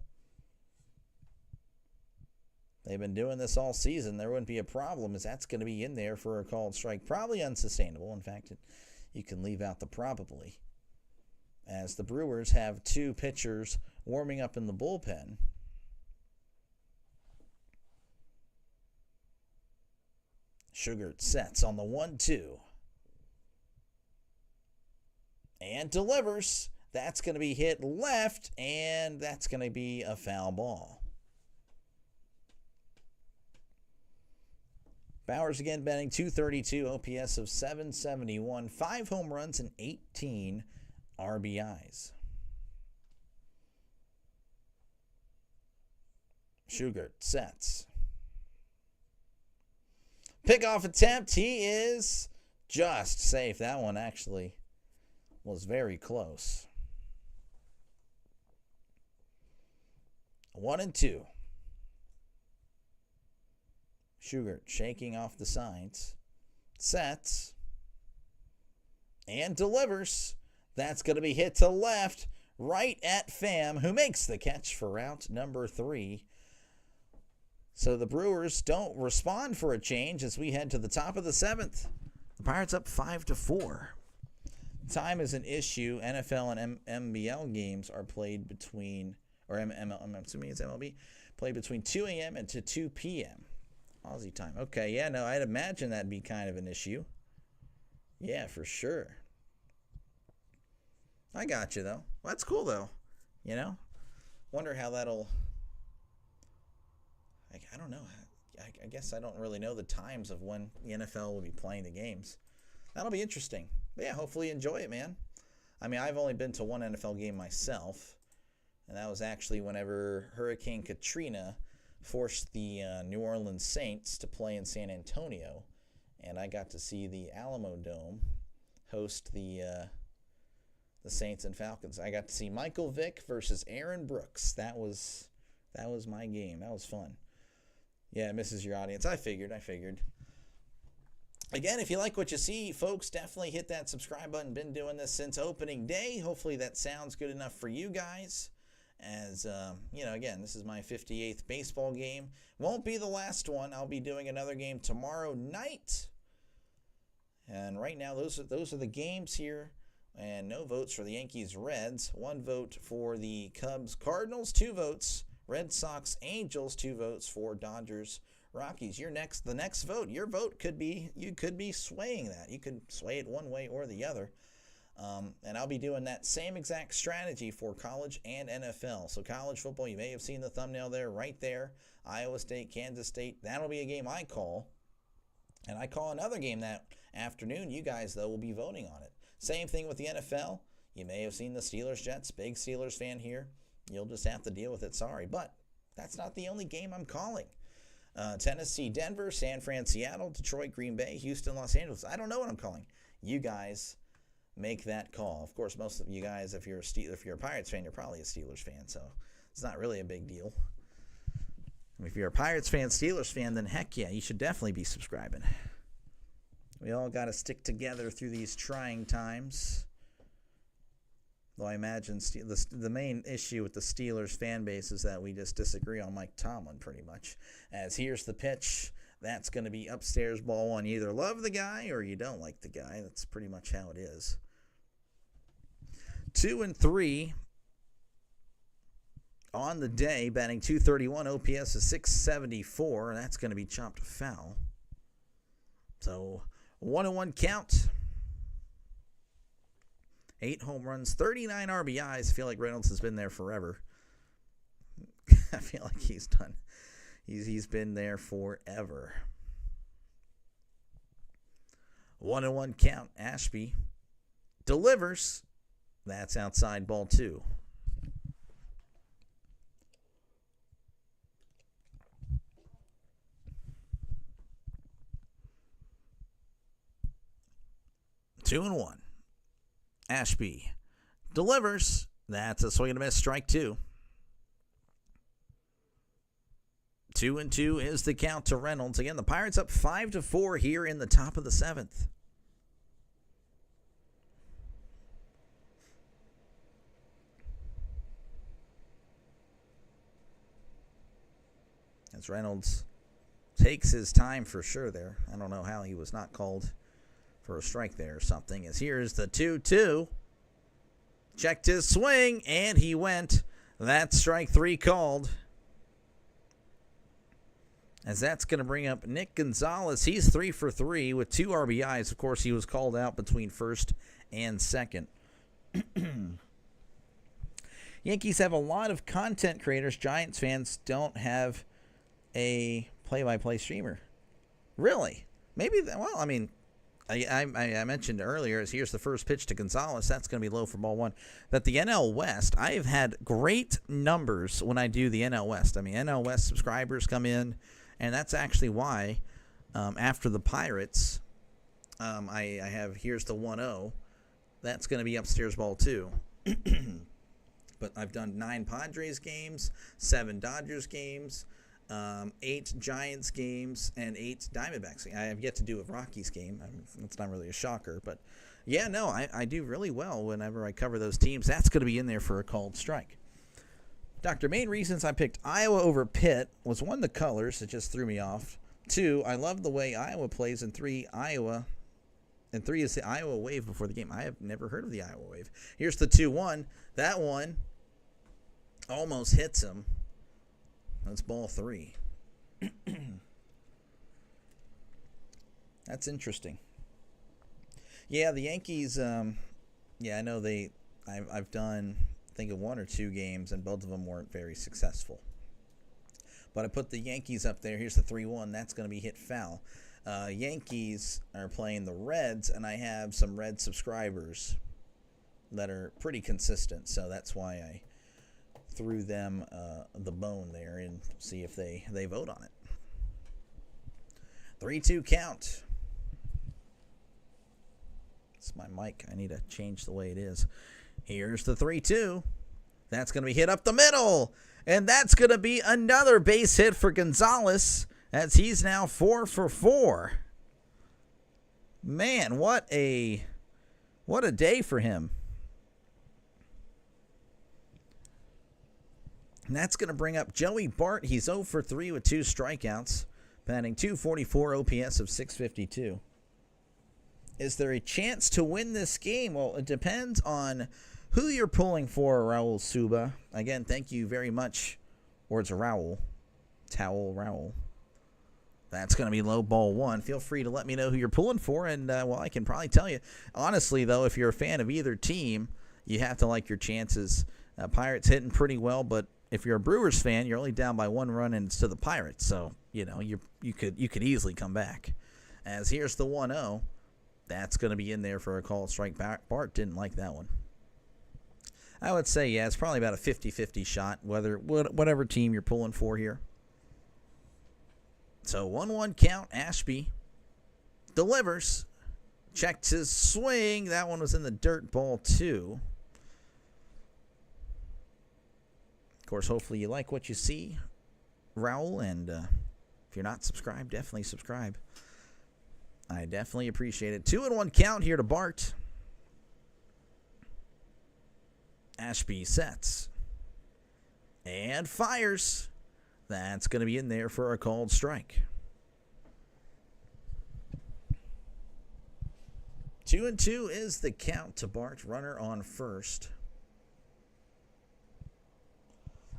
They've been doing this all season. There wouldn't be a problem as that's going to be in there for a called strike. Probably unsustainable. In fact, you can leave out the probably. As the Brewers have two pitchers warming up in the bullpen. Sugar sets on the 1-2. And delivers. That's going to be hit left, and that's going to be a foul ball. Bowers again batting .232, OPS of .771, 5 home runs and 18 RBIs. Shugart sets. Pickoff attempt. He is just safe. That one actually was very close. 1-2. Shugart shaking off the sides. Sets. And delivers. That's going to be hit to left. Right at Pham, who makes the catch for out number 3. So the Brewers don't respond for a change as we head to the top of the 7th. The Pirates up 5-4. Time is an issue. NFL and MBL games are played between, or I'm assuming it's MLB, played between 2 a.m. and to 2 p.m. Aussie time. Okay, yeah, no, I'd imagine that'd be kind of an issue. Yeah, for sure. I got you, though. Well, that's cool, though. You know? Wonder how that'll... I don't know. I guess I don't really know the times of when the NFL will be playing the games. That'll be interesting. But yeah, hopefully you enjoy it, man. I mean, I've only been to one NFL game myself, and that was actually whenever Hurricane Katrina forced the New Orleans Saints to play in San Antonio, and I got to see the Alamo Dome host the Saints and Falcons. I got to see Michael Vick versus Aaron Brooks. That was my game. That was fun. Yeah, it misses your audience. I figured. Again, if you like what you see, folks, definitely hit that subscribe button. Been doing this since opening day. Hopefully that sounds good enough for you guys. As, again, this is my 58th baseball game. Won't be the last one. I'll be doing another game tomorrow night. And right now, those are the games here. And no votes for the Yankees Reds. 1 vote for the Cubs Cardinals. 2 votes. Red Sox Angels. 2 votes for Dodgers Rockies. The next vote. Your vote you could be swaying that. You could sway it one way or the other. And I'll be doing that same exact strategy for college and NFL. So college football, you may have seen the thumbnail there, right there. Iowa State, Kansas State. That'll be a game I call. And I call another game that afternoon. You guys, though, will be voting on it. Same thing with the NFL. You may have seen the Steelers-Jets. Big Steelers fan here. You'll just have to deal with it. Sorry. But that's not the only game I'm calling. Tennessee, Denver, San Fran, Seattle, Detroit, Green Bay, Houston, Los Angeles. I don't know what I'm calling. You guys make that call. Of course, most of you guys, if you're a Pirates fan, you're probably a Steelers fan, so it's not really a big deal. If you're a Pirates fan, Steelers fan, then heck yeah, you should definitely be subscribing. We all got to stick together through these trying times. Though I imagine the main issue with the Steelers fan base is that we just disagree on Mike Tomlin pretty much. As here's the pitch. That's going to be upstairs ball one. You either love the guy or you don't like the guy. That's pretty much how it is. 2-3 on the day. Batting .231. OPS is .674. And that's going to be chopped foul. So 1-1 count. 8 home runs, 39 RBIs. I feel like Reynolds has been there forever. I feel like he's done. He's been there forever. 1-1 count. Ashby delivers. That's outside ball 2. Two and one. Ashby delivers. That's a swing and a miss. Strike 2. 2-2 is the count to Reynolds. Again, the Pirates up 5-4 here in the top of the 7th. As Reynolds takes his time for sure there. I don't know how he was not called for a strike there or something. As here's the 2-2. Checked his swing, and he went. That's strike 3 called. As that's going to bring up Nick Gonzalez. He's 3 for 3 with 2 RBIs. Of course, he was called out between first and second. Yankees have a lot of content creators. Giants fans don't have a play-by-play streamer. Really? Maybe, well, I mean, I mentioned earlier, as here's the first pitch to Gonzalez. That's going to be low for ball 1. That the NL West, I have had great numbers when I do the NL West. I mean, NL West subscribers come in, and that's actually why after the Pirates, I have here's the 1-0. That's going to be upstairs ball 2. But I've done 9 Padres games, 7 Dodgers games, 8 Giants games, and 8 Diamondbacks games. I have yet to do a Rockies game. That's not really a shocker. But, yeah, no, I do really well whenever I cover those teams. That's going to be in there for a called strike. Doctor, main reasons I picked Iowa over Pitt was 1, the colors. It just threw me off. 2, I love the way Iowa plays. And 3, Iowa. And 3 is the Iowa wave before the game. I have never heard of the Iowa wave. Here's the 2-1. That one almost hits him. That's ball 3. That's interesting. Yeah, the Yankees, yeah, I know I've done, I think, 1 or 2 games, and both of them weren't very successful. But I put the Yankees up there. Here's the 3-1. That's going to be hit foul. Yankees are playing the Reds, and I have some Red subscribers that are pretty consistent, so that's why I threw them the bone there and see if they vote on it. 3-2 count. It's my mic. I need to change the way it is. Here's the 3-2. That's going to be hit up the middle. And that's going to be another base hit for Gonzalez, as he's now 4 for 4. Man, what a day for him. And that's going to bring up Joey Bart. He's 0 for 3 with 2 strikeouts, batting .244, OPS of .652. Is there a chance to win this game? Well, it depends on who you're pulling for, Raul Suba. Again, thank you very much. Or it's a Raul. Towel Raul. That's going to be low ball 1. Feel free to let me know who you're pulling for, and, well, I can probably tell you. Honestly, though, if you're a fan of either team, you have to like your chances. Pirates hitting pretty well, but if you're a Brewers fan, you're only down by 1 run, and it's to the Pirates. So, you know, you could easily come back. As here's the 1-0. That's going to be in there for a call strike. Bart didn't like that one. I would say, yeah, it's probably about a 50-50 shot, whatever team you're pulling for here. So 1-1 count. Ashby delivers. Checked his swing. That one was in the dirt, ball 2. Of course, hopefully you like what you see, Raul. And if you're not subscribed, definitely subscribe. I definitely appreciate it. 2-1 count here to Bart. Ashby sets and fires. That's going to be in there for a called strike. 2-2 is the count to Bart. Runner on first.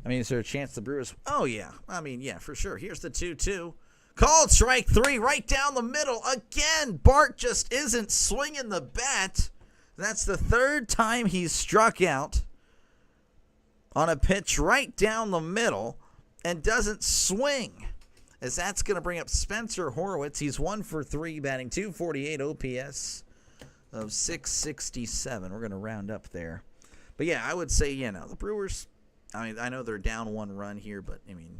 I mean, is there a chance the Brewers... Oh, yeah. I mean, yeah, for sure. Here's the 2-2. Called strike 3 right down the middle. Again, Bart just isn't swinging the bat. That's the third time he's struck out on a pitch right down the middle and doesn't swing. As that's going to bring up Spencer Horwitz. He's 1 for 3, batting .248 OPS of .667. We're going to round up there. But, yeah, I would say, the Brewers... I mean, I know they're down 1 run here, but, I mean,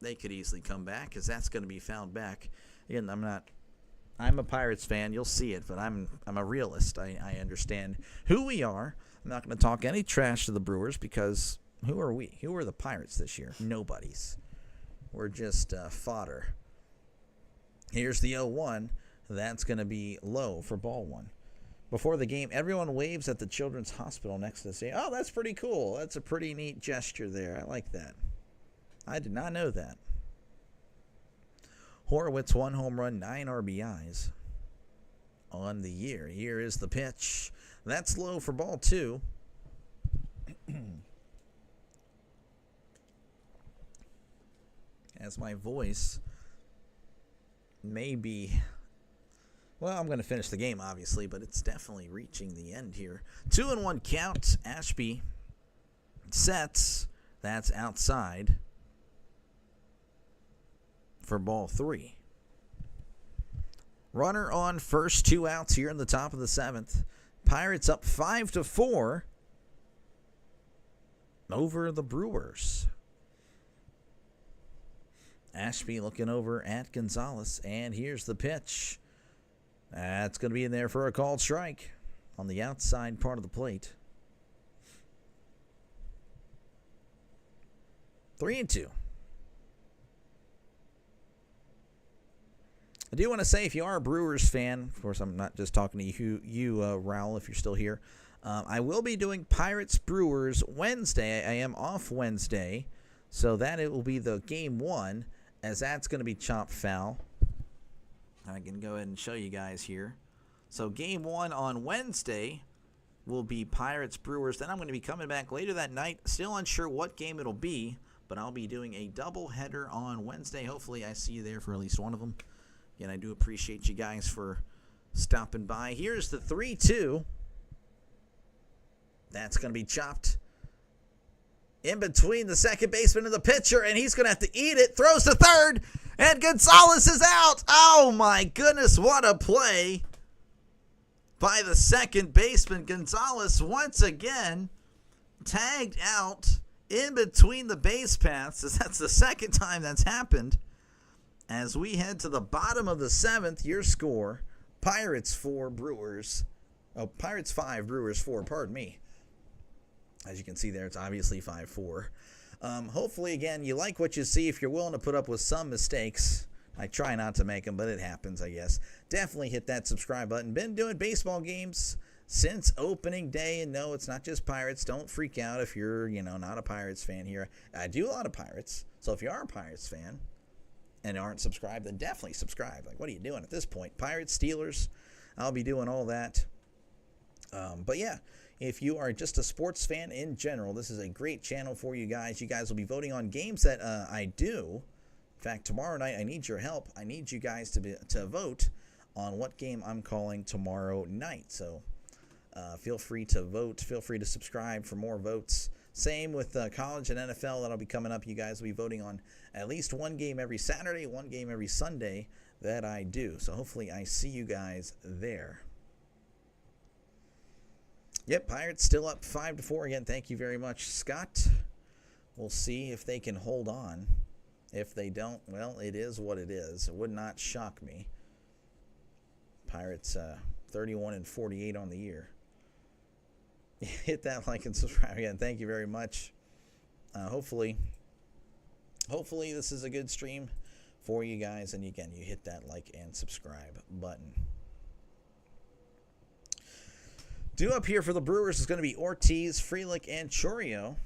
they could easily come back because that's going to be found back. Again, I'm a Pirates fan. You'll see it, but I'm a realist. I understand who we are. I'm not going to talk any trash to the Brewers because who are we? Who are the Pirates this year? Nobody's. We're just fodder. Here's the 0-1. That's going to be low for ball 1. Before the game, everyone waves at the Children's Hospital next to the stadium. Oh, that's pretty cool. That's a pretty neat gesture there. I like that. I did not know that. Horwitz, 1 home run, 9 RBIs on the year. Here is the pitch. That's low for ball 2. As my voice may be... Well, I'm going to finish the game, obviously, but it's definitely reaching the end here. 2-1 count. Ashby sets. That's outside for ball 3. Runner on first, 2 outs here in the top of the 7th. Pirates up 5-4 over the Brewers. Ashby looking over at Gonzalez, and here's the pitch. That's going to be in there for a called strike on the outside part of the plate. 3-2. I do want to say, if you are a Brewers fan, of course, I'm not just talking to you, Raul, if you're still here. I will be doing Pirates Brewers Wednesday. I am off Wednesday, so that it will be the game 1, as that's going to be chopped foul. I can go ahead and show you guys here. So game 1 on Wednesday will be Pirates Brewers. Then I'm going to be coming back later that night. Still unsure what game it'll be, but I'll be doing a doubleheader on Wednesday. Hopefully I see you there for at least one of them. Again, I do appreciate you guys for stopping by. Here's the 3-2. That's going to be chopped in between the second baseman and the pitcher, and he's going to have to eat it. Throws to third. And Gonzalez is out. Oh, my goodness, what a play by the second baseman. Gonzalez once again tagged out in between the base paths. That's the second time that's happened. As we head to the bottom of the 7th, your score, Pirates 4, Brewers. Oh, Pirates 5, Brewers 4, pardon me. As you can see there, it's obviously 5-4. Hopefully, again, you like what you see. If you're willing to put up with some mistakes, I try not to make them, but it happens, I guess. Definitely hit that subscribe button. Been doing baseball games since opening day, and no, it's not just Pirates. Don't freak out if you're, not a Pirates fan here. I do a lot of Pirates, so if you are a Pirates fan and aren't subscribed, then definitely subscribe. Like, what are you doing at this point? Pirates, Steelers, I'll be doing all that. But yeah. If you are just a sports fan in general, this is a great channel for you guys. You guys will be voting on games that I do. In fact, tomorrow night, I need your help. I need you guys to vote on what game I'm calling tomorrow night. So feel free to vote. Feel free to subscribe for more votes. Same with college and NFL. That'll be coming up. You guys will be voting on at least one game every Saturday, one game every Sunday that I do. So hopefully I see you guys there. Yep, Pirates still up 5-4 again. Thank you very much, Scott. We'll see if they can hold on. If they don't, well, it is what it is. It would not shock me. Pirates 31-48 on the year. Hit that like and subscribe again. Thank you very much. Hopefully this is a good stream for you guys. And again, you hit that like and subscribe button. Due up here for the Brewers is going to be Ortiz, Frelick, and Chourio.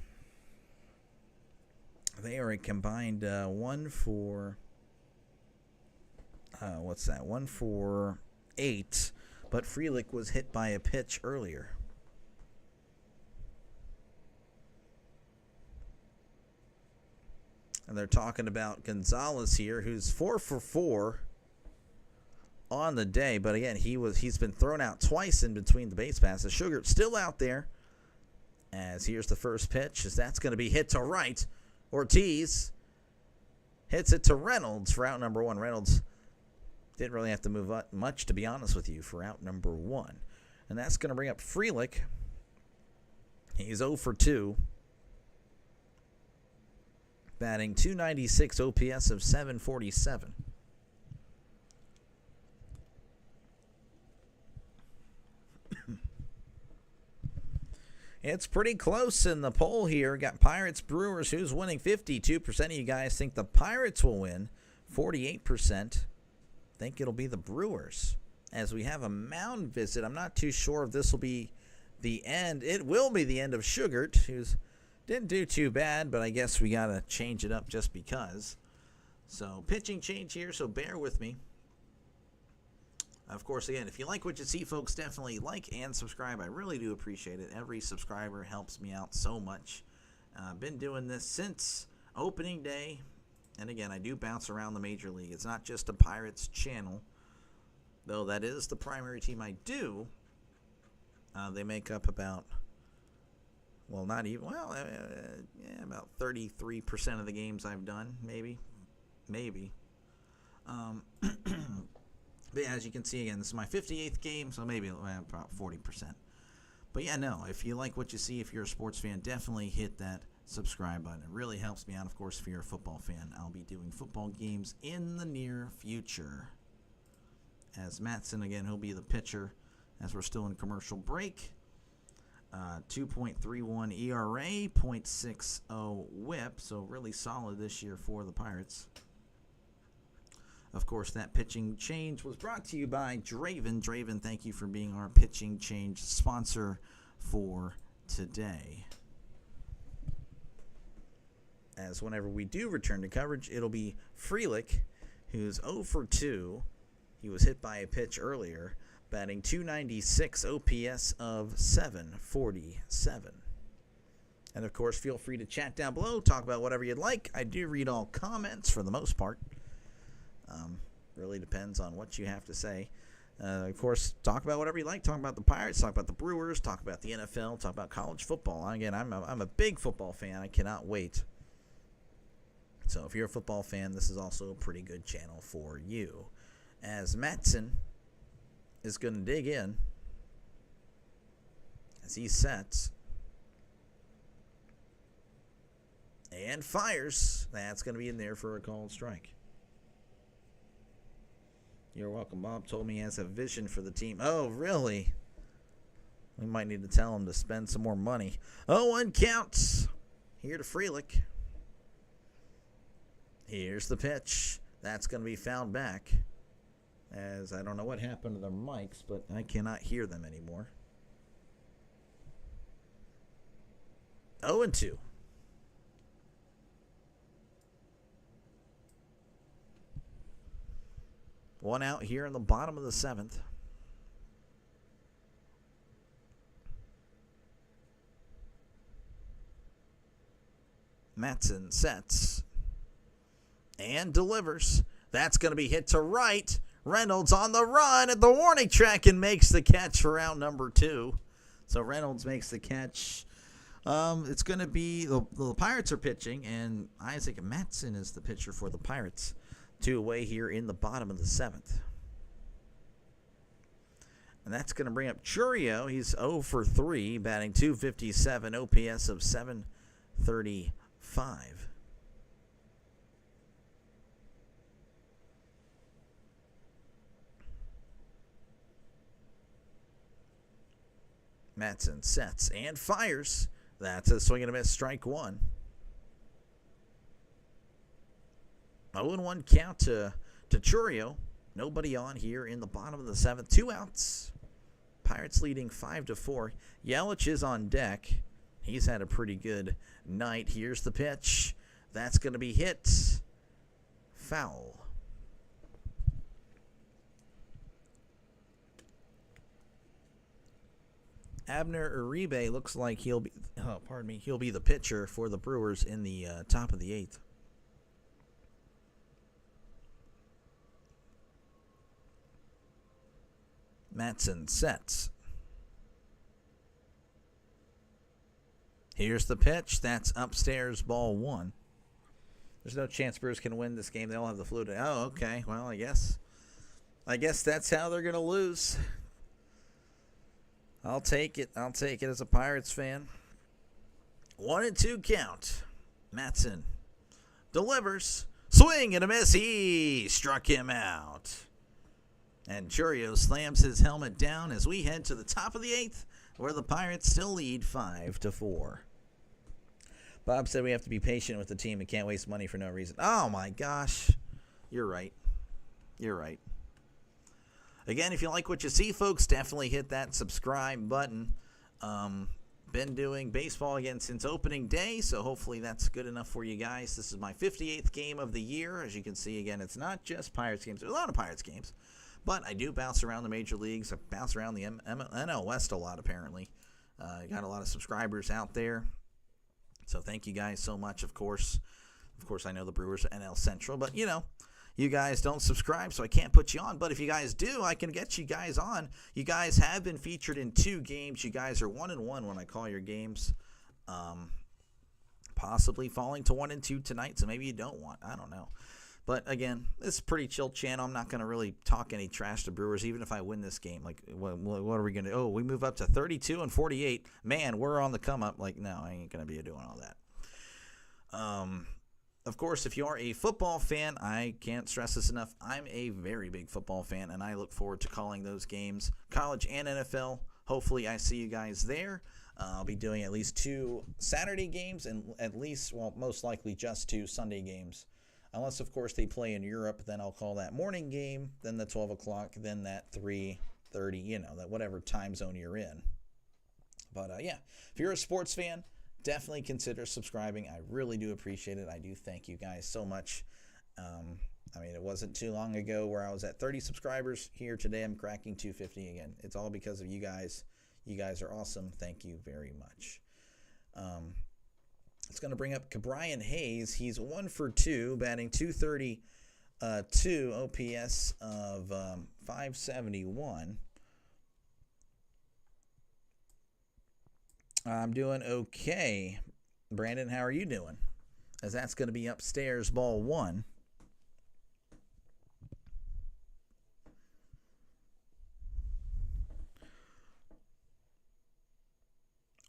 They are a combined 1 for... what's that? 1 for 8. But Frelick was hit by a pitch earlier. And they're talking about Gonzalez here, who's 4 for 4 on the day. But again, he's been thrown out twice in between the base passes. Sugar's still out there. As here's the first pitch, as that's going to be hit to right. Ortiz hits it to Reynolds for out number 1. Reynolds didn't really have to move up much, to be honest with you, for out number 1. And that's going to bring up Frelick. He's 0 for 2. Batting .296, OPS of .747. It's pretty close in the poll here. Got Pirates, Brewers. Who's winning? 52% of you guys think the Pirates will win. 48% think it'll be the Brewers. As we have a mound visit, I'm not too sure if this will be the end. It will be the end of Sugart, who's didn't do too bad, but I guess we got to change it up just because. So, pitching change here, so bear with me. Of course, again, if you like what you see, folks, definitely like and subscribe. I really do appreciate it. Every subscriber helps me out so much. I've been doing this since opening day. And again, I do bounce around the Major League. It's not just a Pirates channel, though that is the primary team I do. They make up about... Well, not even, about 33% of the games I've done, maybe. But yeah, as you can see, again, this is my 58th game, so maybe about 40%. But yeah, no, if you like what you see, if you're a sports fan, definitely hit that subscribe button. It really helps me out. Of course, if you're a football fan, I'll be doing football games in the near future. As Matson, again, he'll be the pitcher as we're still in commercial break. 2.31 ERA, 0.60 whip, so really solid this year for the Pirates. Of course, that pitching change was brought to you by Draven. Draven, thank you for being our pitching change sponsor for today. As whenever we do return to coverage, it'll be Frelick, who's 0 for 2. He was hit by a pitch earlier. Batting .296, OPS of .747. And, of course, feel free to chat down below. Talk about whatever you'd like. I do read all comments for the most part. Really depends on what you have to say. Of course, talk about whatever you like. Talk about the Pirates. Talk about the Brewers. Talk about the NFL. Talk about college football. Again, I'm a big football fan. I cannot wait. So if you're a football fan, this is also a pretty good channel for you. As Matson is going to dig in as he sets and fires. That's going to be in there for a called strike. You're welcome. Bob told me he has a vision for the team. Oh, really? We might need to tell him to spend some more money. 0-1 counts. Here to Frelick. Here's the pitch. That's going to be fouled back. As I don't know what happened to their mics, but I cannot hear them anymore. 0-2. One out here in the bottom of the 7th. Matson sets and delivers. That's going to be hit to right. Reynolds on the run at the warning track and makes the catch for out number 2. So Reynolds makes the catch. It's going to be the Pirates are pitching, and Isaac Matson is the pitcher for the Pirates. 2 away here in the bottom of the 7th. And that's going to bring up Chourio. He's 0 for 3, batting .257, OPS of .735. Matson sets and fires. That's a swing and a miss, strike 1. 0-1 count to Chourio. Nobody on here in the bottom of the 7th. 2 outs. Pirates leading 5-4. Yelich is on deck. He's had a pretty good night. Here's the pitch. That's going to be hit. Foul. Abner Uribe looks like he'll be the pitcher for the Brewers in the top of the 8th. Matson sets. Here's the pitch. That's upstairs, ball 1. There's no chance Brewers can win this game. They all have the flu. Oh, okay. Well, I guess that's how they're going to lose. I'll take it. I'll take it as a Pirates fan. 1-2 count. Matson delivers. Swing and a miss. He struck him out. And Churio slams his helmet down as we head to the top of the 8th, where the Pirates still lead 5-4. Bob said we have to be patient with the team and can't waste money for no reason. Oh, my gosh. You're right. You're right. Again, if you like what you see, folks, definitely hit that subscribe button. Been doing baseball again since opening day, so hopefully that's good enough for you guys. This is my 58th game of the year. As you can see, again, it's not just Pirates games. There's a lot of Pirates games. But I do bounce around the major leagues. I bounce around the NL West a lot, apparently. Got a lot of subscribers out there. So thank you guys so much, of course. Of course, I know the Brewers are NL Central, but, you guys don't subscribe, so I can't put you on. But if you guys do, I can get you guys on. You guys have been featured in 2 games. You guys are 1-1 when I call your games. Possibly falling to 1-2 tonight, so maybe you don't want. I don't know. But, again, this is a pretty chill channel. I'm not going to really talk any trash to Brewers, even if I win this game. Like, what are we going to do? Oh, we move up to 32-48. Man, we're on the come-up. Like, no, I ain't going to be doing all that. Of course, if you are a football fan, I can't stress this enough. I'm a very big football fan, and I look forward to calling those games, college and NFL. Hopefully, I see you guys there. I'll be doing at least 2 Saturday games and most likely just 2 Sunday games. Unless, of course, they play in Europe, then I'll call that morning game, then the 12 o'clock, then that 3:30, that whatever time zone you're in. But, if you're a sports fan, definitely consider subscribing. I really do appreciate it. I do thank you guys so much. It wasn't too long ago where I was at 30 subscribers. Here today, I'm cracking 250 again. It's all because of you guys. You guys are awesome. Thank you very much. It's going to bring up Cabrian Hayes. He's 1 for 2, batting .232, OPS of 571. I'm doing okay. Brandon, how are you doing? As that's going to be upstairs, ball 1.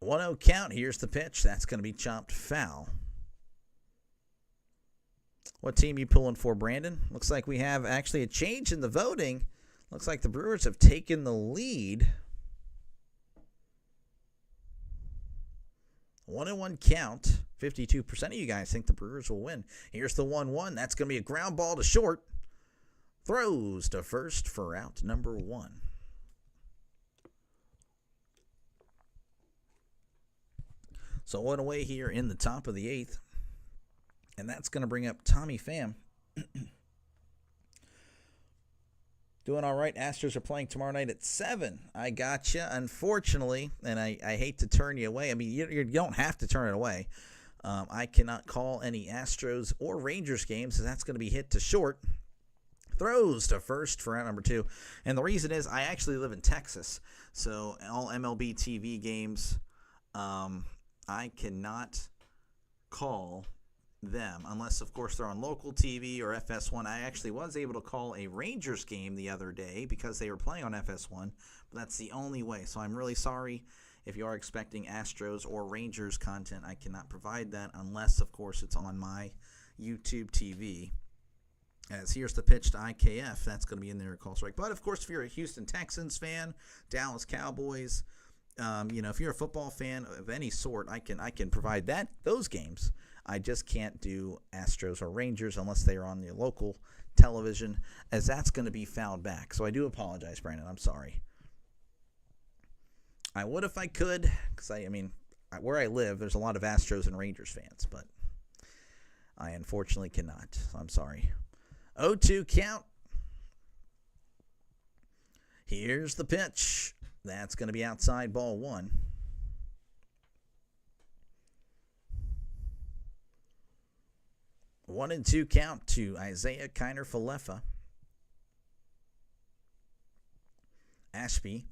One-oh count. Here's the pitch. That's going to be chopped foul. What team you pulling for, Brandon? Looks like we have actually a change in the voting. Looks like the Brewers have taken the lead. 1-1 count. 52% of you guys think the Brewers will win. Here's the 1-1. That's going to be a ground ball to short. Throws to first for out number 1. So 1 away here in the top of the 8th. And that's going to bring up Tommy Pham. Doing all right. Astros are playing tomorrow night at 7. I gotcha. Unfortunately, and I hate to turn you away. You don't have to turn it away. I cannot call any Astros or Rangers games, so that's going to be hit to short. Throws to first for out number 2. And the reason is I actually live in Texas. So all MLB TV games, I cannot call them unless, of course, they're on local TV or FS1. I actually was able to call a Rangers game the other day because they were playing on FS1, but that's the only way. So I'm really sorry if you are expecting Astros or Rangers content. I cannot provide that unless, of course, it's on my YouTube TV. As here's the pitch to IKF. That's going to be in there at call strike. But, of course, if you're a Houston Texans fan, Dallas Cowboys, if you're a football fan of any sort, I can provide those games. I just can't do Astros or Rangers unless they are on the local television, as that's going to be fouled back. So I do apologize, Brandon. I'm sorry. I would if I could, because I mean, where I live, there's a lot of Astros and Rangers fans, but I unfortunately cannot. I'm sorry. 0-2 count. Here's the pitch. That's going to be outside, ball one. One and two count to Isaiah Kiner-Falefa. Ashby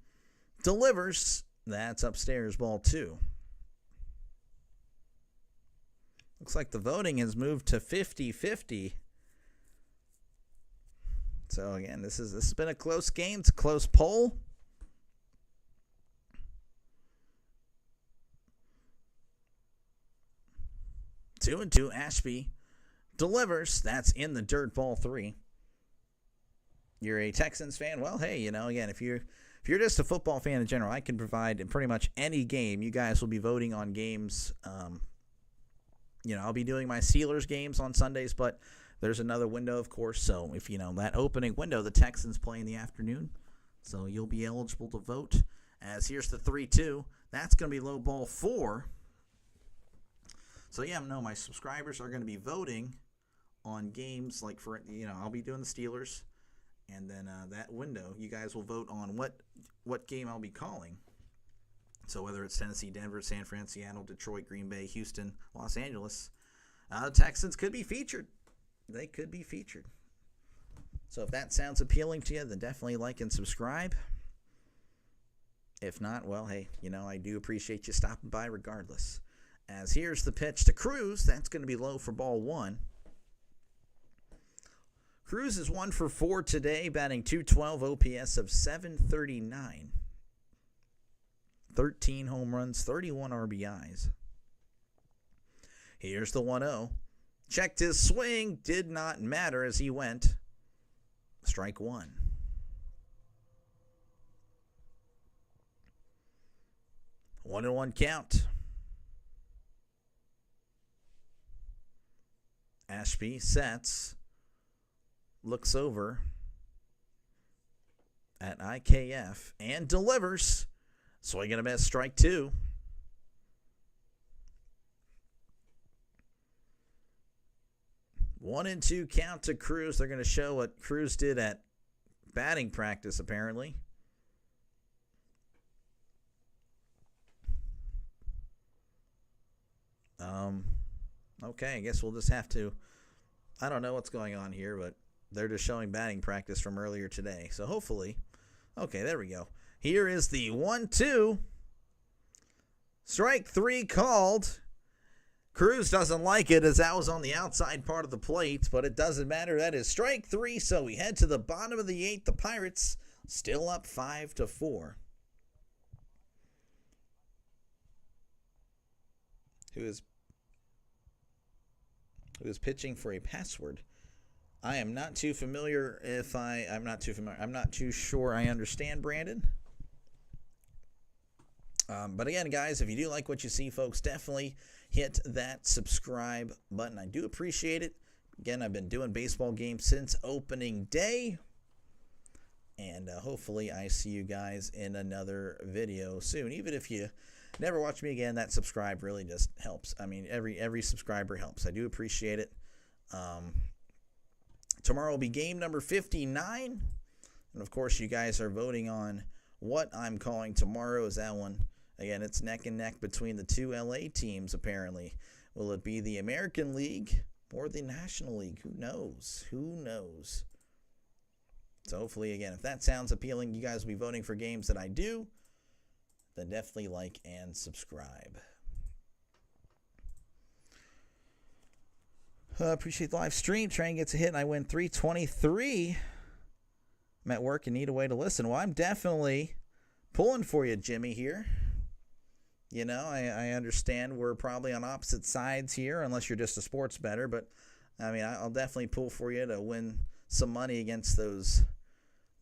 delivers. That's upstairs, ball two. Looks like the voting has moved to 50-50. So again, this has been a close game. It's a close poll. Two and two. Ashby delivers. That's in the dirt, ball three. You're a Texans fan? Well, hey, again, if you're just a football fan in general, I can provide in pretty much any game. You guys will be voting on games. I'll be doing my Steelers games on Sundays, but there's another window, of course. So if that opening window, the Texans play in the afternoon, so you'll be eligible to vote. As here's the 3-2. That's going to be low, ball four. So yeah, no, my subscribers are going to be voting on games like I'll be doing the Steelers, and then that window, you guys will vote on what game I'll be calling. So whether it's Tennessee, Denver, San Fran, Seattle, Detroit, Green Bay, Houston, Los Angeles, the Texans could be featured. They could be featured. So if that sounds appealing to you, then definitely like and subscribe. If not, well, hey, I do appreciate you stopping by regardless. As here's the pitch to Cruz. That's going to be low for ball one. Cruz is 1 for 4 today, batting .212, OPS of 739. 13 home runs, 31 RBIs. Here's the 1-0. Checked his swing. Did not matter as he went. Strike one. One and one count. Ashby sets. Looks over at IKF and delivers. Swing and a miss, strike two. One and two count to Cruz. They're going to show what Cruz did at batting practice, apparently. Okay, I guess we'll just have to. I don't know what's going on here, but they're just showing batting practice from earlier today. So hopefully. Okay, there we go. Here is the 1-2. Strike three called. Cruz doesn't like it as that was on the outside part of the plate, but it doesn't matter. That is strike three, so we head to the bottom of the eighth. The Pirates still up 5-4. Who is pitching for a password? I am not too familiar. I'm not too sure I understand, Brandon. But again, guys, if you do like what you see, folks, definitely hit that subscribe button. I do appreciate it. Again, I've been doing baseball games since opening day. And hopefully I see you guys in another video soon. Even if you never watch me again, that subscribe really just helps. I mean, every subscriber helps. I do appreciate it. Tomorrow will be game number 59. And, of course, you guys are voting on what I'm calling tomorrow. Is that one? Again, it's neck and neck between the two LA teams, apparently. Will it be the American League or the National League? Who knows? Who knows? So hopefully, again, if that sounds appealing, you guys will be voting for games that I do. Then definitely like and subscribe. Appreciate the live stream. Train gets a hit, and I win 323. I'm at work and need a way to listen. Well, I'm definitely pulling for you, Jimmy, here. I understand we're probably on opposite sides here, unless you're just a sports bettor. But, I mean, I'll definitely pull for you to win some money against those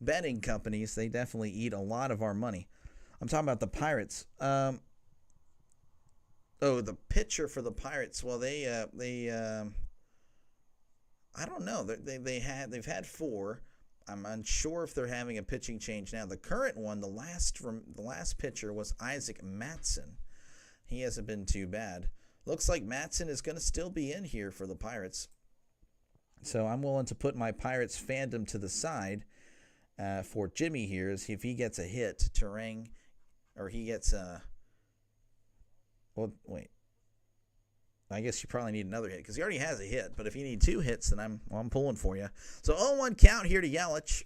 betting companies. They definitely eat a lot of our money. I'm talking about the Pirates. The pitcher for the Pirates. Well, I don't know. They've had 4. I'm unsure if they're having a pitching change now. The current one, the last pitcher was Isaac Matson. He hasn't been too bad. Looks like Matson is going to still be in here for the Pirates. So I'm willing to put my Pirates fandom to the side for Jimmy here. Is if he gets a hit, Terang, or he gets a... Well, wait. I guess you probably need another hit because he already has a hit. But if you need 2 hits, then I'm pulling for you. So 0-1 count here to Yelich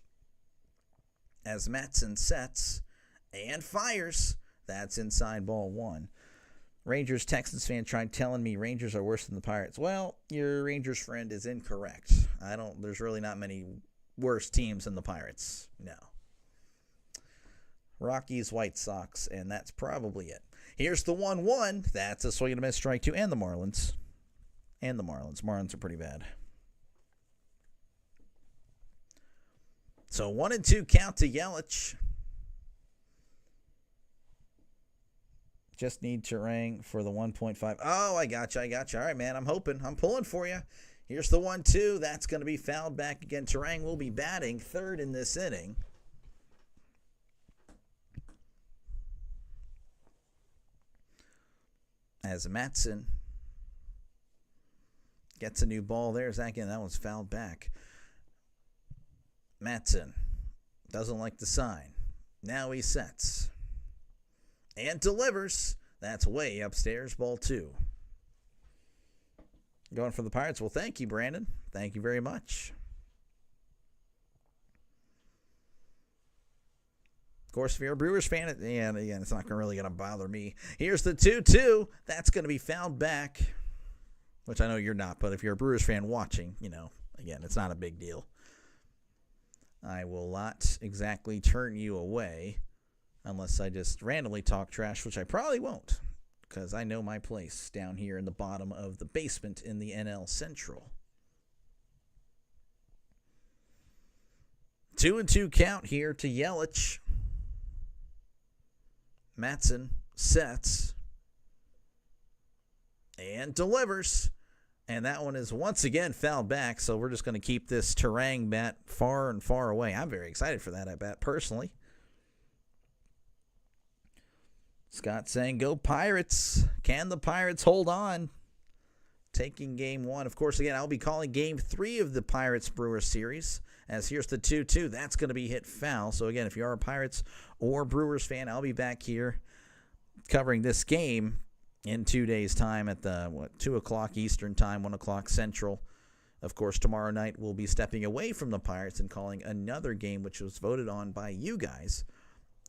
as Matson sets and fires. That's inside ball 1. Rangers Texans fan tried telling me Rangers are worse than the Pirates. Well, your Rangers friend is incorrect. There's really not many worse teams than the Pirates. No. Rockies, White Sox, and that's probably it. Here's the 1-1. That's a swing and a miss, strike 2, and the Marlins. Marlins are pretty bad. So 1-2 count to Yelich. Just need Terang for the 1.5. Oh, I got you. All right, man. I'm pulling for you. Here's the 1-2. That's going to be fouled back again. Terang will be batting third in this inning. As Matson gets a new ball there. That one's fouled back. Matson doesn't like the sign. Now he sets. And delivers. That's way upstairs, ball 2. Going for the Pirates. Well, thank you, Brandon. Thank you very much. Of course, if you're a Brewers fan, it's not really going to bother me. Here's the 2-2. That's going to be fouled back, which I know you're not, but if you're a Brewers fan watching, again, it's not a big deal. I will not exactly turn you away unless I just randomly talk trash, which I probably won't, because I know my place down here in the bottom of the basement in the NL Central. 2-2 count here to Yelich. Matson sets and delivers. And that one is once again fouled back, so we're just going to keep this Terang bat far and far away. I'm very excited for that at bat personally. Scott saying, go Pirates. Can the Pirates hold on? Taking game 1. Of course, again, I'll be calling game 3 of the Pirates-Brewers series. As here's the 2-2. That's going to be hit foul. So, again, if you are a Pirates or Brewers fan, I'll be back here covering this game in 2 days' time at 2 o'clock Eastern time, 1 o'clock Central. Of course, tomorrow night we'll be stepping away from the Pirates and calling another game, which was voted on by you guys.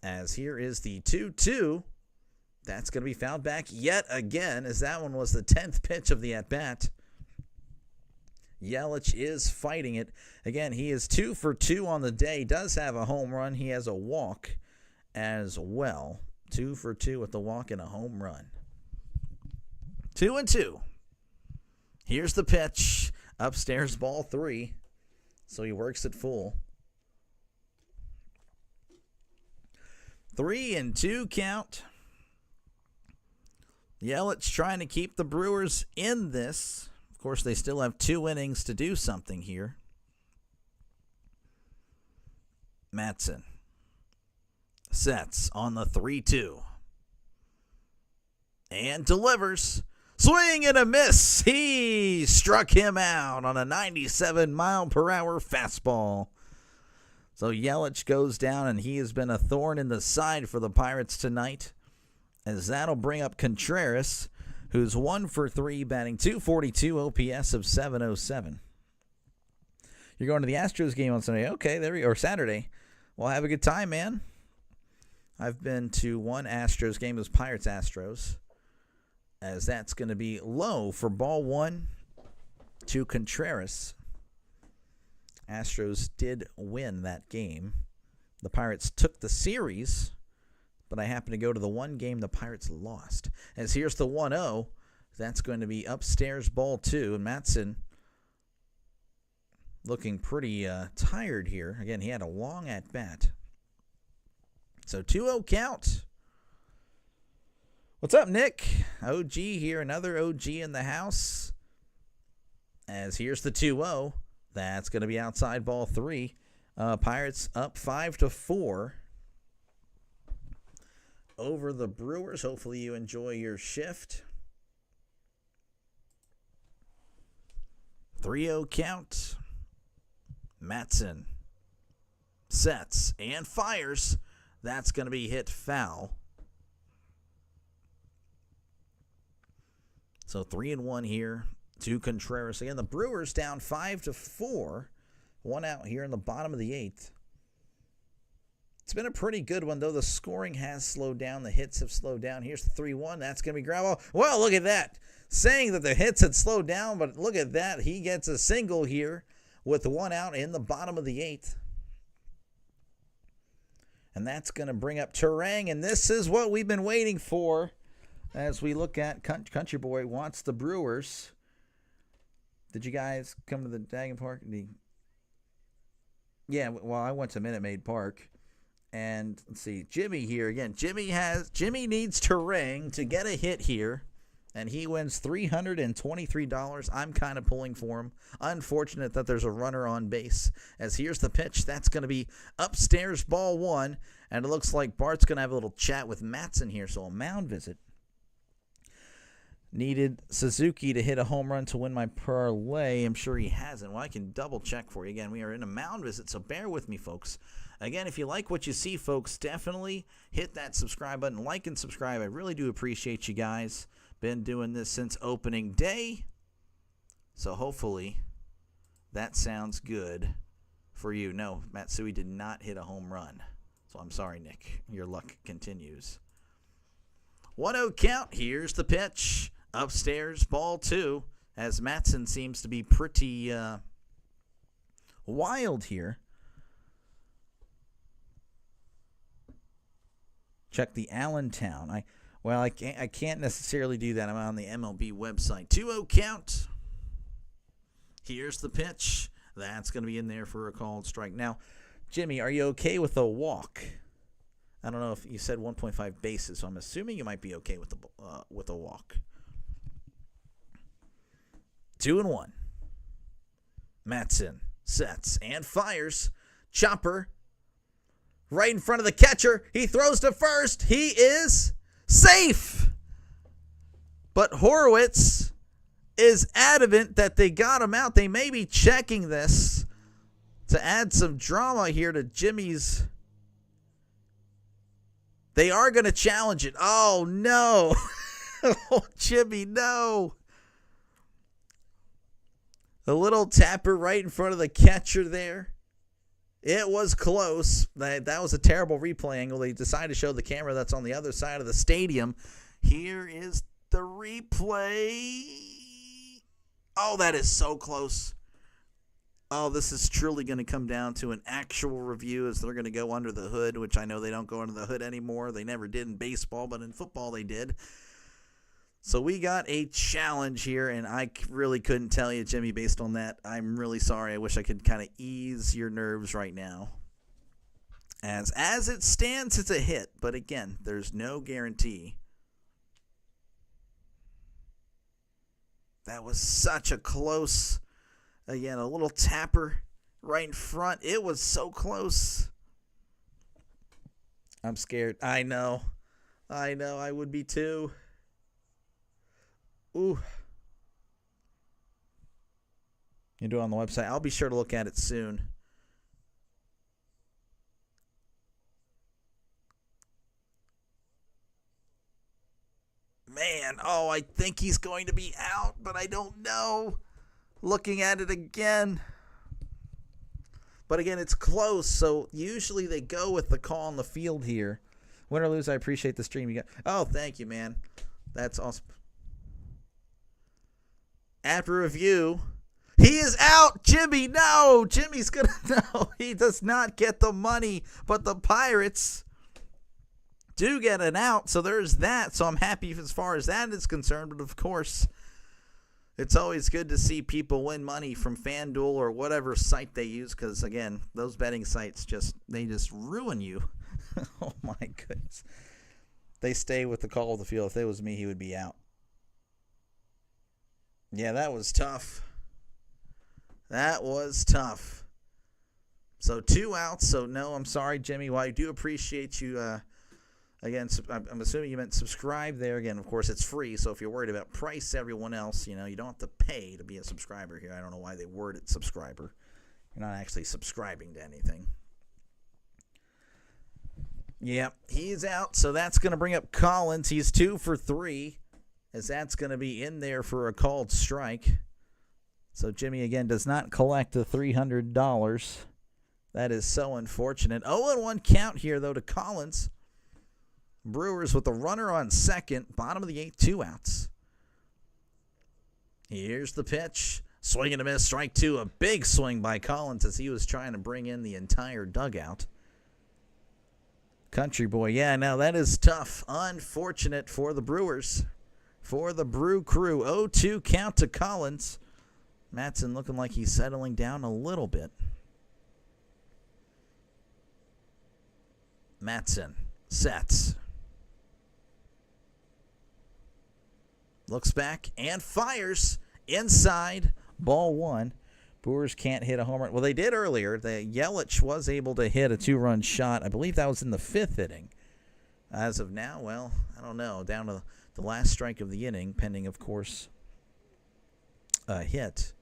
As here is the 2-2. That's going to be fouled back yet again, as that one was the 10th pitch of the at-bat. Yelich is fighting it. Again, he is 2 for 2 on the day. Does have a home run. He has a walk as well. 2 for 2 with the walk and a home run. 2-2. Here's the pitch. Upstairs, ball 3. So he works it full. 3-2 count. Yelich trying to keep the Brewers in this. Of course, they still have 2 innings to do something here. Matson sets on the 3-2. And delivers. Swing and a miss. He struck him out on a 97-mile-per-hour fastball. So Yelich goes down, and he has been a thorn in the side for the Pirates tonight. As that'll bring up Contreras, who's 1 for 3, batting .242, OPS of .707. You're going to the Astros game on Sunday. Okay, there we go. Or Saturday. Well, have a good time, man. I've been to one Astros game. It was Pirates-Astros. As that's going to be low for ball 1 to Contreras. Astros did win that game. The Pirates took the series, but I happen to go to the one game the Pirates lost. As here's the 1-0. That's going to be upstairs, ball 2. And Matson looking pretty tired here. Again, he had a long at-bat. So 2-0 count. What's up, Nick? OG here. Another OG in the house. As here's the 2-0. That's going to be outside, ball 3. Pirates up 5-4 over the Brewers. Hopefully you enjoy your shift. 3-0 count. Matson sets and fires. That's going to be hit foul. So 3-1 here to Contreras. Again, the Brewers down 5-4. 1 out here in the bottom of the 8th. It's been a pretty good one, though. The scoring has slowed down. The hits have slowed down. Here's the 3-1. That's going to be ground ball. Well, look at that. Saying that the hits had slowed down, but look at that. He gets a single here with 1 out in the bottom of the 8th. And that's going to bring up Turang, and this is what we've been waiting for as we look at Country Boy wants the Brewers. Did you guys come to the Dagen Park? Yeah, well, I went to Minute Maid Park. And let's see, Jimmy here again. Jimmy needs Turang to get a hit here. And he wins $323. I'm kind of pulling for him. Unfortunate that there's a runner on base. As here's the pitch. That's going to be upstairs, ball 1. And it looks like Bart's going to have a little chat with Matson here. So a mound visit. Needed Suzuki to hit a home run to win my parlay. I'm sure he hasn't. Well, I can double check for you. Again, we are in a mound visit, so bear with me, folks. Again, if you like what you see, folks, definitely hit that subscribe button. Like and subscribe. I really do appreciate you guys. Been doing this since opening day. So hopefully that sounds good for you. No, Matsui did not hit a home run. So I'm sorry, Nick. Your luck continues. 1-0 count. Here's the pitch. Upstairs, ball 2. As Matson seems to be pretty wild here. Check the Allentown. I can't necessarily do that. I'm on the MLB website. 2-0 count. Here's the pitch. That's going to be in there for a called strike. Now, Jimmy, are you okay with a walk? I don't know if you said 1.5 bases, so I'm assuming you might be okay with a walk. 2-1. Matson sets and fires. Chopper right in front of the catcher. He throws to first. He is safe. But Horowitz is adamant that they got him out. They may be checking this to add some drama here to Jimmy's. They are going to challenge it. Oh, no. Oh, Jimmy, no. The little tapper right in front of the catcher there. It was close. That was a terrible replay angle. They decided to show the camera that's on the other side of the stadium. Here is the replay. Oh, that is so close. Oh, this is truly going to come down to an actual review as they're going to go under the hood, which I know they don't go under the hood anymore. They never did in baseball, but in football they did. So we got a challenge here, and I really couldn't tell you, Jimmy, based on that. I'm really sorry. I wish I could kind of ease your nerves right now. As it stands, it's a hit, but again, there's no guarantee. That was such a close, again, a little tapper right in front. It was so close. I'm scared. I know. I would be too. Ooh. You do it on the website. I'll be sure to look at it soon. Man, I think he's going to be out, but I don't know. Looking at it again. But again, it's close, so usually they go with the call on the field here. Win or lose, I appreciate the stream you got. Oh, thank you, man. That's awesome. After review, he is out. Jimmy, no. Jimmy's going to no. He does not get the money, but the Pirates do get an out, so there's that. So I'm happy as far as that is concerned, but of course, it's always good to see people win money from FanDuel or whatever site they use because, again, those betting sites just ruin you. Oh, my goodness. They stay with the call of the field. If it was me, he would be out. Yeah, that was tough. That was tough. So 2 outs. So no, I'm sorry, Jimmy. Well, I do appreciate you. Again, I'm assuming you meant subscribe there. Again, of course, it's free. So if you're worried about price, everyone else, you don't have to pay to be a subscriber here. I don't know why they word it subscriber. You're not actually subscribing to anything. Yep, he's out. So that's going to bring up Collins. He's 2 for 3, as that's going to be in there for a called strike. So Jimmy, again, does not collect the $300. That is so unfortunate. 0-1 count here, though, to Collins. Brewers with the runner on second. Bottom of the 8th, 2 outs. Here's the pitch. Swing and a miss, strike 2. A big swing by Collins as he was trying to bring in the entire dugout. Country boy, yeah, now that is tough. Unfortunate for the Brewers. For the Brew Crew, 0-2 count to Collins. Matson looking like he's settling down a little bit. Matson sets. Looks back and fires inside. Ball 1. Brewers can't hit a home run. Well, they did earlier. Yelich was able to hit a 2-run shot. I believe that was in the 5th inning. As of now, well, I don't know. Down to the last strike of the inning, pending, of course, a hit.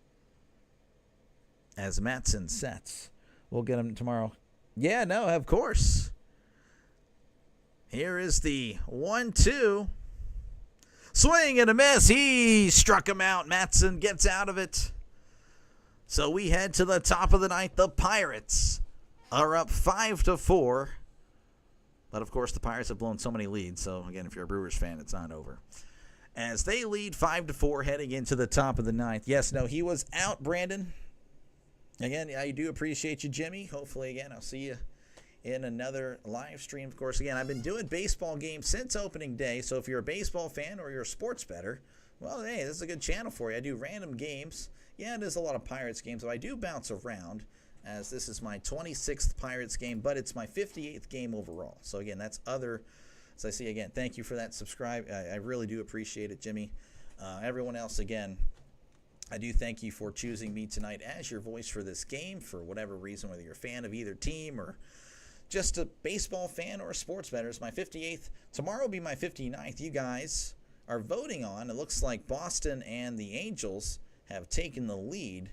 As Matson sets. We'll get him tomorrow. Yeah, no, of course. Here is the 1-2. Swing and a miss. He struck him out. Matson gets out of it. So we head to the top of the 9th. The Pirates are up 5-4. But, of course, the Pirates have blown so many leads. So, again, if you're a Brewers fan, it's not over. As they lead 5-4 heading into the top of the 9th. Yes, no, he was out, Brandon. Again, I do appreciate you, Jimmy. Hopefully, again, I'll see you in another live stream. Of course, again, I've been doing baseball games since opening day. So if you're a baseball fan or you're a sports bettor, well, hey, this is a good channel for you. I do random games. Yeah, it is a lot of Pirates games, so I do bounce around, as this is my 26th Pirates game, but it's my 58th game overall. So, again, that's other. As I see, again, thank you for that subscribe. I really do appreciate it, Jimmy. Everyone else, again, I do thank you for choosing me tonight as your voice for this game for whatever reason, whether you're a fan of either team or just a baseball fan or a sports bettor. It's my 58th. Tomorrow will be my 59th. You guys are voting on. It looks like Boston and the Angels have taken the lead.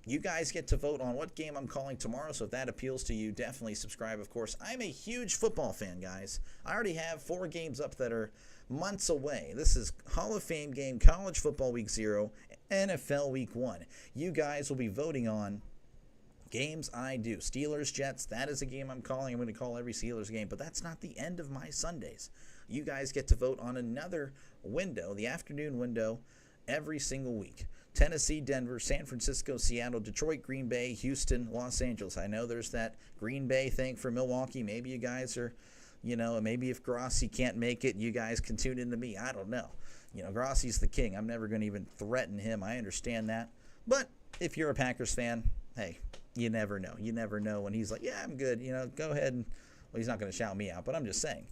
You guys get to vote on what game I'm calling tomorrow, so if that appeals to you, definitely subscribe, of course. I'm a huge football fan, guys. I already have 4 games up that are months away. This is Hall of Fame game, College Football Week 0, NFL Week 1. You guys will be voting on games I do. Steelers, Jets, that is a game I'm calling. I'm going to call every Steelers game, but that's not the end of my Sundays. You guys get to vote on another window, the afternoon window, every single week. Tennessee, Denver, San Francisco, Seattle, Detroit, Green Bay, Houston, Los Angeles. I know there's that Green Bay thing for Milwaukee. Maybe you guys are, maybe if Grossi can't make it, you guys can tune into me. I don't know. Grossi's the king. I'm never going to even threaten him. I understand that. But if you're a Packers fan, hey, you never know. You never know when he's like, yeah, I'm good. Go ahead. Well, he's not going to shout me out, but I'm just saying.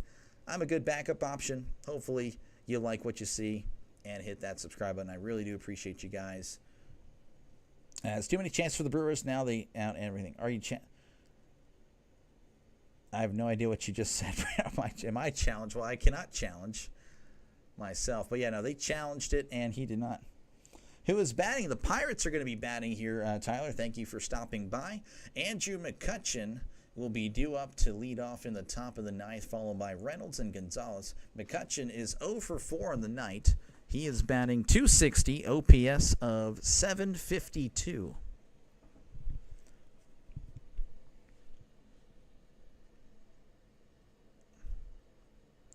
I'm a good backup option. Hopefully you like what you see and hit that subscribe button. I really do appreciate you guys. It's too many chances for the Brewers. Now they out and everything. Are you I have no idea what you just said. Am I challenged? Well, I cannot challenge myself. But, yeah, no, they challenged it, and he did not. Who is batting? The Pirates are going to be batting here, Tyler. Thank you for stopping by. Andrew McCutchen will be due up to lead off in the top of the 9th, followed by Reynolds and Gonzalez. McCutchen is 0 for 4 on the night. He is batting .260, OPS of 752.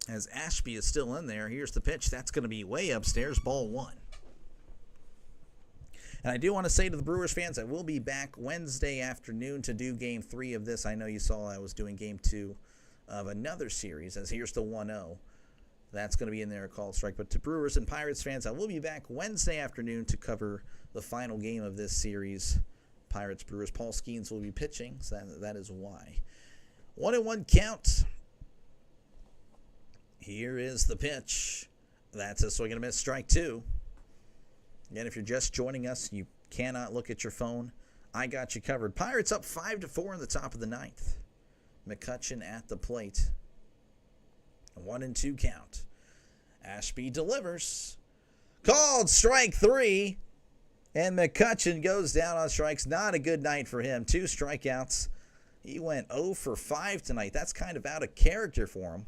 As Ashby is still in there, here's the pitch. That's going to be way upstairs, ball 1. And I do want to say to the Brewers fans, I will be back Wednesday afternoon to do Game 3 of this. I know you saw I was doing Game 2 of another series, as here's the 1-0. That's going to be in there, a called strike. But to Brewers and Pirates fans, I will be back Wednesday afternoon to cover the final game of this series. Pirates-Brewers. Paul Skeens will be pitching, so that is why. 1-1 count. Here is the pitch. That's a swing and a miss, strike 2. Again, if you're just joining us, you cannot look at your phone. I got you covered. Pirates up 5-4 in the top of the ninth. McCutchen at the plate. A 1-2 count. Ashby delivers. Called strike 3. And McCutchen goes down on strikes. Not a good night for him. 2 strikeouts. He went 0 for 5 tonight. That's kind of out of character for him.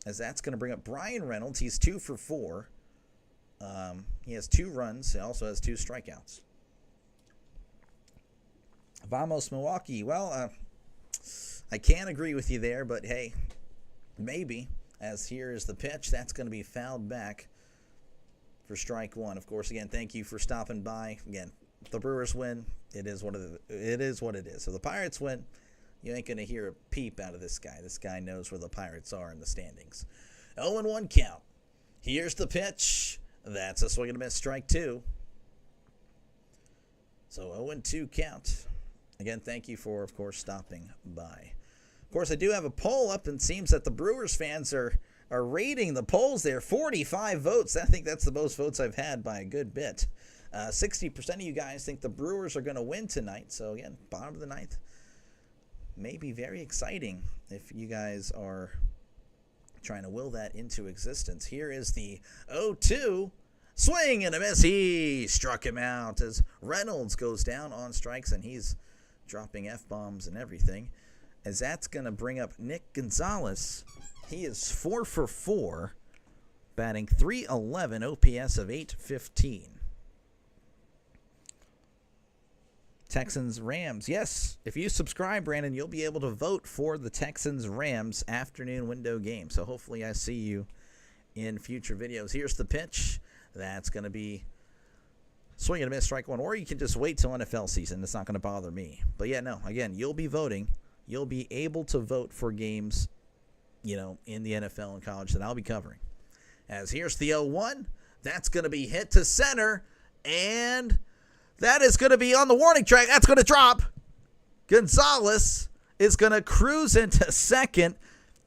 As that's going to bring up Brian Reynolds. He's 2 for 4. He has 2 runs. He also has 2 strikeouts. Vamos Milwaukee. Well, I can't agree with you there, but hey, maybe. As here is the pitch. That's going to be fouled back for strike 1. Of course, again, thank you for stopping by. Again, if the Brewers win, it is what it is. So the Pirates win, you ain't going to hear a peep out of this guy. This guy knows where the Pirates are in the standings. 0-1 count. Here's the pitch. That's a swing and a miss, strike 2. So 0-2 count. Again, thank you for, of course, stopping by. Of course, I do have a poll up, and it seems that the Brewers fans are rating the polls there. 45 votes. I think that's the most votes I've had by a good bit. 60% of you guys think the Brewers are going to win tonight. So, again, bottom of the ninth. May be very exciting if you guys are trying to will that into existence. Here is the 0-2. Swing and a miss. He struck him out as Reynolds goes down on strikes, and he's dropping F-bombs and everything. As that's going to bring up Nick Gonzalez. He is 4 for 4, batting .311, OPS of .815. Texans-Rams. Yes, if you subscribe, Brandon, you'll be able to vote for the Texans-Rams afternoon window game. So hopefully I see you in future videos. Here's the pitch. That's going to be swing and a miss, strike 1. Or you can just wait till NFL season. It's not going to bother me. But yeah, no, again, you'll be voting. You'll be able to vote for games, in the NFL and college that I'll be covering. As here's the 0-1. That's going to be hit to center. And that is going to be on the warning track. That's going to drop. Gonzalez is going to cruise into second.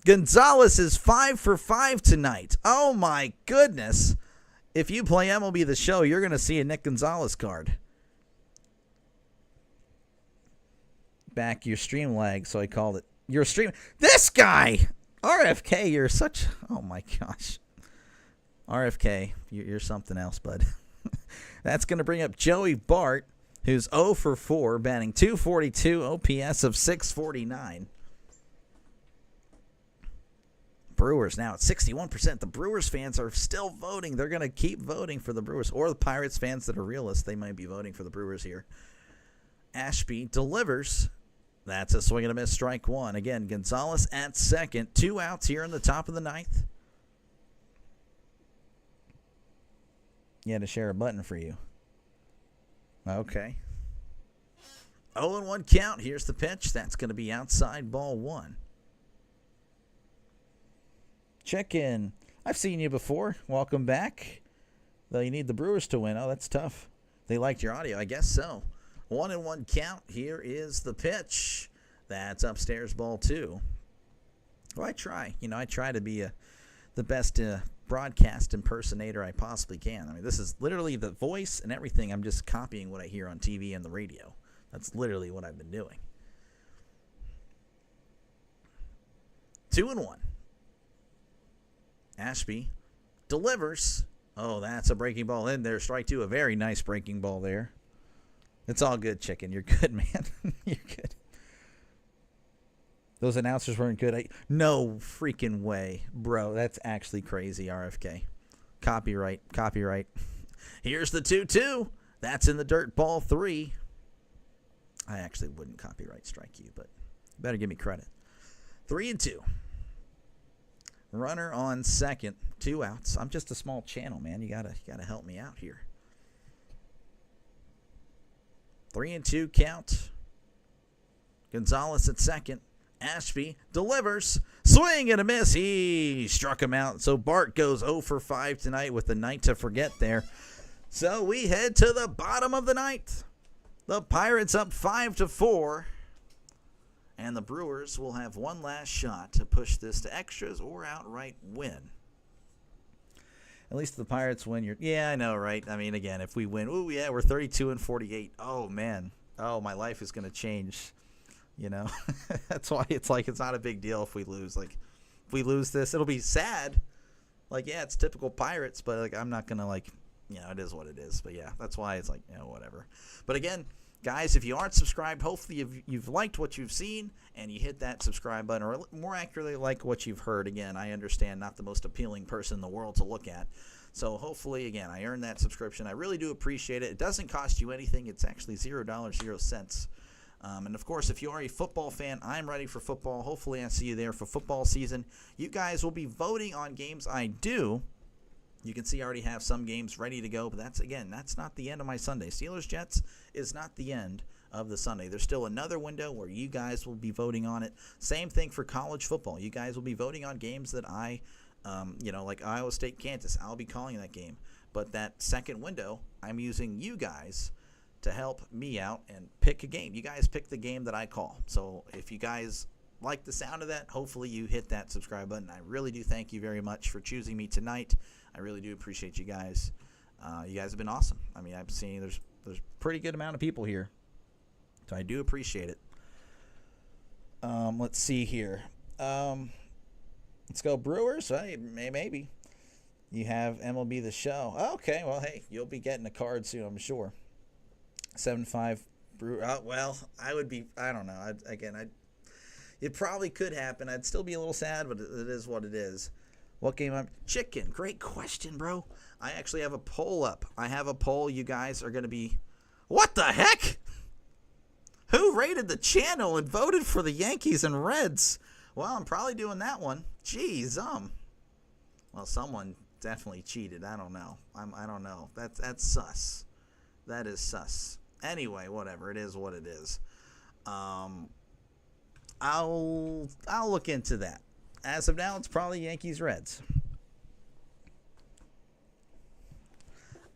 Gonzalez is 5 for 5 tonight. Oh, my goodness. If you play MLB The Show, you're going to see a Nick Gonzalez card. Back your stream lag, so I called it. Your stream. This guy! RFK, you're such... Oh, my gosh. RFK, you're something else, bud. That's going to bring up Joey Bart, who's 0 for 4, batting .242, OPS of .649. Brewers now at 61%. The Brewers fans are still voting. They're going to keep voting for the Brewers. Or the Pirates fans that are realists, they might be voting for the Brewers here. Ashby delivers. That's a swing and a miss, strike 1. Again, Gonzalez at second. 2 outs here in the top of the ninth. You had to share a button for you. Okay. 0-1 count. Here's the pitch. That's going to be outside, ball 1. Check in. I've seen you before. Welcome back. Though you need the Brewers to win. Oh, that's tough. They liked your audio. I guess so. 1-1 count. Here is the pitch. That's upstairs, ball 2. Well, I try. I try to be the best broadcast impersonator I possibly can. I mean, this is literally the voice and everything. I'm just copying what I hear on TV and the radio. That's literally what I've been doing. 2-1. Ashby delivers. Oh, that's a breaking ball in there. Strike 2. A very nice breaking ball there. It's all good, chicken. You're good, man. You're good. Those announcers weren't good. No freaking way, bro. That's actually crazy, RFK. Copyright. Here's the 2-2. That's in the dirt, ball 3. I actually wouldn't copyright strike you, but you better give me credit. 3-2. Runner on second. 2 outs. I'm just a small channel, man. You gotta help me out here. 3-2 count. Gonzalez at second. Ashby delivers. Swing and a miss. He struck him out. So Bart goes 0 for 5 tonight with the night to forget there. So we head to the bottom of the ninth. The Pirates up 5-4. And the Brewers will have one last shot to push this to extras or outright win. At least the Pirates win. Yeah, I know, right? I mean, again, if we win, oh yeah, we're 32-48. Oh man, oh my life is gonna change. You know, that's why it's like it's not a big deal if we lose. Like, if we lose this, it'll be sad. Like, yeah, it's typical Pirates, but like I'm not gonna like, it is what it is. But yeah, that's why it's like, whatever. But again, guys, if you aren't subscribed, hopefully you've liked what you've seen and you hit that subscribe button, or more accurately, like what you've heard. Again, I understand not the most appealing person in the world to look at. So hopefully, again, I earned that subscription. I really do appreciate it. It doesn't cost you anything. It's actually $0.00. And, of course, if you are a football fan, I'm ready for football. Hopefully I see you there for football season. You guys will be voting on games I do. You can see I already have some games ready to go, but that's not the end of my Sunday. Steelers-Jets is not the end of the Sunday. There's still another window where you guys will be voting on it. Same thing for college football. You guys will be voting on games that I, like Iowa State-Kansas. I'll be calling that game. But that second window, I'm using you guys to help me out and pick a game. You guys pick the game that I call. So if you guys like the sound of that, hopefully you hit that subscribe button. I really do thank you very much for choosing me tonight. I really do appreciate you guys. You guys have been awesome. I mean, I'm seeing there's a pretty good amount of people here, so I do appreciate it. Let's see here. Let's go Brewers. Hey, maybe. You have MLB The Show. Okay, well, hey, you'll be getting a card soon, I'm sure. 7-5 Brewer. Well, I would be. I don't know. It probably could happen. I'd still be a little sad, but it is what it is. What game I'm chicken? Great question, bro. I actually have a poll up. I have a poll. You guys are going to be. What the heck? Who rated the channel and voted for the Yankees and Reds? Well, I'm probably doing that one. Jeez, well, someone definitely cheated. I don't know. I don't know. That's sus. That is sus. Anyway, whatever. It is what it is. I'll look into that. As of now, it's probably Yankees-Reds.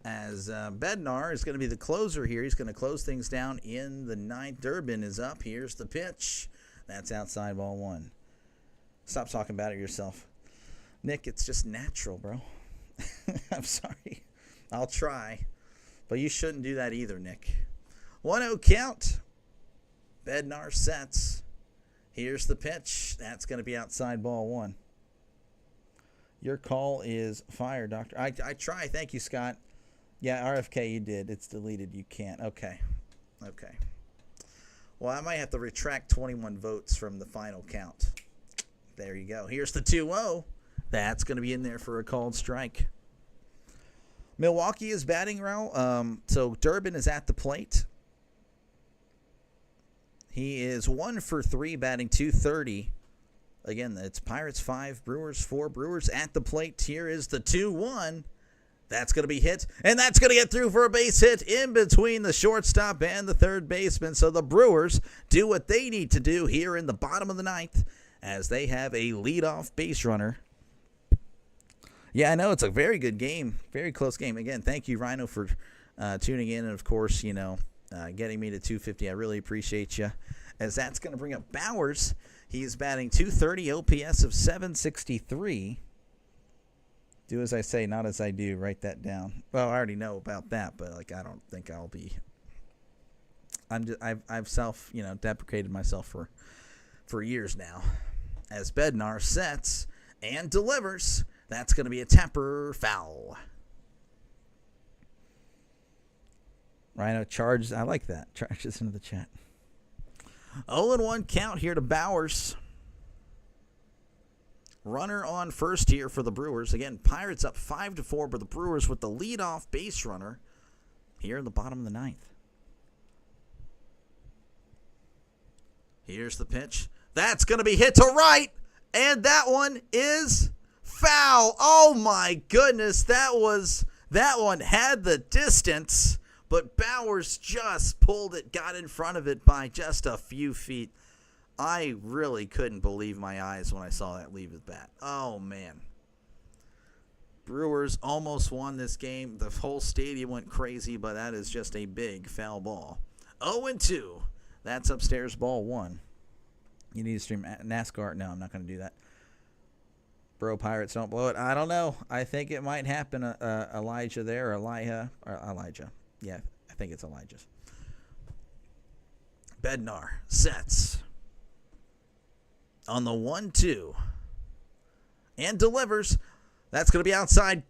As Bednar is going to be the closer here. He's going to close things down in the ninth. Durbin is up. Here's the pitch. That's outside ball one. Stop talking about it yourself. Nick, it's just natural, bro. I'm sorry. I'll try. But you shouldn't do that either, Nick. 1-0 count. Bednar sets. Here's the pitch. That's going to be outside ball one. Your call is fire, Doctor. I try. Thank you, Scott. Yeah, RFK, you did. It's deleted. You can't. Okay. Well, I might have to retract 21 votes from the final count. There you go. Here's the 2-0. That's going to be in there for a called strike. Milwaukee is batting around. So Durbin is at the plate. He is 1 for 3, batting .230. Again, it's Pirates 5, Brewers 4. Brewers at the plate. Here is the 2-1. That's going to be hit, and that's going to get through for a base hit in between the shortstop and the third baseman. So the Brewers do what they need to do here in the bottom of the ninth as they have a leadoff base runner. Yeah, I know. It's a very good game. Very close game. Again, thank you, Rhino, for tuning in. And, of course, getting me to 250. I really appreciate you. As that's going to bring up Bowers. He's batting .230, OPS of 763. Do as I say, not as I do. Write that down. Well, I already know about that, but I don't think I'll be. I've deprecated myself for years now. As Bednar sets and delivers, that's going to be a tapper foul. Rhino charges. I like that. Charges into the chat. 0-1 count here to Bowers. Runner on first here for the Brewers. Again, Pirates up 5-4, but the Brewers with the leadoff base runner here in the bottom of the ninth. Here's the pitch. That's going to be hit to right, and that one is foul. Oh my goodness, that one had the distance. But Bowers just pulled it, got in front of it by just a few feet. I really couldn't believe my eyes when I saw that leave his bat. Oh, man. Brewers almost won this game. The whole stadium went crazy, but that is just a big foul ball. 0-2. That's upstairs ball one. You need to stream NASCAR. No, I'm not going to do that. Bro, Pirates don't blow it. I don't know. I think it might happen. Elijah there, or Elijah. Yeah, I think it's Elijah's. Bednar sets on the 1-2 and delivers. That's going to be outside.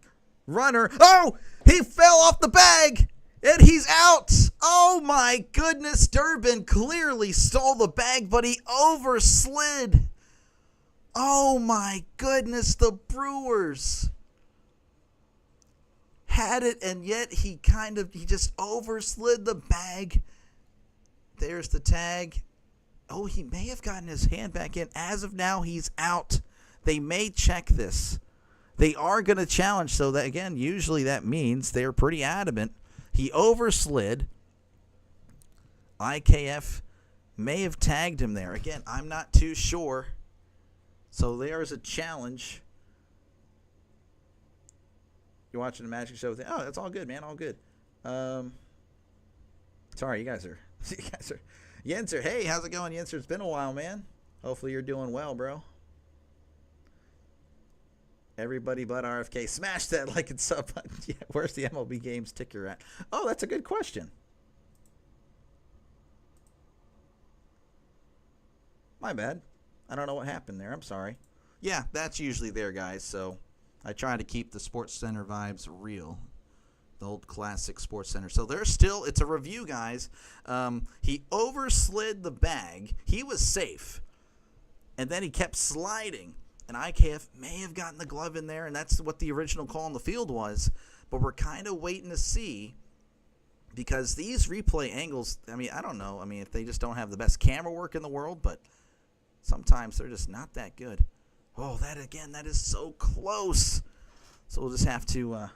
Runner. Oh, he fell off the bag and he's out. Oh my goodness. Durbin clearly stole the bag, but he overslid. Oh my goodness. The Brewers had it, and yet he just overslid the bag. There's the tag. Oh, he may have gotten his hand back in. As of now, he's out. They may check this. They are going to challenge, so that, again, usually that means they're pretty adamant. He overslid. IKF may have tagged him there. Again, I'm not too sure. So there's a challenge. You're watching the Magic Show. Oh, that's all good, man. All good. Sorry, you guys are. Yenser. Hey, how's it going, Yenser? It's been a while, man. Hopefully you're doing well, bro. Everybody but RFK. Smash that like and sub button. Yeah, where's the MLB games ticker at? Oh, that's a good question. My bad. I don't know what happened there. I'm sorry. Yeah, that's usually there, guys. So I try to keep the Sports Center vibes real. The old classic Sports Center. So there's still, it's a review, guys. He overslid the bag. He was safe. And then he kept sliding. And IKF may have gotten the glove in there, and that's what the original call on the field was. But we're kind of waiting to see, because these replay angles, I mean, I don't know. I mean, if they just don't have the best camera work in the world, but sometimes they're just not that good. Oh, that is so close. So we'll just have to,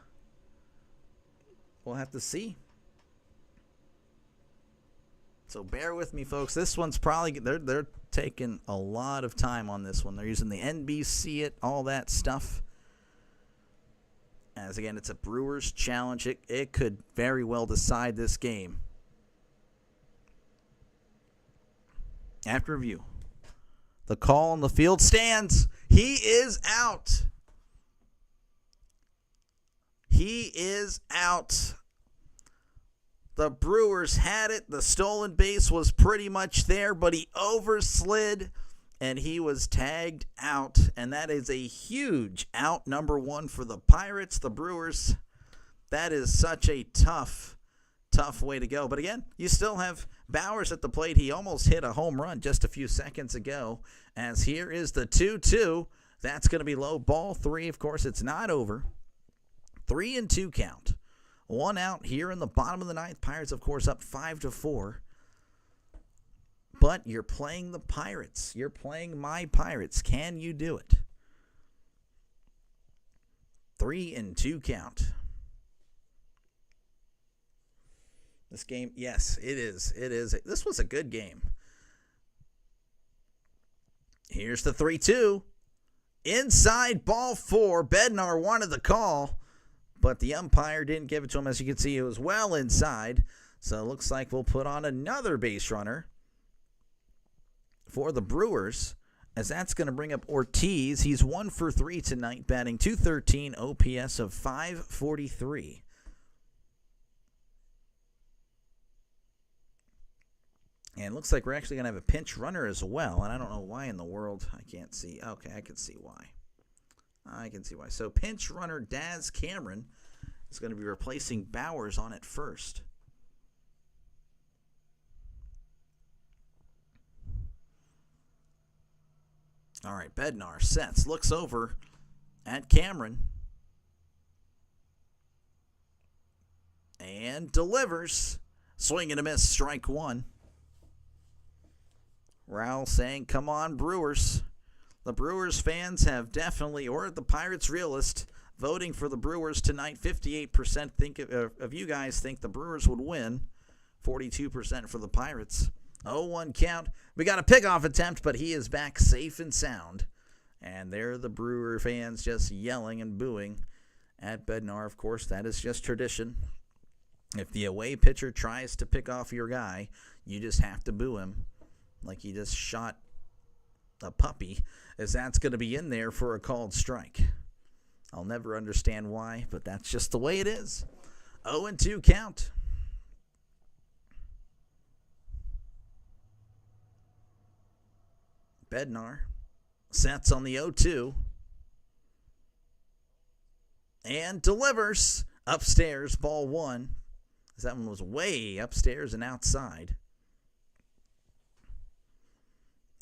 we'll have to see. So bear with me, folks. This one's probably, they're taking a lot of time on this one. They're using the NBC it, all that stuff. As again, it's a Brewers challenge. It could very well decide this game. After review, the call on the field stands. He is out. He is out. The Brewers had it. The stolen base was pretty much there, but he overslid, and he was tagged out. And that is a huge out, number one, for the Pirates. The Brewers, that is such a tough way to go. But again, you still have Bowers at the plate. He almost hit a home run just a few seconds ago. As here is the 2-2. That's going to be low. Ball 3, of course, it's not over. 3-2 count. One out here in the bottom of the ninth. Pirates, of course, up 5-4. But you're playing the Pirates. You're playing my Pirates. Can you do it? 3-2 count. This game, yes, it is. It is. This was a good game. Here's the 3-2. Inside ball 4. Bednar wanted the call, but the umpire didn't give it to him. As you can see, it was well inside. So it looks like we'll put on another base runner for the Brewers, as that's going to bring up Ortiz. He's 1 for 3 tonight, batting .213, OPS of .543. And it looks like we're actually going to have a pinch runner as well. And I don't know why in the world I can't see. Okay, I can see why. So pinch runner Daz Cameron is going to be replacing Bowers on at first. All right, Bednar sets, looks over at Cameron, and delivers. Swing and a miss, strike one. Raul saying, come on, Brewers. The Brewers fans have definitely, or the Pirates realist, voting for the Brewers tonight. 58% think of you guys think the Brewers would win. 42% for the Pirates. 0-1 count. We got a pickoff attempt, but he is back safe and sound. And there are the Brewer fans just yelling and booing at Bednar. Of course, that is just tradition. If the away pitcher tries to pick off your guy, you just have to boo him. Like he just shot a puppy, as that's going to be in there for a called strike. I'll never understand why, but that's just the way it is. 0-2 count. Bednar sets on the 0-2 and delivers upstairs, ball one. That one was way upstairs and outside.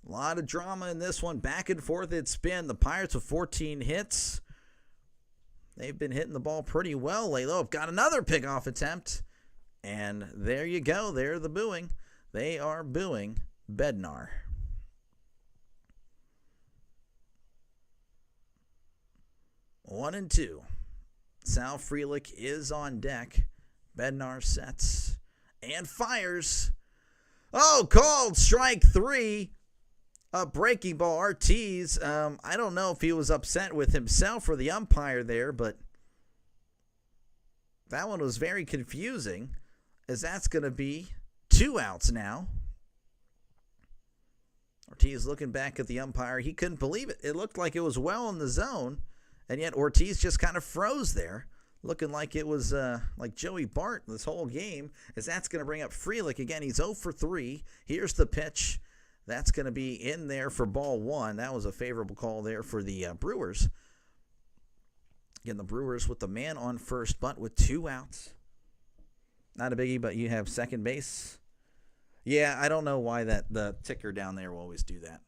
A lot of drama in this one. Back and forth it's been. The Pirates with 14 hits. They've been hitting the ball pretty well lately. Have got another pickoff attempt. And there you go. They're the booing. They are booing Bednar. One and two. Sal Frelick is on deck. Bednar sets and fires. Oh, called strike three. A breaking ball. Ortiz, I don't know if he was upset with himself or the umpire there, but that one was very confusing, as that's going to be 2 outs now. Ortiz looking back at the umpire. He couldn't believe it. It looked like it was well in the zone, and yet Ortiz just kind of froze there, looking like it was like Joey Bart this whole game, as that's going to bring up Frelick again. He's 0 for 3. Here's the pitch. That's going to be in there for ball one. That was a favorable call there for the Brewers. Again, the Brewers with the man on first, but with 2 outs. Not a biggie, but you have second base. Yeah, I don't know why the ticker down there will always do that.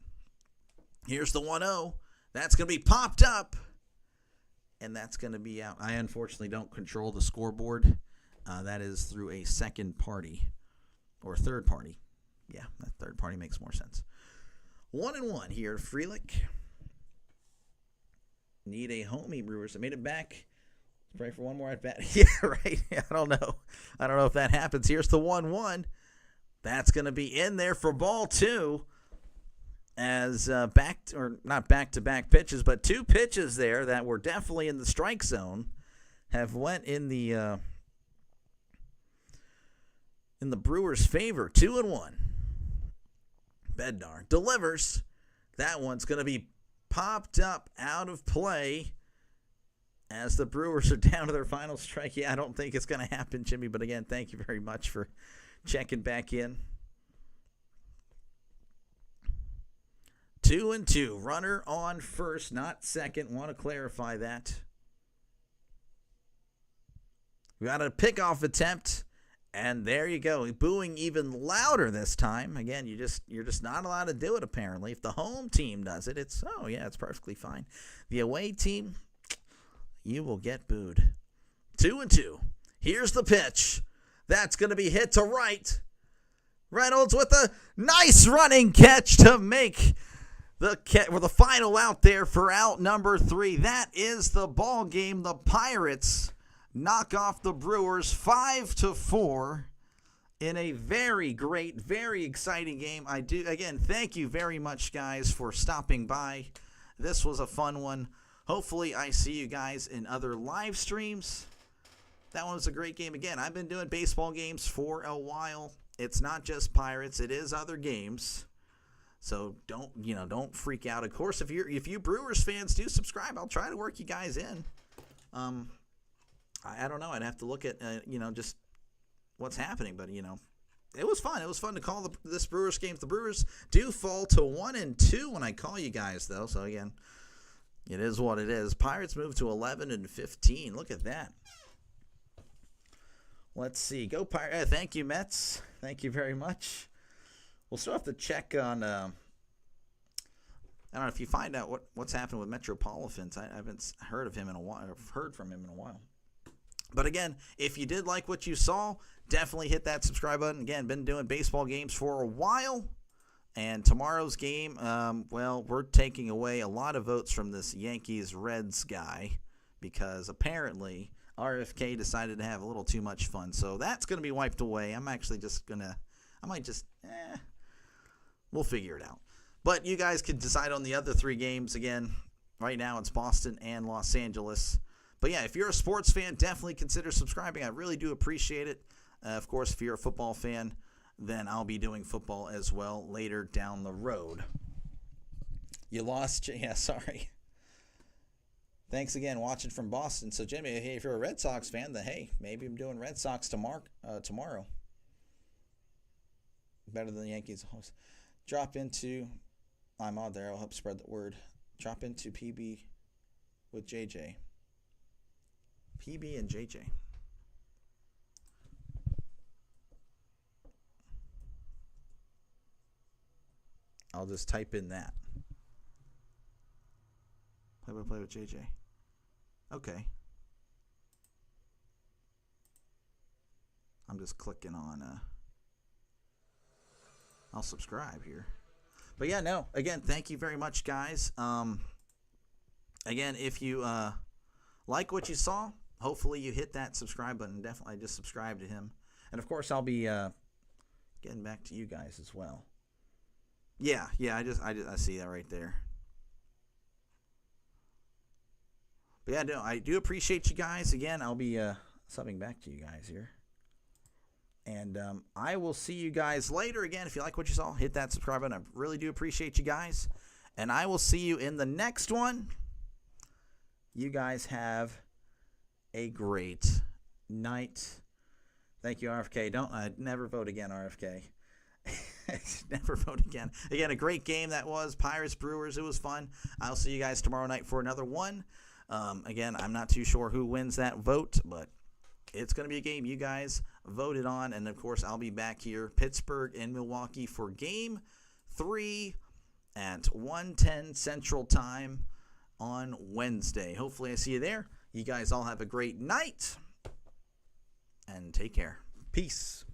Here's the 1-0. That's going to be popped up. And that's going to be out. I unfortunately don't control the scoreboard. That is through a second party or third party. Yeah, that third party makes more sense. 1-1 here. Frelick. Need a homie, Brewers. I made it back. Pray for one more at bat. Yeah, right. I don't know. I don't know if that happens. Here's the 1-1. That's going to be in there for ball two. As not back-to-back pitches, but 2 pitches there that were definitely in the strike zone have went in the Brewers' favor. 2-1. Bednar delivers. That one's going to be popped up out of play as the Brewers are down to their final strike. Yeah, I don't think it's going to happen, Jimmy, but again, thank you very much for checking back in. 2-2. Runner on first, not second. Want to clarify that. We got a pickoff attempt, and there you go. Booing even louder this time. Again, you're just not allowed to do it apparently. If the home team does it, it's perfectly fine. The away team, you will get booed. 2-2. Here's the pitch. That's going to be hit to right. Reynolds with a nice running catch to make the final out there for out number 3. That is the ball game. The Pirates knock off the Brewers 5-4 in a very great, very exciting game. Thank you very much, guys, for stopping by. This was a fun one. Hopefully I see you guys in other live streams. That one was a great game. Again, I've been doing baseball games for a while. It's not just Pirates, it is other games. So don't freak out. Of course, if you Brewers fans do subscribe, I'll try to work you guys in. I don't know. I'd have to look at just what's happening, but it was fun. It was fun to call this Brewers game. The Brewers do fall to 1-2 when I call you guys, though. So again, it is what it is. Pirates move to 11-15. Look at that. Let's see. Go Pirates. Thank you, Mets. Thank you very much. We'll still have to check on. I don't know if you find out what's happened with Metropolitans. I haven't heard of him in a while. I've heard from him in a while. But again, if you did like what you saw, definitely hit that subscribe button. Again, been doing baseball games for a while. And tomorrow's game, we're taking away a lot of votes from this Yankees-Reds guy because apparently RFK decided to have a little too much fun. So that's going to be wiped away. We'll figure it out. But you guys can decide on the other 3 games. Again, right now it's Boston and Los Angeles. But yeah, if you're a sports fan, definitely consider subscribing. I really do appreciate it. Of course, if you're a football fan, then I'll be doing football as well later down the road. You lost. Yeah, sorry. Thanks again, watching from Boston. So, Jimmy, hey, if you're a Red Sox fan, then hey, maybe I'm doing Red Sox tomorrow. Better than the Yankees. Drop into, I'm on there. I'll help spread the word. Drop into PB with JJ. PB and JJ. I'll just type in that. Play with JJ. Okay. I'm just clicking on I'll subscribe here. But yeah, no. Again, thank you very much, guys. Again, if you like what you saw, hopefully you hit that subscribe button. Definitely just subscribe to him. And of course, I'll be getting back to you guys as well. Yeah, I see that right there. But yeah, no, I do appreciate you guys. Again, I'll be subbing back to you guys here. And I will see you guys later. Again, if you like what you saw, hit that subscribe button. I really do appreciate you guys. And I will see you in the next one. You guys have a great night. Thank you, RFK. Never vote again, RFK. Never vote again. Again, a great game that was. Pirates, Brewers. It was fun. I'll see you guys tomorrow night for another one. Again, I'm not too sure who wins that vote, but it's going to be a game you guys voted on. And, of course, I'll be back here, Pittsburgh and Milwaukee, for Game 3 at 1:10 Central Time on Wednesday. Hopefully I see you there. You guys all have a great night, and take care. Peace.